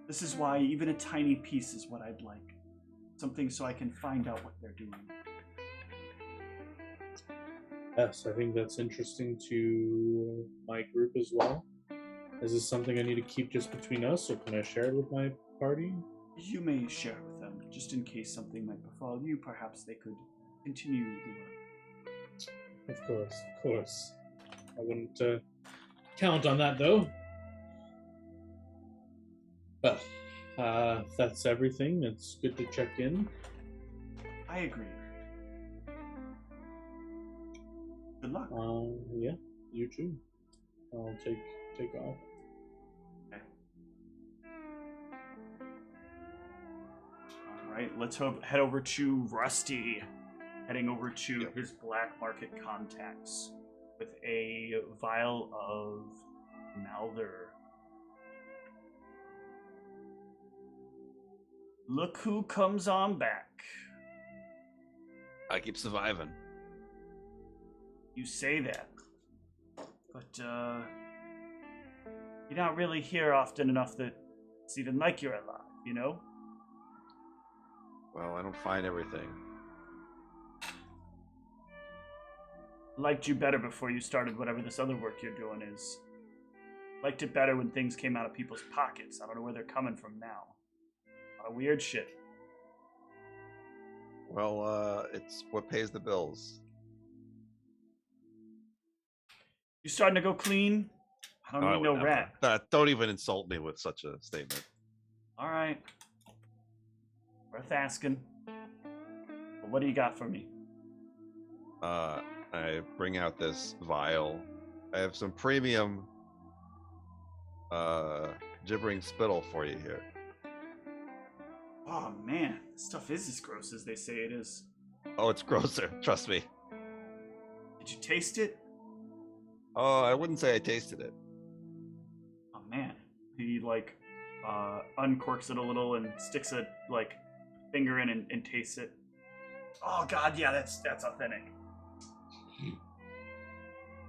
This is why even a tiny piece is what I'd like. Something so I can find out what they're doing. Yes, I think that's interesting to my group as well. Is this something I need to keep just between us, or can I share it with my party? You may share with them, just in case something might befall you. Perhaps they could continue the work. Of course, of course. I wouldn't count on that, though. Well, if that's everything, it's good to check in. I agree. Good luck. Yeah, you too. I'll take off. Okay. All right, let's head over to Rusty, heading over to his black market contacts with a vial of Malder. Look who comes on back. I keep surviving. You say that, but you're not really here often enough that it's even like you're alive, you know? Well, I don't find everything. Liked you better before you started whatever this other work you're doing is. Liked it better when things came out of people's pockets. I don't know where they're coming from now. A lot of weird shit. Well, it's what pays the bills. You starting to go clean? I don't need no rat. Don't even insult me with such a statement. All right. Worth asking. But what do you got for me? I bring out this vial. I have some premium gibbering spittle for you here. Oh man, this stuff is as gross as they say it is. Oh, it's grosser. Trust me. Did you taste it? Oh, I wouldn't say I tasted it. Oh man. He uncorks it a little and sticks a finger in and tastes it. Oh god, yeah, that's authentic.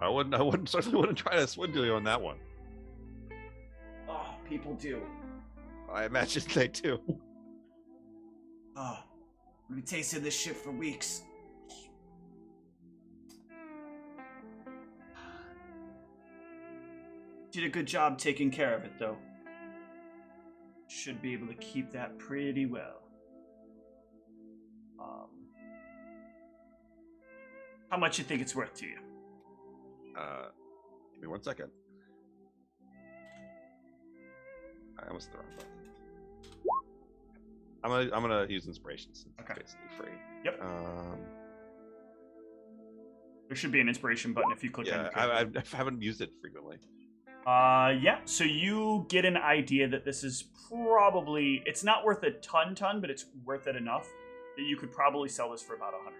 I certainly wouldn't try to swindle you on that one. Oh, people do. I imagine they do. Oh, we've been tasting this shit for weeks. Did a good job taking care of it, though. Should be able to keep that pretty well. How much you think it's worth to you? Give me 1 second. I almost hit the wrong button. I'm gonna use inspiration since it's basically free. Yep. There should be an inspiration button if you click on it. I haven't used it frequently. Yeah, so you get an idea that this is probably, it's not worth a ton, but it's worth it enough that you could probably sell this for about 100.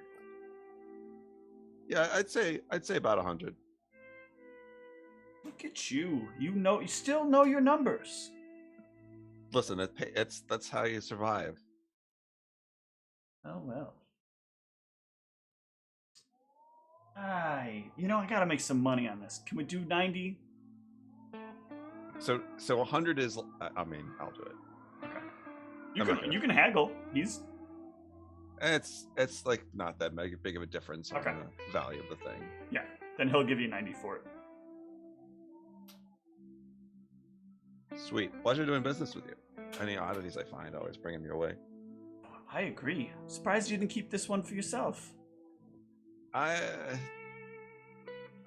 Yeah, I'd say about 100. Look at you. You still know your numbers. Listen, that's how you survive. Oh well. I gotta make some money on this. Can we do 90? So 100 is. I mean, I'll do it. Okay. You can haggle. It's like not that big of a difference on the value of the thing. Yeah. Then he'll give you 90 for it. Sweet. Pleasure doing business with you. Any oddities I find, I always bring them your way. I agree. I'm surprised you didn't keep this one for yourself. I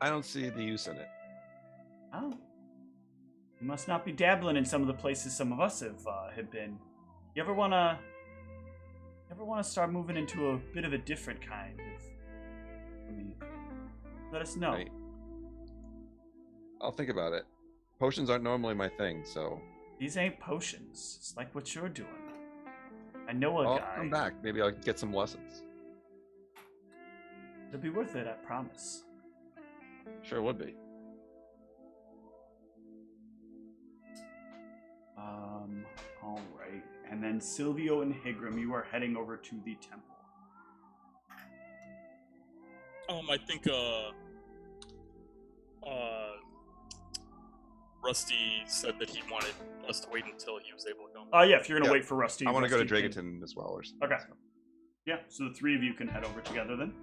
don't see the use in it. Oh. You must not be dabbling in some of the places some of us have been. You ever wanna start moving into a bit of a different kind of? Let us know. Right. I'll think about it. Potions aren't normally my thing, so. These ain't potions. It's like what you're doing. I know a guy. I'll come back. Maybe I'll get some lessons. It'll be worth it, I promise. Sure would be. All right. And then Silvio and Higram, you are heading over to the temple. I think Rusty said that he wanted us to wait until he was able to go. Yeah, if you're gonna Yeah. wait for Rusty. I want to go to Rusty can- Dragonton as well, or something. Okay. Yeah, so the three of you can head over together then.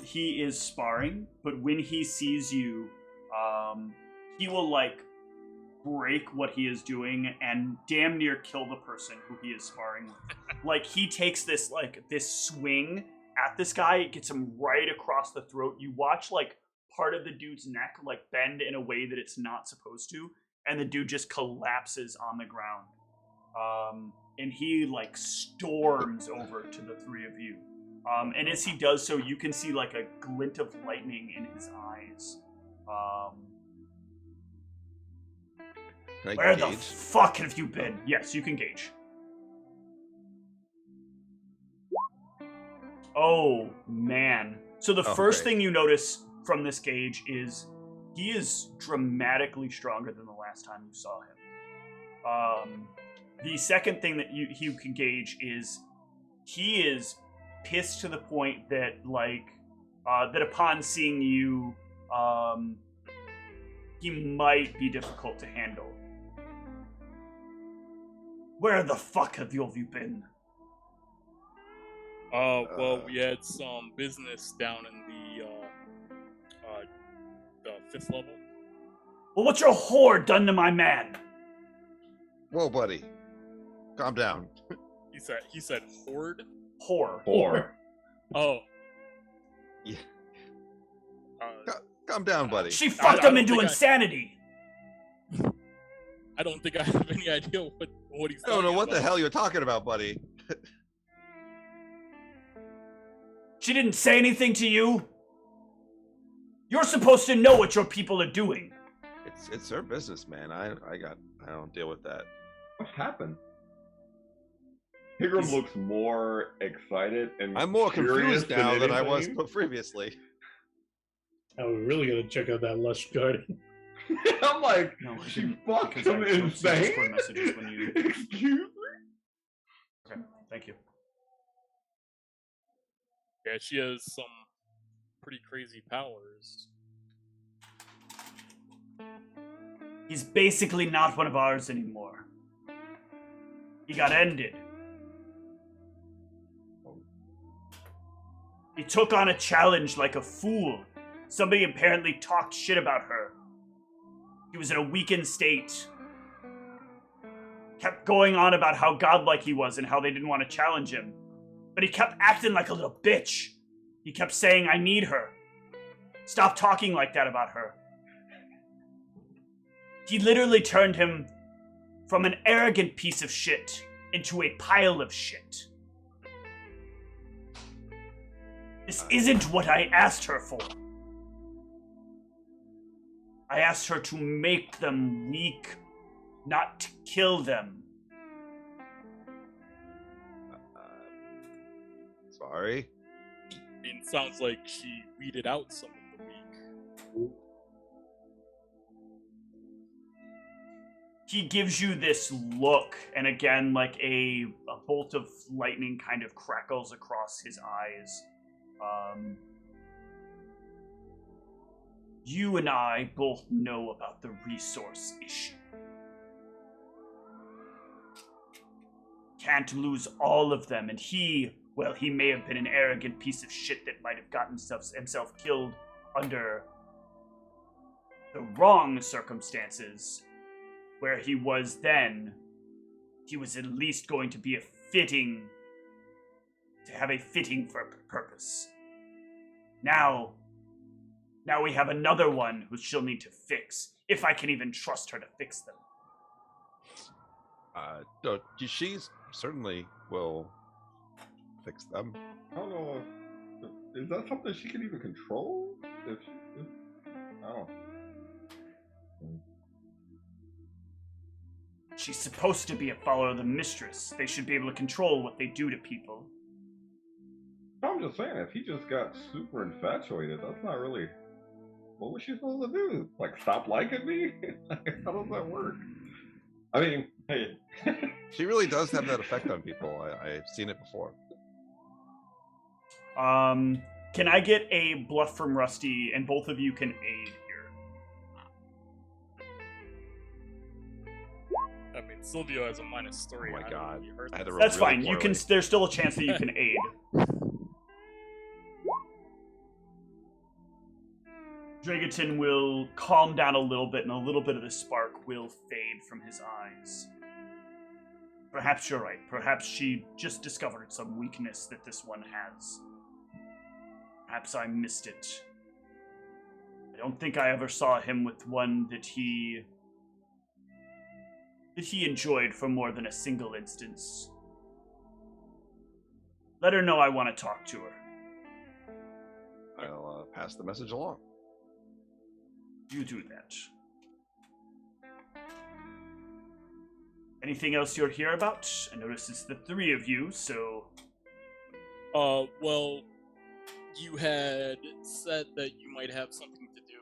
He is sparring, but when he sees you, he will like break what he is doing and damn near kill the person who he is sparring with. Like he takes this swing at this guy, it gets him right across the throat. You watch like part of the dude's neck like bend in a way that it's not supposed to, and the dude just collapses on the ground. And he like storms over to the three of you. And as he does so, you can see like a glint of lightning in his eyes. Can I Where the gauge? fuck have you been? Yes, you can gauge. Oh, man. So the first great. thing you notice from this gauge is he is dramatically stronger than the last time you saw him. The second thing that you can gauge is he is pissed to the point that, like, that upon seeing you, he might be difficult to handle. Where the fuck have you been? Well, we had some business down in the 5th level. Well, what's your whore done to my man? Whoa, buddy. Calm down. He said horde? Whore. Or Oh. Yeah. Uh, Calm down, buddy. She I fucked don't him into think insanity. I don't think I have any idea what he's I don't know talking what the about. hell you're talking about, buddy. She didn't say anything to you? You're supposed to know what your people are doing. It's her business, man. I don't deal with that. what happened? Higram looks more excited and I'm more curious confused now than I was anything. previously. Oh, we really gotta check out that lush garden. I'm like, No, I she didn't, fucked because I him wrote some insane? Discord messages when you... Excuse me? Okay, thank you. Yeah, she has some pretty crazy powers. He's basically not one of ours anymore. He got ended. He took on a challenge like a fool. Somebody apparently talked shit about her. He was in a weakened state. Kept going on about how godlike he was and how they didn't want to challenge him. But he kept acting like a little bitch. He kept saying, I need her. Stop talking like that about her. He literally turned him from an arrogant piece of shit into a pile of shit. This isn't what I asked her for. I asked her to make them weak, not to kill them. Sorry. I mean, sounds like she weeded out some of the weak. He gives you this look, and again, like a bolt of lightning kind of crackles across his eyes. You and I both know about the resource issue. Can't lose all of them, and he may have been an arrogant piece of shit that might have gotten himself killed under the wrong circumstances. Where he was then, he was at least going to be have a fitting purpose. Now we have another one who she'll need to fix, if I can even trust her to fix them. No, she certainly will fix them. I don't know. Is that something she can even control? I don't know. She's supposed to be a follower of the mistress. They should be able to control what they do to people. I'm just saying, if he just got super infatuated, that's not really... What was she supposed to do? Like, stop liking me? How does that work? I mean, hey. She really does have that effect on people. I've seen it before. Can I get a bluff from Rusty, and both of you can aid here? Silvio has a -3. Oh my I don't God. know if you heard I had to that. roll That's really fine. You can. poorly. There's still a chance that you can aid. Dragaton will calm down a little bit, and a little bit of the spark will fade from his eyes. Perhaps you're right. Perhaps she just discovered some weakness that this one has. Perhaps I missed it. I don't think I ever saw him with one that he enjoyed for more than a single instance. Let her know I want to talk to her. I'll pass the message along. You do that. Anything else you're here about? I notice it's the three of you, so... Well, you had said that you might have something to do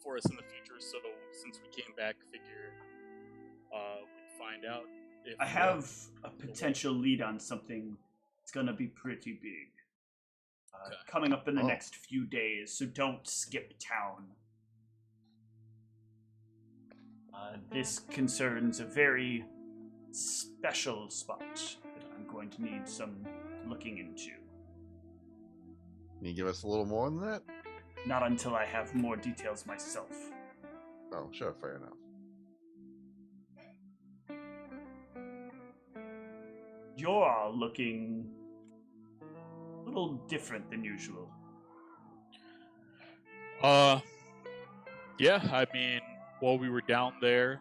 for us in the future, so since we came back, figure we'd find out if... I have a potential lead on something that's gonna be pretty big. Okay. Coming up in the Oh. next few days, so don't skip town. This concerns a very special spot that I'm going to need some looking into. Can you give us a little more than that? Not until I have more details myself. Oh, sure, fair enough. You're all looking a little different than usual. Yeah, I mean, while we were down there,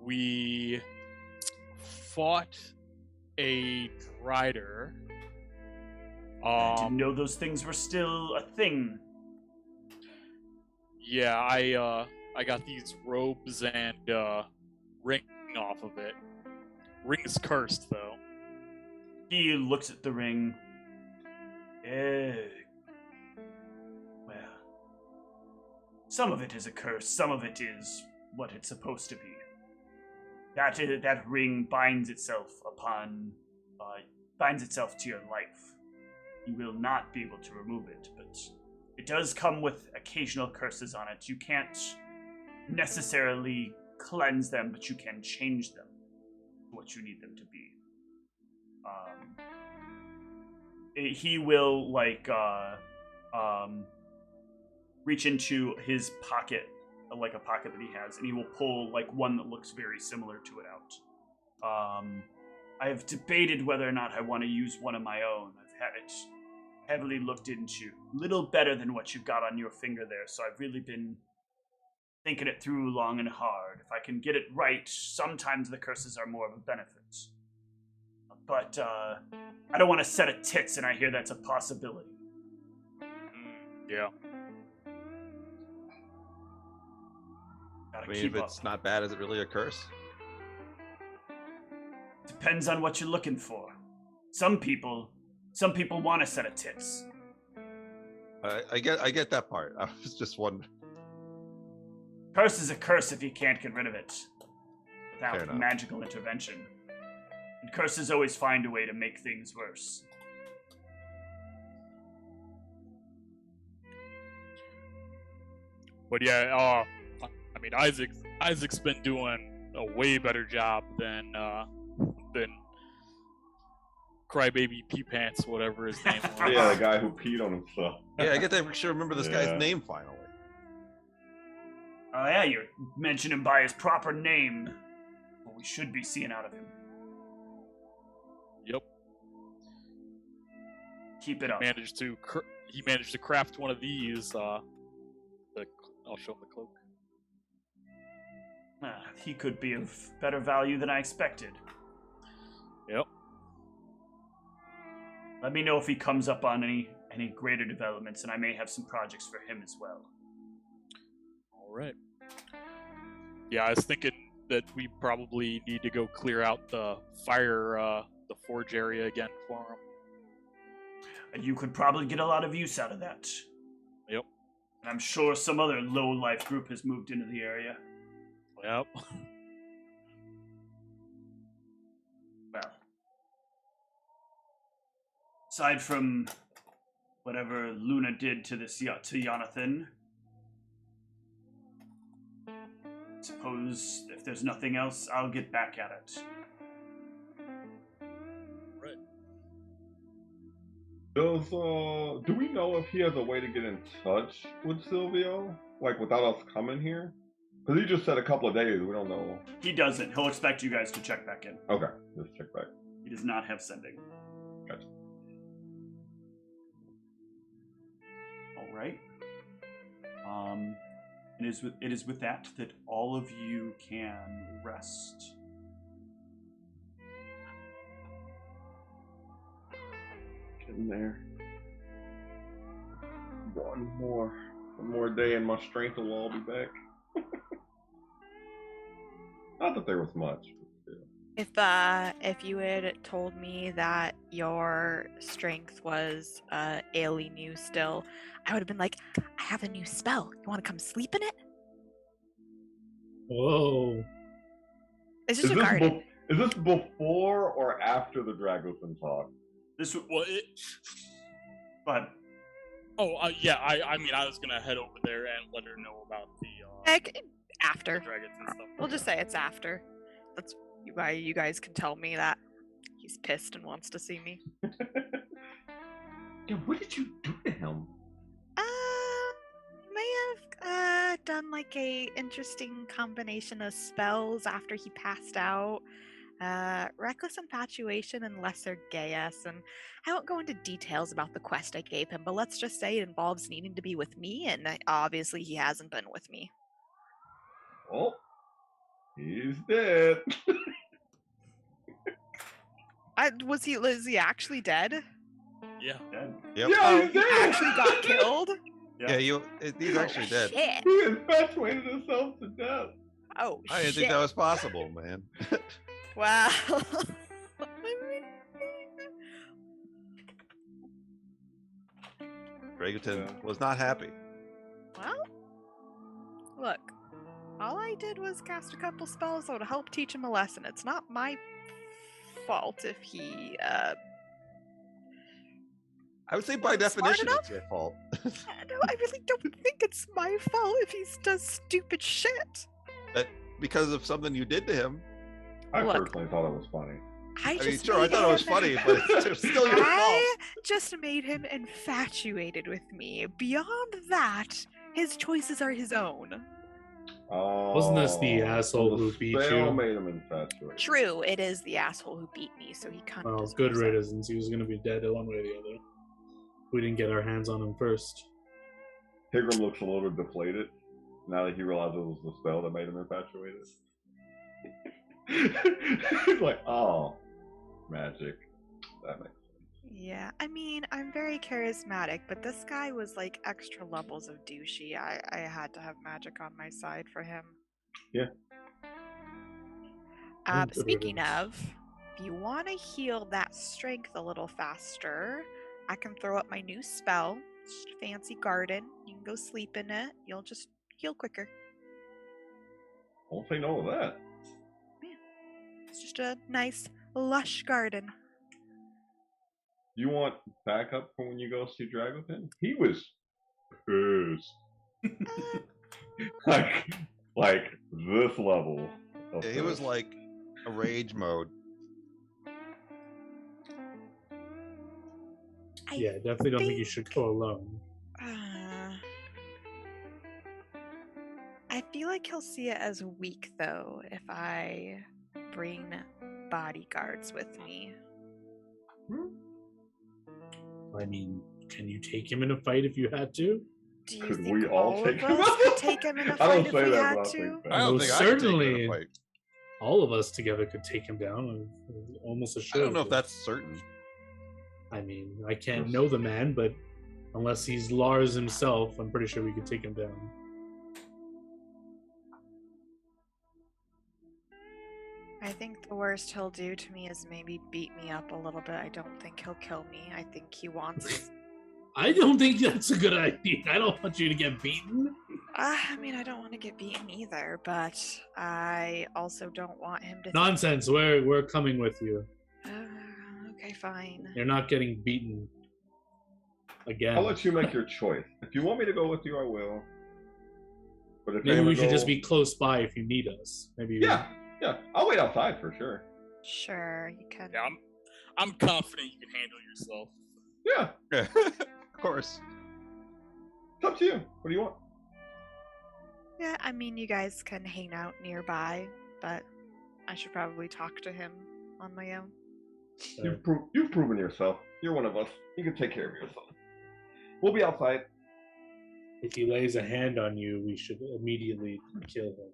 we fought a Drider. I didn't know those things were still a thing. Yeah, I got these robes and ring off of it. Ring is cursed though. He looks at the ring. Well, some of it is a curse, some of it is what it's supposed to be. That ring binds itself to your life. You will not be able to remove it, but it does come with occasional curses on it. You can't necessarily cleanse them, but you can change them to what you need them to be. He will reach into his pocket, like a pocket that he has, and he will pull like one that looks very similar to it out. I have debated whether or not I want to use one of my own. I've had it heavily looked into. Little better than what you've got on your finger there, so I've really been thinking it through long and hard. If I can get it right, sometimes the curses are more of a benefit. But I don't want to set a tits, and I hear that's a possibility. Yeah. Gotta I mean, keep if up. it's not bad, is it really a curse? Depends on what you're looking for. Some people want to set a tits. I get that part. I was just wondering. Curse is a curse if you can't get rid of it Fair without enough. magical intervention. And curses always find a way to make things worse. But yeah, I mean, Isaac's been doing a way better job than Crybaby Pee Pants, whatever his name was. Yeah, the guy who peed on himself. Yeah, I get to actually remember this Yeah. guy's name finally. Oh yeah, you mention him by his proper name. What we should be seeing out of him. Yep. Keep it up. He managed to craft one of these. I'll show him the cloak. He could be of better value than I expected. Yep. Let me know if he comes up on any greater developments, and I may have some projects for him as well. All right. Yeah, I was thinking that we probably need to go clear out the the forge area again for him. And you could probably get a lot of use out of that. Yep. And I'm sure some other low-life group has moved into the area. Yep. Well, aside from whatever Luna did to this to Jonathan, suppose if there's nothing else, I'll get back at it. Right. Do we know if he has a way to get in touch with Silvio? Like, without us coming here? Because he just said a couple of days, we don't know. He doesn't. He'll expect you guys to check back in. Okay, let's check back. He does not have sending. Gotcha. All right. It is with that all of you can rest. Getting there. One more day and my strength will all be back. Not that there was much. If you had told me that your strength was ailing new still, I would have been like, I have a new spell. You want to come sleep in it? Whoa. It's just a garden. Is this before or after the Dragosin talk? But yeah. I mean, I was gonna head over there and let her know about the After. dragons and stuff. We'll just say it's after. That's why you guys can tell me that he's pissed and wants to see me. Yeah, what did you do to him? May have done like a interesting combination of spells after he passed out. Reckless Infatuation and Lesser Gaius, and I won't go into details about the quest I gave him, but let's just say it involves needing to be with me, and obviously he hasn't been with me. Oh, he's dead. Was he actually dead? Yeah. dead. Yep. Yeah, he's He dead. actually got killed? Yeah, he's actually dead. Shit. He infatuated himself to death. Oh, I didn't think that was possible, man. Wow. Dragutin was not happy. Well, look, all I did was cast a couple spells to help teach him a lesson. It's not my fault if he, I would say by Smart definition enough? it's your fault. no, I really don't think it's my fault if he does stupid shit. That because of something you did to him. I Look. personally thought it was funny. I I mean, just sure, I made thought it was him- funny, but it's still your fault. I just made him infatuated with me. Beyond that, his choices are his own. Oh, Wasn't this the asshole so the who beat spell you? made him infatuated. True, it is the asshole who beat me, so he kind of. Well, good riddance. He was going to be dead one way or the other. We didn't get our hands on him first. Higram looks a little deflated now that he realizes it was the spell that made him infatuated. He's like, oh, magic. That makes sense. Yeah, I mean, I'm very charismatic, but this guy was like extra levels of douchey. I had to have magic on my side for him. Yeah. Oh, good Speaking riddance. of, if you want to heal that strength a little faster, I can throw up my new spell, Fancy Garden. You can go sleep in it. You'll just heal quicker. Won't say no to that. It's just a nice, lush garden. You want backup for when you go see Dragotin? He was pissed. like this level. Of Yeah, he was pissed. like a rage mode. Yeah, definitely don't think you should go alone. I feel like he'll see it as weak, though, if I bring bodyguards with me. I mean, can you take him in a fight if you had to? Do you Could think we all all take of him us out? could take him in a I fight don't if say we that, had but I to? think that. I don't Most think I could take him in certainly. a fight. All of us together could take him down. I'm almost I assured. don't know if that's certain. I mean, I can't know the man, but unless he's Lars himself, I'm pretty sure we could take him down. I think the worst he'll do to me is maybe beat me up a little bit. I don't think he'll kill me. I think he wants. I don't think that's a good idea. I don't want you to get beaten. I mean, I don't want to get beaten either, but I also don't want him to. Nonsense. We're coming with you. Okay, fine. You're not getting beaten again. I'll let you make your choice. If you want me to go with you, I will. But if Maybe they we ever should just go- be close by if you need us. Maybe. Yeah. I'll wait outside for sure. Sure, you can. Yeah, I'm confident you can handle yourself. Yeah. Of course. It's up to you. What do you want? Yeah, I mean, you guys can hang out nearby, but I should probably talk to him on my own. You've proven yourself. You're one of us. You can take care of yourself. We'll be outside. If he lays a hand on you, we should immediately kill him.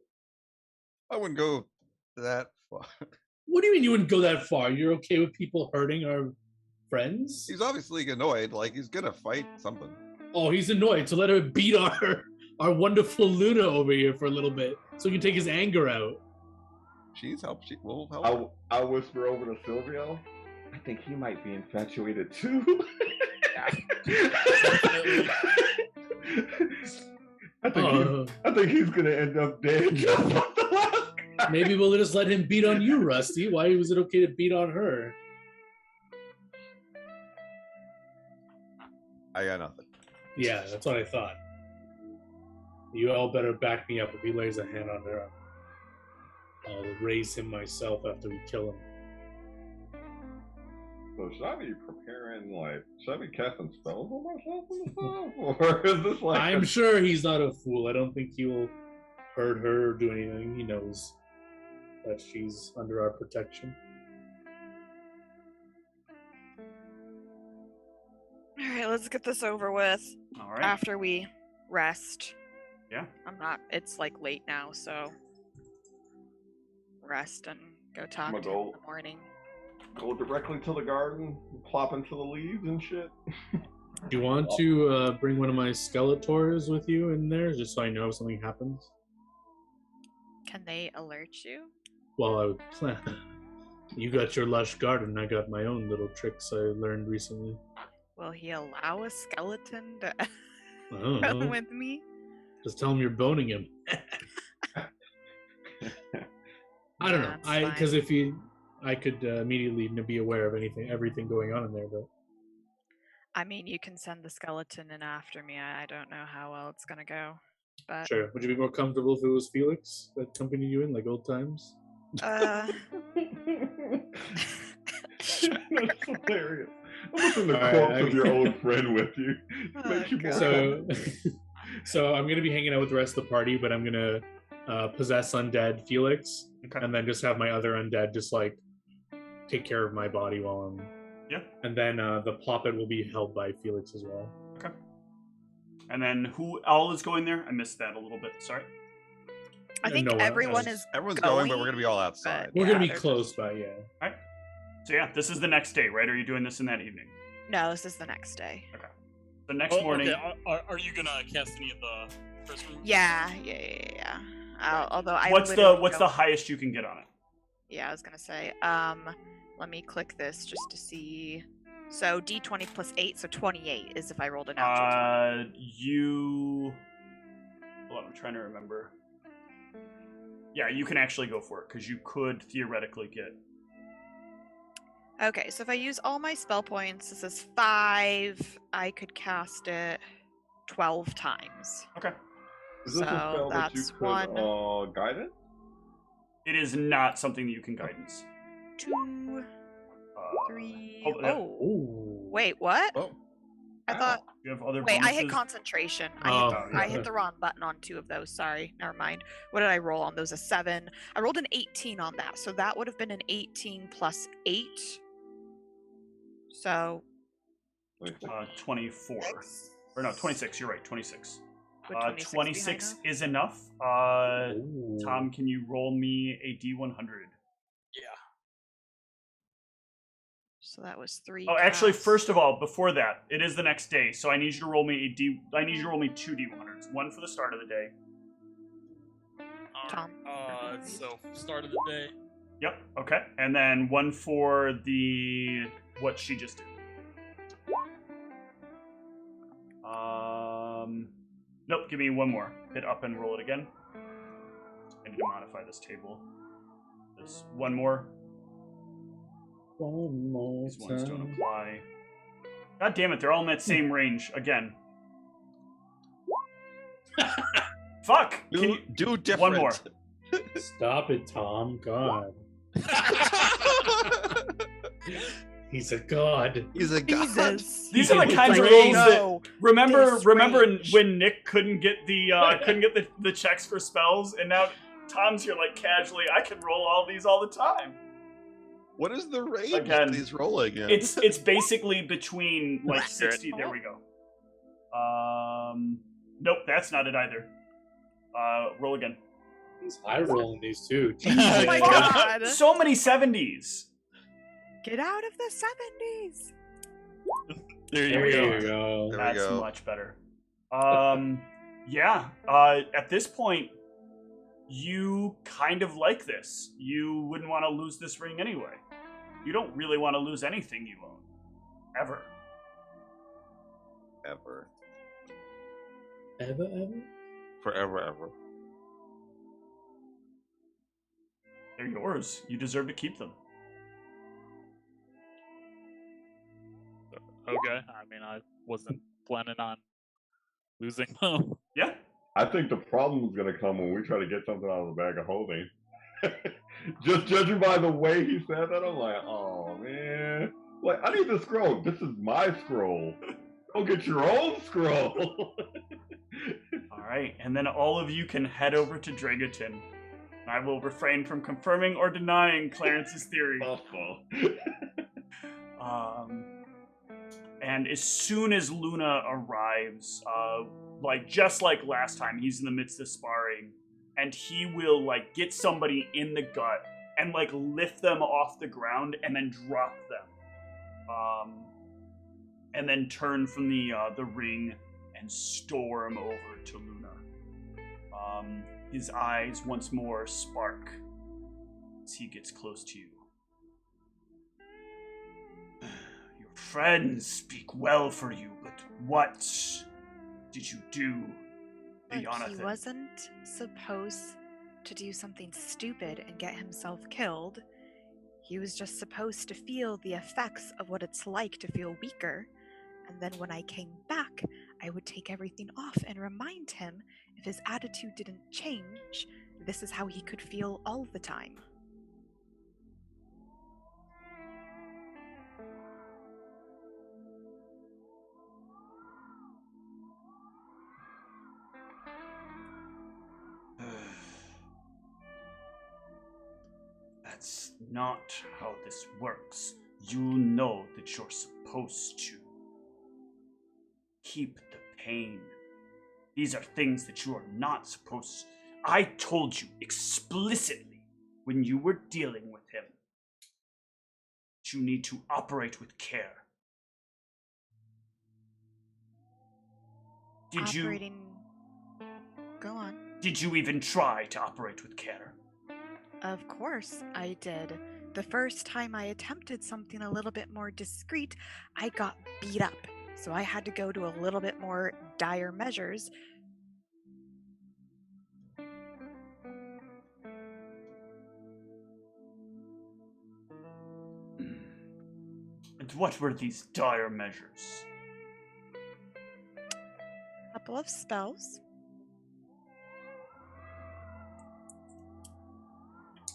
I wouldn't go that far. What do you mean you wouldn't go that far? You're okay with people hurting our friends? He's obviously annoyed. Like he's gonna fight something. Oh, he's annoyed. So let him beat our wonderful Luna over here for a little bit, so he can take his anger out. She's help. She will help. I'll whisper over to Silvio. I think he might be infatuated too. I think he's gonna end up dead just like the last guy. Maybe we'll just let him beat on you, Rusty. Why was it okay to beat on her? I got nothing. Yeah, that's what I thought. You all better back me up if he lays a hand on her. I'll raise him myself after we kill him. So should I be preparing, like, should I be casting spells on myself and stuff? Or is this like... I'm sure he's not a fool. I don't think he will hurt her or do anything. He knows that she's under our protection. Alright, let's get this over with. All right. After we rest. Yeah. It's like late now, so rest and go talk I'm to gonna him in the morning. Go directly to the garden, plop into the leaves and shit. Do you want to bring one of my Skeletors with you in there, just so I know if something happens? Can they alert you? Well, I would plan. You got your lush garden, I got my own little tricks I learned recently. Will he allow a skeleton to I don't come know. with me? Just tell him you're boning him. I don't know. That's fine. Because I could immediately be aware of everything going on in there, but I mean, you can send the skeleton in after me. I don't know how well it's gonna go, but sure. Would you be more comfortable if it was Felix that accompanied you in, like old times? That's hilarious. I'm putting the All right, corpse of your old friend with you. Oh, Make you more God. So I'm gonna be hanging out with the rest of the party, but I'm gonna possess undead Felix, Okay. and then just have my other undead just like take care of my body while I'm. Yeah. And then the Ploppet will be held by Felix as well. Okay. And then who all is going there? I missed that a little bit. Sorry. I think Noah, everyone is Everyone's going, but we're gonna be all outside. We're Yeah, gonna be they're close by, yeah. All right. So yeah, this is the next day, right? Are you doing this in that evening? No, this is the next day. The next morning. Okay. Are you gonna cast any of the first ones? Yeah. Although I What's literally the don't- highest you can get on it? Yeah, I was gonna say. Let me click this just to see. So D20 plus 8, so 28 is if I rolled a natural 20. Hold on, I'm trying to remember. Yeah, you can actually go for it because you could theoretically get. Okay, so if I use all my spell points, this is 5. I could cast it 12 times. Okay. Is this a So spell that you that's could one. guide it? It is not something that you can guidance. 2, Uh, 3. hold on. Oh, Ooh. wait, what? Oh, I thought. You have other Wait, I hit bonuses? concentration. Oh, I yeah. hit the wrong button on 2 of those. Sorry, never mind. What did I roll on those? A 7. I rolled an 18 on that, so that would have been an 18 plus 8. So. 24. Or no, 26. You're right, 26. Would 26 be high 26 enough? is enough. Ooh. Tom, can you roll me a D100? Yeah. So that was 3. Oh, actually, casts. first of all, before that, it is the next day, so I need you to roll me I need you to roll me 2 D100s. One for the start of the day. Tom. So start of the day. Yep. Okay. And then one for the what she just did. Nope. Give me one more. Hit up and roll it again. I need to modify this table. This one more. One more These ones don't time. apply. God damn it! They're all in that same range again. Fuck! Can you... Do different. One more. Stop it, Tom. God. He's a god. He's a god. Jesus. These are the It's kinds of like, rolls no, that remember this range. when Nick couldn't get the checks for spells, and now Tom's here like casually. I can roll all these all the time. What is the range Again, that he's rolling in? It's basically between like Accurate. 60. There we go. Nope, that's not it either. Roll again. He's high rolling these too. Oh my god. So many 70s. Get out of the 70s. There There you you go. go. There we That's go. much better. Yeah. At this point, you kind of like this. You wouldn't want to lose this ring anyway. You don't really want to lose anything you own. Ever. Ever. Ever? Forever, ever. They're yours. You deserve to keep them. Okay. I mean, I wasn't planning on losing them. Yeah. I think the problem is going to come when we try to get something out of the bag of holding. Just judging by the way he said that, I'm like, oh man. Like, I need the scroll. This is my scroll. Go get your own scroll. All right. And then all of you can head over to Dragaton. I will refrain from confirming or denying Clarence's theory. And as soon as Luna arrives, just like last time, he's in the midst of sparring, and he will like get somebody in the gut and like lift them off the ground and then drop them, and then turn from the ring and storm over to Luna. His eyes once more spark as he gets close to you. Your friends speak well for you, but what did you do, Look, he Jonathan? wasn't supposed to do something stupid and get himself killed. He was just supposed to feel the effects of what it's like to feel weaker. And then when I came back, I would take everything off and remind him if his attitude didn't change, this is how he could feel all the time. That's not how this works. You know that you're supposed to keep the pain. These are things that you are not supposed to. I told you explicitly when you were dealing with him that you need to operate with care. Operating... Go on. Did you even try to operate with care? Of course I did. The first time I attempted something a little bit more discreet, I got beat up. So I had to go to a little bit more dire measures. And what were these dire measures? A couple of spells.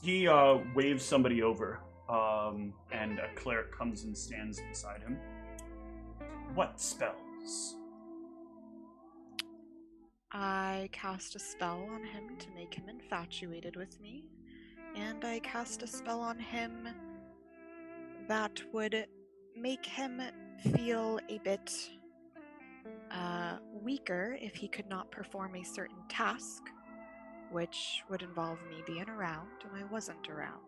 He waves somebody over, and a cleric comes and stands beside him. What spells? I cast a spell on him to make him infatuated with me, and I cast a spell on him that would make him feel a bit weaker if he could not perform a certain task, which would involve me being around, and I wasn't around.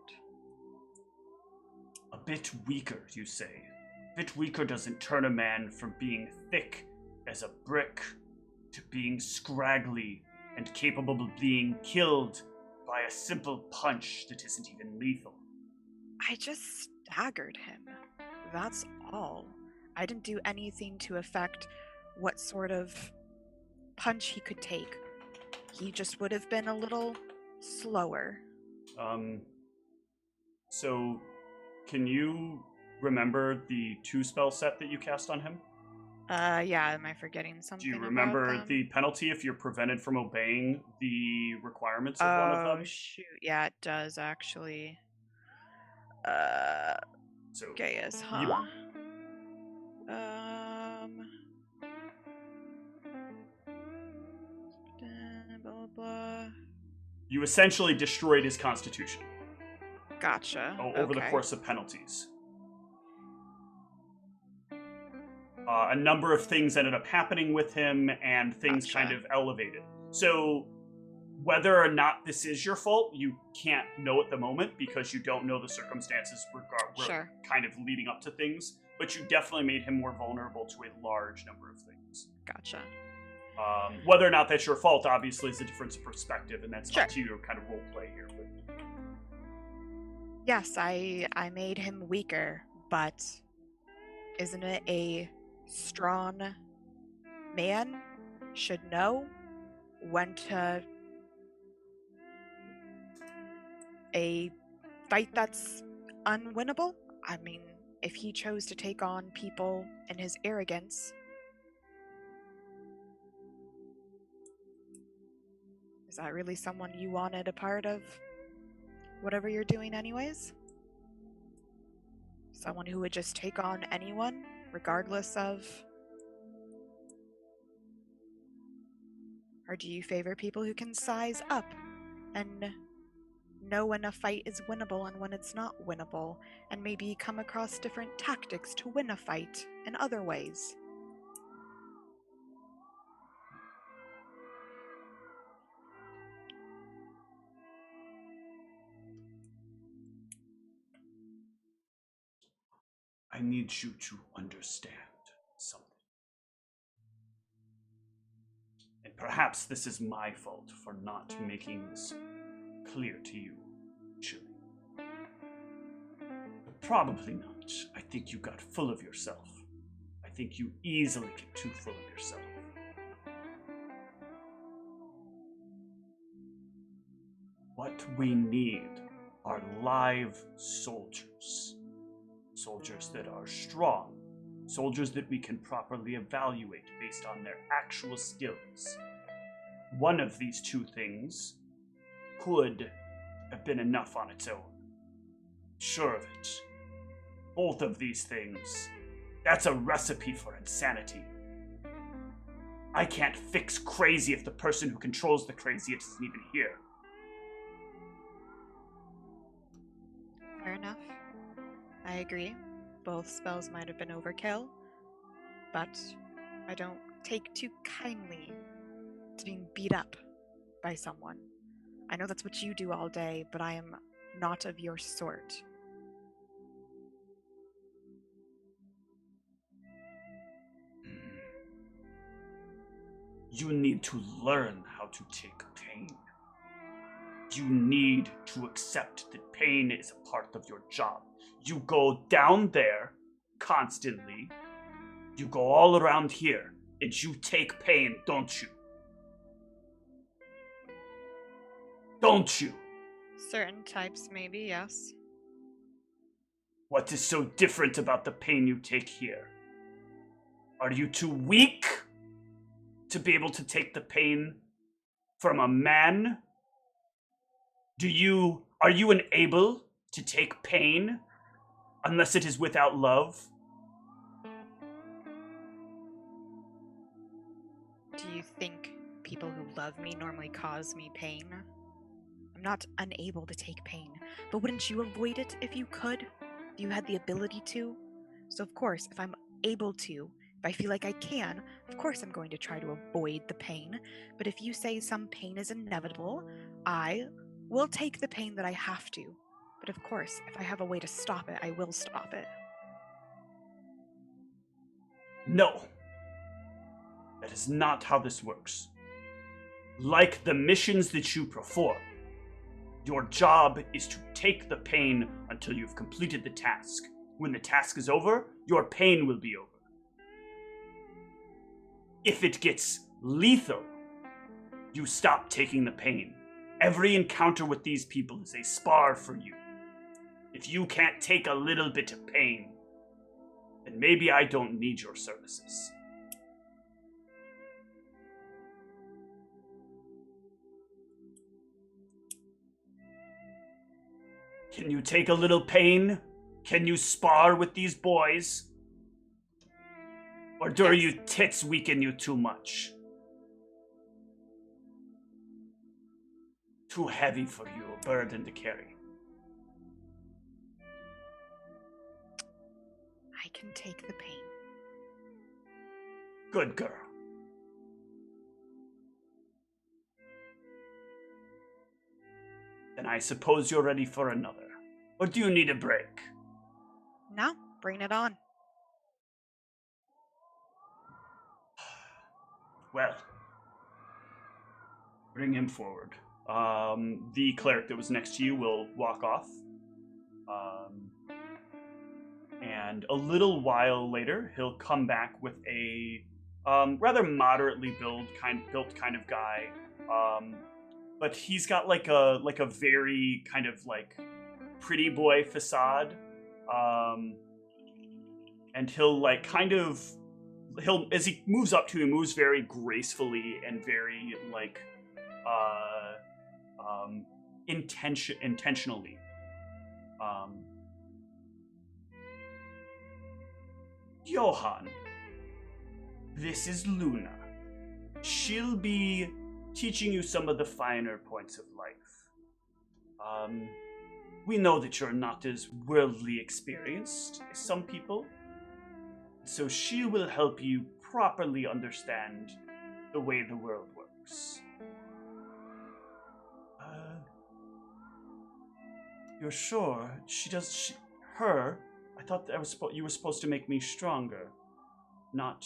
A bit weaker, you say? A bit weaker doesn't turn a man from being thick as a brick to being scraggly and capable of being killed by a simple punch that isn't even lethal. I just staggered him. That's all. I didn't do anything to affect what sort of punch he could take. He just would have been a little slower. So, can you remember the 2 spell set that you cast on him? Yeah, am I forgetting something? Do you about remember them? the penalty if you're prevented from obeying the requirements of one of Oh, them? shoot. Yeah, it does actually. So Gaius, huh? you, Blah, blah, blah. you essentially destroyed his constitution Gotcha. over the Okay. course of penalties. A number of things ended up happening with him, and things Gotcha. kind of elevated. So whether or not this is your fault, you can't know at the moment because you don't know the circumstances Sure. kind of leading up to things, but you definitely made him more vulnerable to a large number of things. Gotcha. Whether or not that's your fault, obviously, is a difference of perspective, and that's Sure. up to you to kind of role play here. But Yes, I made him weaker, but isn't it a strong man should know when to a fight that's unwinnable? I mean, if he chose to take on people in his arrogance, is that really someone you wanted a part of whatever you're doing anyways? Someone who would just take on anyone, regardless of... Or do you favor people who can size up and know when a fight is winnable and when it's not winnable, and maybe come across different tactics to win a fight in other ways? I need you to understand something. And perhaps this is my fault for not making this clear to you, Chili. But probably not. I think you got full of yourself. I think you easily get too full of yourself. What we need are live soldiers. Soldiers that are strong. Soldiers that we can properly evaluate based on their actual skills. One of these two things could have been enough on its own. Sure of it. Both of these things, that's a recipe for insanity. I can't fix crazy if the person who controls the crazy isn't even here. Fair enough. I agree. Both spells might have been overkill, but I don't take too kindly to being beat up by someone. I know that's what you do all day, but I am not of your sort. You need to learn how to take pain. You need to accept that pain is a part of your job. You go down there constantly. You go all around here, and you take pain, don't you? Don't you? Certain types, maybe, yes. What is so different about the pain you take here? Are you too weak to be able to take the pain from a man? Are you unable to take pain unless it is without love? Do you think people who love me normally cause me pain? I'm not unable to take pain, but wouldn't you avoid it if you could? If you had the ability to? So of course, if I'm able to, if I feel like I can, of course I'm going to try to avoid the pain. But if you say some pain is inevitable, I will take the pain that I have to. But of course, if I have a way to stop it, I will stop it. No. That is not how this works. Like the missions that you perform, your job is to take the pain until you've completed the task. When the task is over, your pain will be over. If it gets lethal, you stop taking the pain. Every encounter with these people is a spar for you. If you can't take a little bit of pain, then maybe I don't need your services. Can you take a little pain? Can you spar with these boys? Or do your tits weaken you too much? Too heavy for you, a burden to carry. I can take the pain. Good girl. Then I suppose you're ready for another. Or do you need a break? No, bring it on. Well, bring him forward. The cleric that was next to you will walk off. And a little while later, he'll come back with a rather moderately built kind of guy. But he's got like a very kind of like pretty boy facade. And he'll like as he moves up to you, he moves very gracefully and very like intentionally. Johann, this is Luna. She'll be teaching you some of the finer points of life. We know that you're not as worldly experienced as some people, so she will help you properly understand the way the world works. You're sure? I thought that you were supposed to make me stronger, not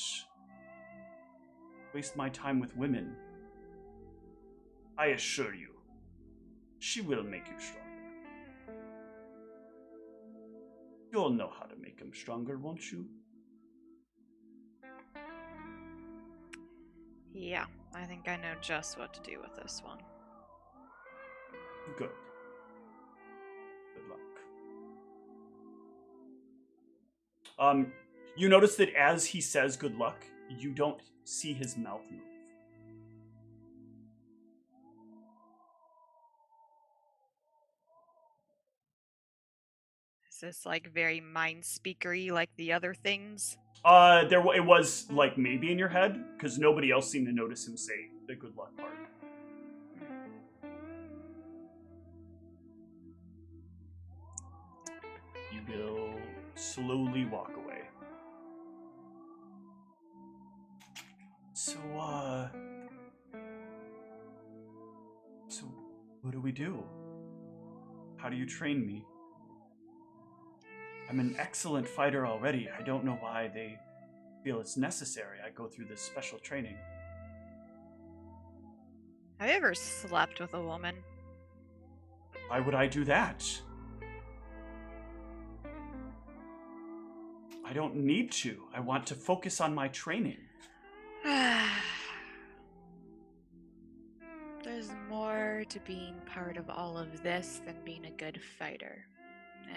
waste my time with women. I assure you, she will make you stronger. You'll know how to make him stronger, won't you? Yeah, I think I know just what to do with this one. Good. Good luck. You notice that as he says good luck, you don't see his mouth move. Is this like very mind speakery like the other things? It was like maybe in your head, because nobody else seemed to notice him say the good luck part. You will slowly walk away. So what do we do? How do you train me? I'm an excellent fighter already. I don't know why they feel it's necessary I go through this special training. Have you ever slept with a woman? Why would I do that? I don't need to. I want to focus on my training. There's more to being part of all of this than being a good fighter.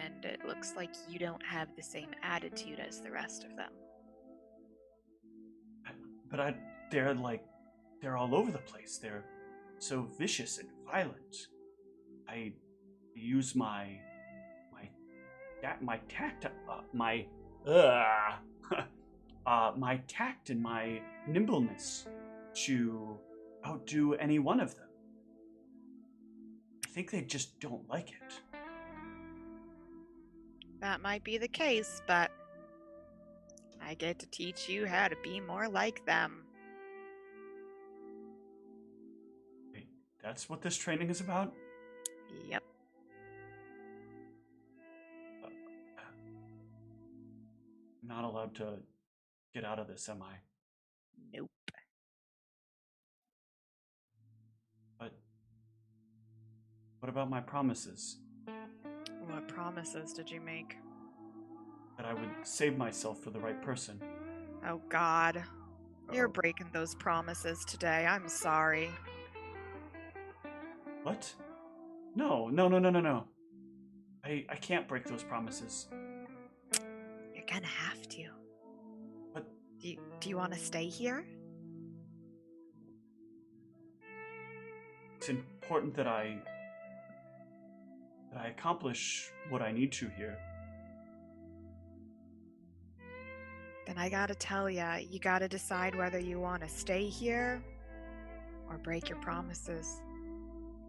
And it looks like you don't have the same attitude as the rest of them. But they're all over the place. They're so vicious and violent. I use my tact and my nimbleness to outdo any one of them. I think they just don't like it. That might be the case, but I get to teach you how to be more like them. Wait, that's what this training is about? Yep. I'm not allowed to get out of this, am I? Nope. But what about my promises? What promises did you make? That I would save myself for the right person. Oh, God. You're breaking those promises today. I'm sorry. What? No. I can't break those promises. You're gonna have to. But do you want to stay here? it's important that I I accomplish what I need to here. Then I gotta tell ya, you gotta decide whether you want to stay here or break your promises.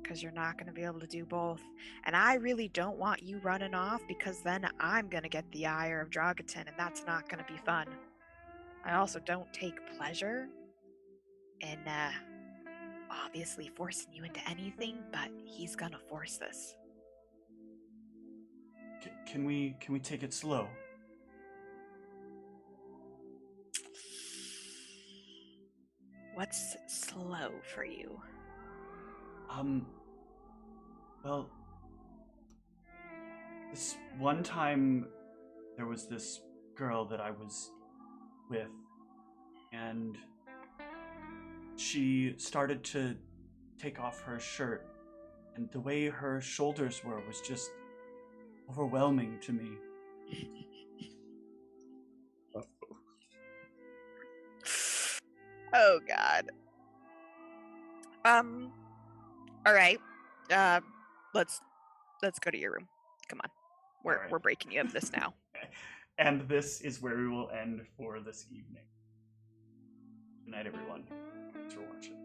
Because you're not going to be able to do both. And I really don't want you running off, because then I'm going to get the ire of Dragaton, and that's not going to be fun. I also don't take pleasure in obviously forcing you into anything, but he's going to force this. Can we take it slow? What's slow for you? Well, this one time there was this girl that I was with, and she started to take off her shirt, and the way her shoulders were was just overwhelming to me. Oh God. All right. Let's go to your room. Come on. We're breaking you of this now. And this is where we will end for this evening. Good night, everyone. Thanks for watching.